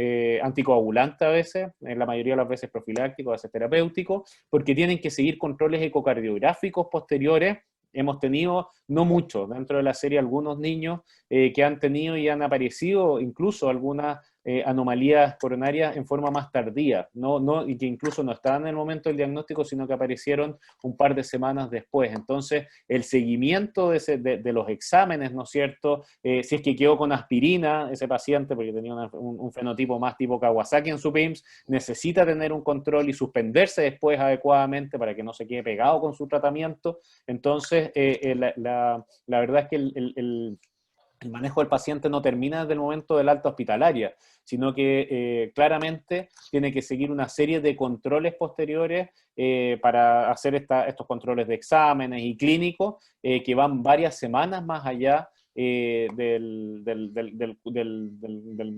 anticoagulante a veces, en la mayoría de las veces profiláctico, a veces terapéutico, porque tienen que seguir controles ecocardiográficos posteriores. Hemos tenido, no mucho, dentro de la serie algunos niños que han tenido y han aparecido incluso algunas anomalías coronarias en forma más tardía, y que incluso no estaban en el momento del diagnóstico, sino que aparecieron un par de semanas después. Entonces, el seguimiento de los exámenes, ¿no es cierto? Si es que quedó con aspirina ese paciente, porque tenía un fenotipo más tipo Kawasaki en su PIMS, necesita tener un control y suspenderse después adecuadamente para que no se quede pegado con su tratamiento. Entonces, la verdad es que el manejo del paciente no termina desde el momento del alta hospitalaria, sino que claramente tiene que seguir una serie de controles posteriores para hacer estos controles de exámenes y clínicos que van varias semanas más allá del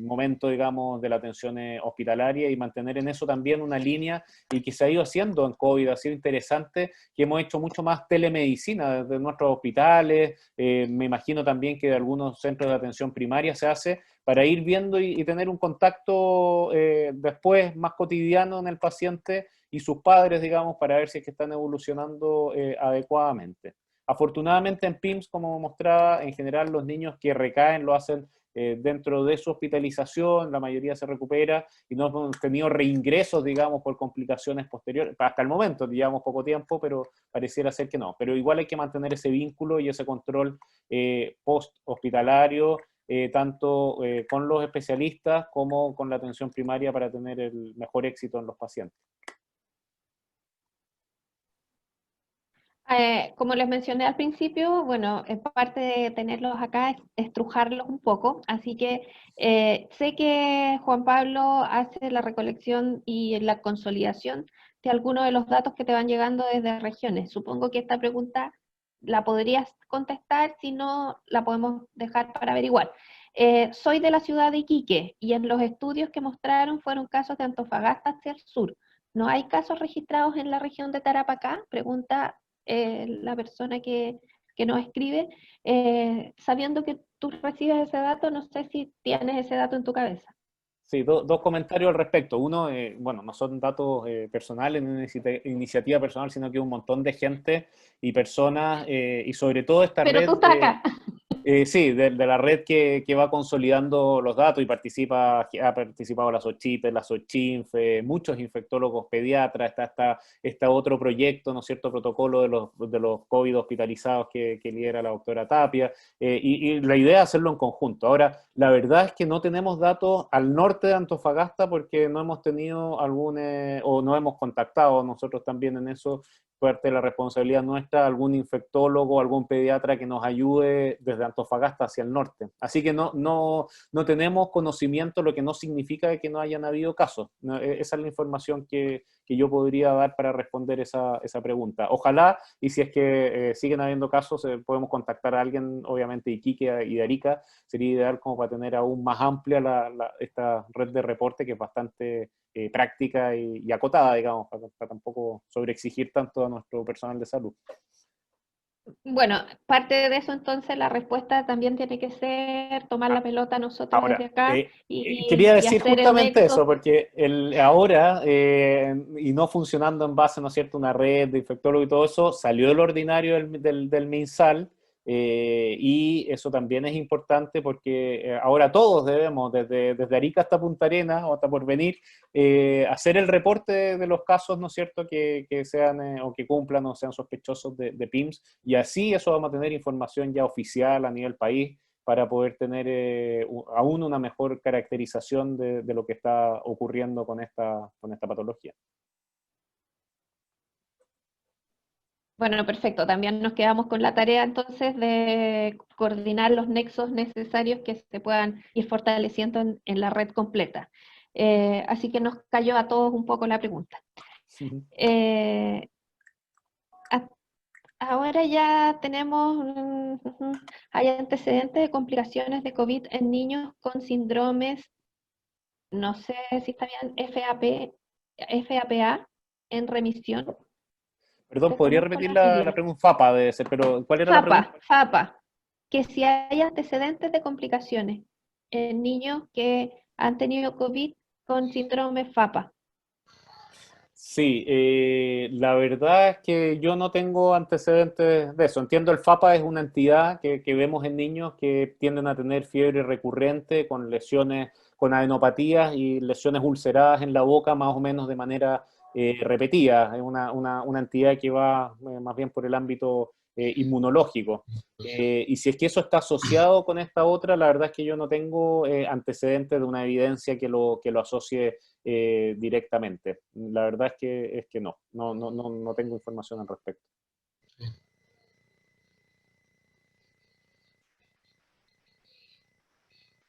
momento, digamos, de la atención hospitalaria, y mantener en eso también una línea, y que se ha ido haciendo en COVID, ha sido interesante, que hemos hecho mucho más telemedicina desde nuestros hospitales, me imagino también que de algunos centros de atención primaria se hace, para ir viendo y tener un contacto después más cotidiano en el paciente y sus padres, digamos, para ver si es que están evolucionando adecuadamente. Afortunadamente en PIMS, como mostraba, en general los niños que recaen lo hacen dentro de su hospitalización, la mayoría se recupera y no hemos tenido reingresos, digamos, por complicaciones posteriores. Hasta el momento, llevamos poco tiempo, pero pareciera ser que no. Pero igual hay que mantener ese vínculo y ese control post-hospitalario, tanto con los especialistas como con la atención primaria, para tener el mejor éxito en los pacientes. Como les mencioné al principio, bueno, parte de tenerlos acá es estrujarlos un poco, así que sé que Juan Pablo hace la recolección y la consolidación de algunos de los datos que te van llegando desde regiones. Supongo que esta pregunta la podrías contestar, si no, la podemos dejar para averiguar. Soy de la ciudad de Iquique y en los estudios que mostraron fueron casos de Antofagasta hacia el sur. ¿No hay casos registrados en la región de Tarapacá? Pregunta la persona que nos escribe, sabiendo que tú recibes ese dato, no sé si tienes ese dato en tu cabeza. Sí, dos comentarios al respecto. Uno, bueno, no son datos personales, no es una iniciativa personal, sino que un montón de gente y personas, y sobre todo esta Pero red tú estás acá. Sí, de la red que va consolidando los datos y ha participado la SOCHIPE, la SOCHINF, muchos infectólogos pediatras, está otro proyecto, ¿no es cierto?, protocolo de los COVID hospitalizados que lidera la doctora Tapia, y la idea es hacerlo en conjunto. Ahora, la verdad es que no tenemos datos al norte de Antofagasta porque no hemos tenido o no hemos contactado nosotros también en eso, parte de la responsabilidad nuestra, algún infectólogo, algún pediatra que nos ayude desde Antofagasta hacia el norte. Así que no tenemos conocimiento, lo que no significa que no hayan habido casos. Esa es la información que yo podría dar para responder esa pregunta. Ojalá, y si es que siguen habiendo casos, podemos contactar a alguien, obviamente, de Iquique y de Arica. Sería ideal como para tener aún más amplia esta red de reporte, que es bastante práctica y acotada, digamos, para tampoco sobreexigir tanto a nuestro personal de salud. Bueno, parte de eso entonces la respuesta también tiene que ser tomar la pelota nosotros Ahora, desde acá quería y decir hacer el justamente nexo. eso, porque ahora, y no funcionando en base, ¿no es cierto?, una red de infectólogos y todo eso, salió del ordinario del MinSal, y eso también es importante porque ahora todos debemos, desde Arica hasta Punta Arenas o hasta Porvenir, hacer el reporte de los casos, ¿no es cierto?, que sean o que cumplan o sean sospechosos de PIMS, y así eso vamos a tener información ya oficial a nivel país para poder tener aún una mejor caracterización de lo que está ocurriendo con esta patología. Bueno, perfecto. También nos quedamos con la tarea entonces de coordinar los nexos necesarios que se puedan ir fortaleciendo en la red completa. Así que nos cayó a todos un poco la pregunta. Eh, Ahora ya tenemos, hay antecedentes de complicaciones de COVID en niños con síndromes, no sé si está bien, FAPA en remisión. Perdón, ¿podría Desconozco repetir las la siglas. pregunta? FAPA debe ser, pero ¿cuál era la pregunta? FAPA, que si hay antecedentes de complicaciones en niños que han tenido COVID con síndrome FAPA. Sí, la verdad es que yo no tengo antecedentes de eso. Entiendo, el FAPA es una entidad que vemos en niños que tienden a tener fiebre recurrente con lesiones, con adenopatías y lesiones ulceradas en la boca más o menos de manera repetida. Es una entidad que va más bien por el ámbito inmunológico. Y si es que eso está asociado con esta otra, la verdad es que yo no tengo antecedentes de una evidencia que lo asocie directamente. La verdad es que no tengo información al respecto.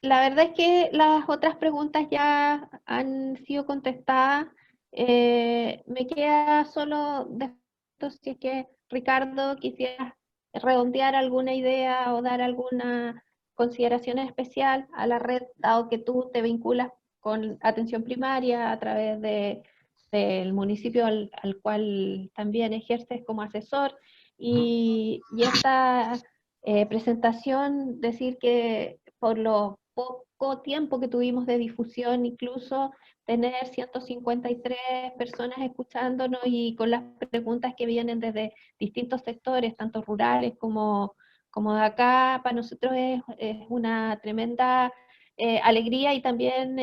La verdad es que las otras preguntas ya han sido contestadas. Me queda solo de esto, si es que Ricardo quisiera redondear alguna idea o dar alguna consideración especial a la red, dado que tú te vinculas con atención primaria a través del municipio al cual también ejerces como asesor. Y esta presentación, decir que por lo poco tiempo que tuvimos de difusión, incluso tener 153 personas escuchándonos y con las preguntas que vienen desde distintos sectores, tanto rurales como de acá, para nosotros es una tremenda alegría y también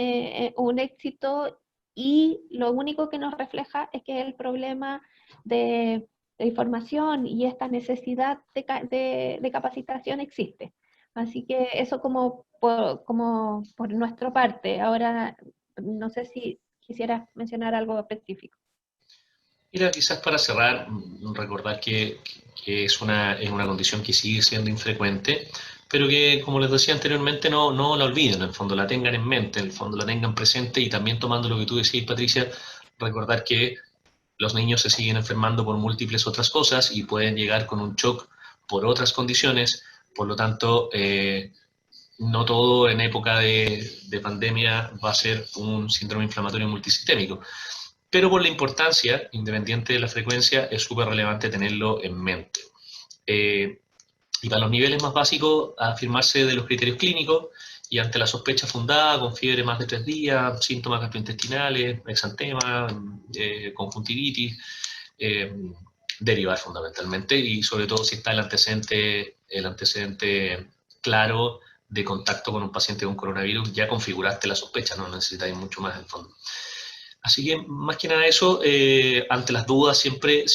un éxito, y lo único que nos refleja es que el problema de información y esta necesidad de capacitación existe. Así que eso como por nuestra parte. Ahora, no sé si quisieras mencionar algo específico. Mira, quizás para cerrar, recordar que es una condición que sigue siendo infrecuente, pero que, como les decía anteriormente, no la olviden, en el fondo la tengan en mente, en el fondo la tengan presente, y también tomando lo que tú decís, Patricia, recordar que los niños se siguen enfermando por múltiples otras cosas y pueden llegar con un shock por otras condiciones. Por lo tanto, no todo en época de pandemia va a ser un síndrome inflamatorio multisistémico. Pero por la importancia, independiente de la frecuencia, es súper relevante tenerlo en mente. Y para los niveles más básicos, afirmarse de los criterios clínicos y ante la sospecha fundada, con fiebre más de 3 días, síntomas gastrointestinales, exantema, conjuntivitis, derivar fundamentalmente, y sobre todo si está el antecedente claro de contacto con un paciente con coronavirus, ya configuraste la sospecha, no necesitáis mucho más en el fondo. Así que, más que nada eso, ante las dudas, siempre,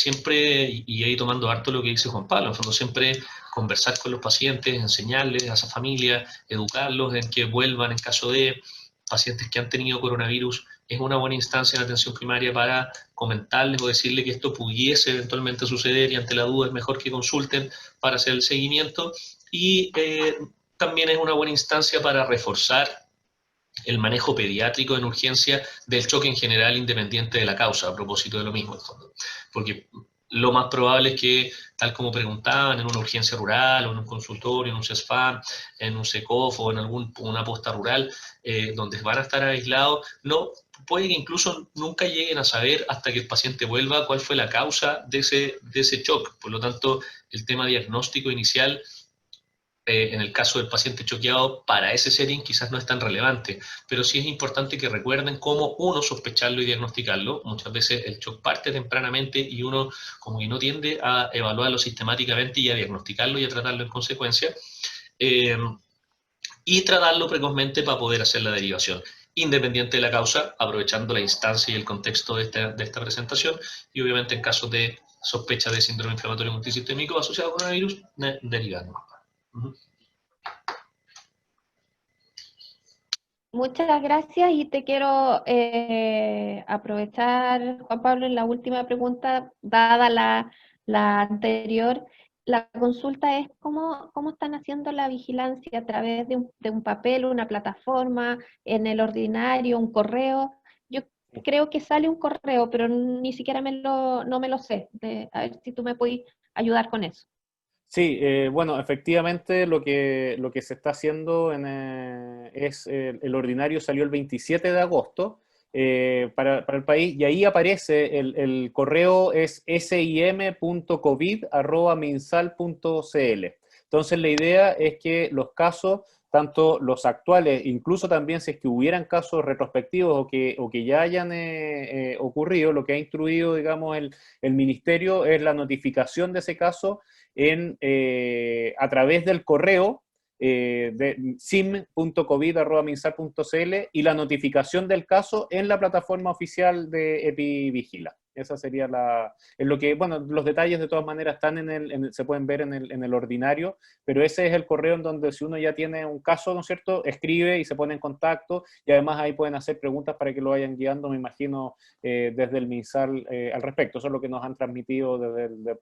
y ahí tomando harto lo que dice Juan Pablo, en el fondo siempre conversar con los pacientes, enseñarles a esa familia, educarlos en que vuelvan en caso de pacientes que han tenido coronavirus. Es una buena instancia en atención primaria para comentarles o decirles que esto pudiese eventualmente suceder y ante la duda es mejor que consulten para hacer el seguimiento. Y también es una buena instancia para reforzar el manejo pediátrico en urgencia del choque en general independiente de la causa, a propósito de lo mismo, en fondo. Porque lo más probable es que, tal como preguntaban, en una urgencia rural, o en un consultorio, en un CESFAM, en un SECOF o en una posta rural, donde van a estar aislados, no, puede que incluso nunca lleguen a saber hasta que el paciente vuelva cuál fue la causa de ese choque. Por lo tanto, el tema diagnóstico inicial en el caso del paciente choqueado, para ese setting quizás no es tan relevante, pero sí es importante que recuerden cómo uno sospecharlo y diagnosticarlo. Muchas veces el shock parte tempranamente y uno como que no tiende a evaluarlo sistemáticamente y a diagnosticarlo y a tratarlo en consecuencia, y tratarlo precozmente para poder hacer la derivación, independiente de la causa, aprovechando la instancia y el contexto de esta presentación, y obviamente en casos de sospecha de síndrome inflamatorio multisistémico asociado a coronavirus, derivando. Muchas gracias y te quiero aprovechar, Juan Pablo, en la última pregunta, dada la anterior. La consulta es cómo están haciendo la vigilancia a través de un papel, una plataforma, en el ordinario, un correo. Yo creo que sale un correo, pero ni siquiera no me lo sé. A ver si tú me puedes ayudar con eso. Sí, bueno, efectivamente lo que se está haciendo es, el ordinario salió el 27 de agosto para el país y ahí aparece, el correo es sim.covid@minsal.cl. Entonces la idea es que los casos, tanto los actuales, incluso también si es que hubieran casos retrospectivos o que ya hayan ocurrido, lo que ha instruido, digamos, el ministerio es la notificación de ese caso a través del correo de sim.covid@minsal.cl y la notificación del caso en la plataforma oficial de EpiVigila. Esa sería en lo que, bueno, los detalles de todas maneras están se pueden ver en el ordinario, pero ese es el correo en donde si uno ya tiene un caso, ¿no es cierto?, escribe y se pone en contacto, y además ahí pueden hacer preguntas para que lo vayan guiando, me imagino, desde el MinSal al respecto. Eso es lo que nos han transmitido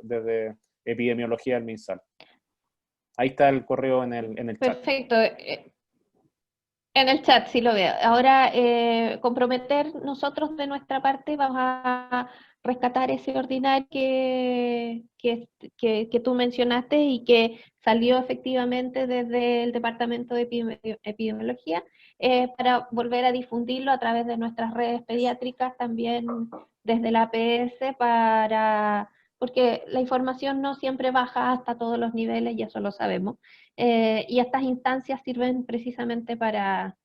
desde epidemiología del MinSal. Ahí está el correo en el chat. Perfecto. En el chat, sí lo veo. Ahora, comprometer nosotros de nuestra parte, vamos a rescatar ese ordinario que tú mencionaste y que salió efectivamente desde el Departamento de Epidemiología, para volver a difundirlo a través de nuestras redes pediátricas, también desde la APS, porque la información no siempre baja hasta todos los niveles, y eso lo sabemos. Y estas instancias sirven precisamente para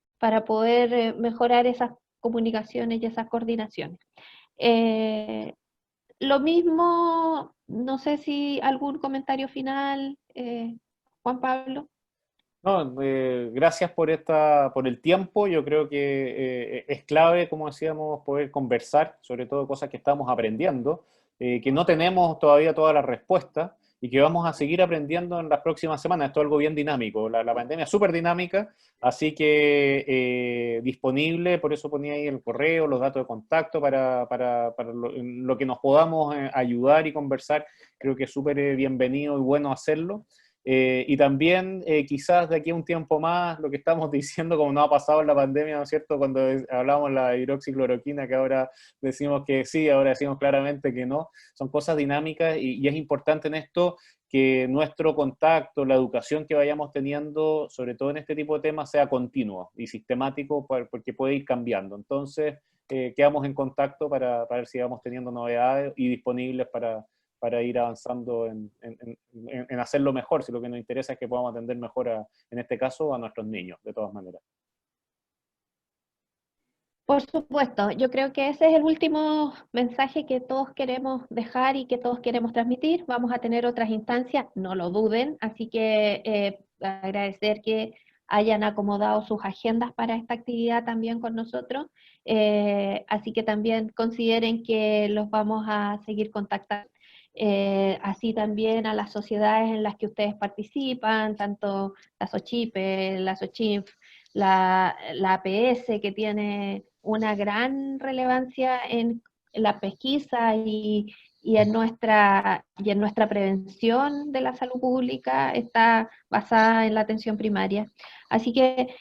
poder mejorar esas comunicaciones y esas coordinaciones. Lo mismo, no sé si algún comentario final, Juan Pablo. No, gracias por el tiempo. Yo creo que es clave, como decíamos, poder conversar, sobre todo cosas que estamos aprendiendo, que no tenemos todavía todas las respuestas y que vamos a seguir aprendiendo en las próximas semanas. Esto es algo bien dinámico. La pandemia es súper dinámica, así que disponible, por eso ponía ahí el correo, los datos de contacto para lo que nos podamos ayudar y conversar. Creo que es súper bienvenido y bueno hacerlo. Y también quizás de aquí a un tiempo más, lo que estamos diciendo, como no ha pasado en la pandemia, ¿no es cierto?, cuando hablamos de la hidroxicloroquina, que ahora decimos que sí, ahora decimos claramente que no, son cosas dinámicas y es importante en esto que nuestro contacto, la educación que vayamos teniendo, sobre todo en este tipo de temas, sea continuo y sistemático, porque puede ir cambiando. Entonces, quedamos en contacto para ver si vamos teniendo novedades y disponibles para ir avanzando en hacerlo mejor, si lo que nos interesa es que podamos atender mejor, en este caso, a nuestros niños, de todas maneras. Por supuesto, yo creo que ese es el último mensaje que todos queremos dejar y que todos queremos transmitir. Vamos a tener otras instancias, no lo duden, así que agradecer que hayan acomodado sus agendas para esta actividad también con nosotros, así que también consideren que los vamos a seguir contactando. Así también a las sociedades en las que ustedes participan, tanto la SOCHIPE, la SOCHINF, la APS, que tiene una gran relevancia en la pesquisa y en nuestra prevención de la salud pública, está basada en la atención primaria. Así que,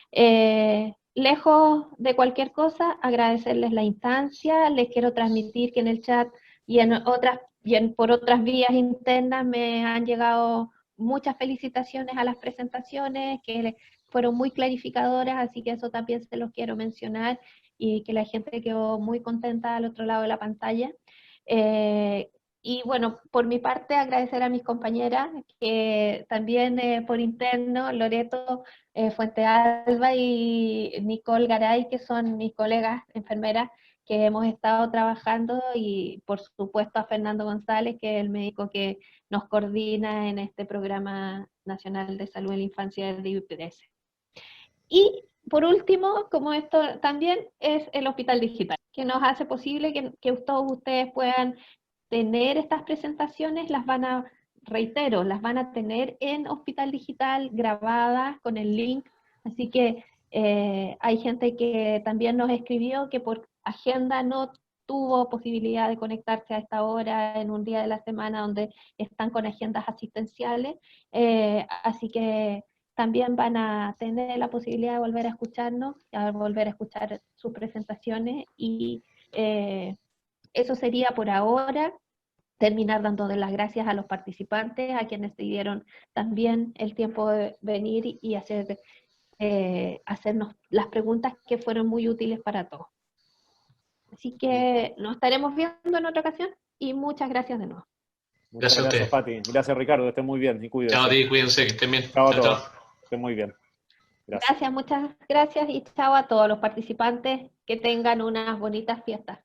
lejos de cualquier cosa, agradecerles la instancia. Les quiero transmitir que en el chat y por otras vías internas me han llegado muchas felicitaciones a las presentaciones, que fueron muy clarificadoras, así que eso también se los quiero mencionar, y que la gente quedó muy contenta al otro lado de la pantalla. Y bueno, por mi parte, agradecer a mis compañeras, que también por interno, Loreto Fuente Alba y Nicole Garay, que son mis colegas enfermeras, que hemos estado trabajando, y por supuesto a Fernando González, que es el médico que nos coordina en este Programa Nacional de Salud en la Infancia del IPS. Y por último, como esto también es el Hospital Digital, que nos hace posible que todos ustedes puedan tener estas presentaciones. Reitero, las van a tener en Hospital Digital grabadas con el link, así que hay gente que también nos escribió que por agenda no tuvo posibilidad de conectarse a esta hora en un día de la semana donde están con agendas asistenciales, así que también van a tener la posibilidad de volver a escucharnos, a volver a escuchar sus presentaciones, y eso sería por ahora. Terminar dando las gracias a los participantes, a quienes se dieron también el tiempo de venir y hacernos las preguntas que fueron muy útiles para todos. Así que nos estaremos viendo en otra ocasión, y muchas gracias de nuevo. Muchas Gracias a gracias, ustedes. Pati. Gracias, Ricardo. Que estén muy bien y cuídense. Chao a ti, cuídense, que estén bien. Chao a Chao, todos. chao. Que estén muy bien. Gracias. Gracias, muchas gracias, y chao a todos los participantes. Que tengan unas bonitas fiestas.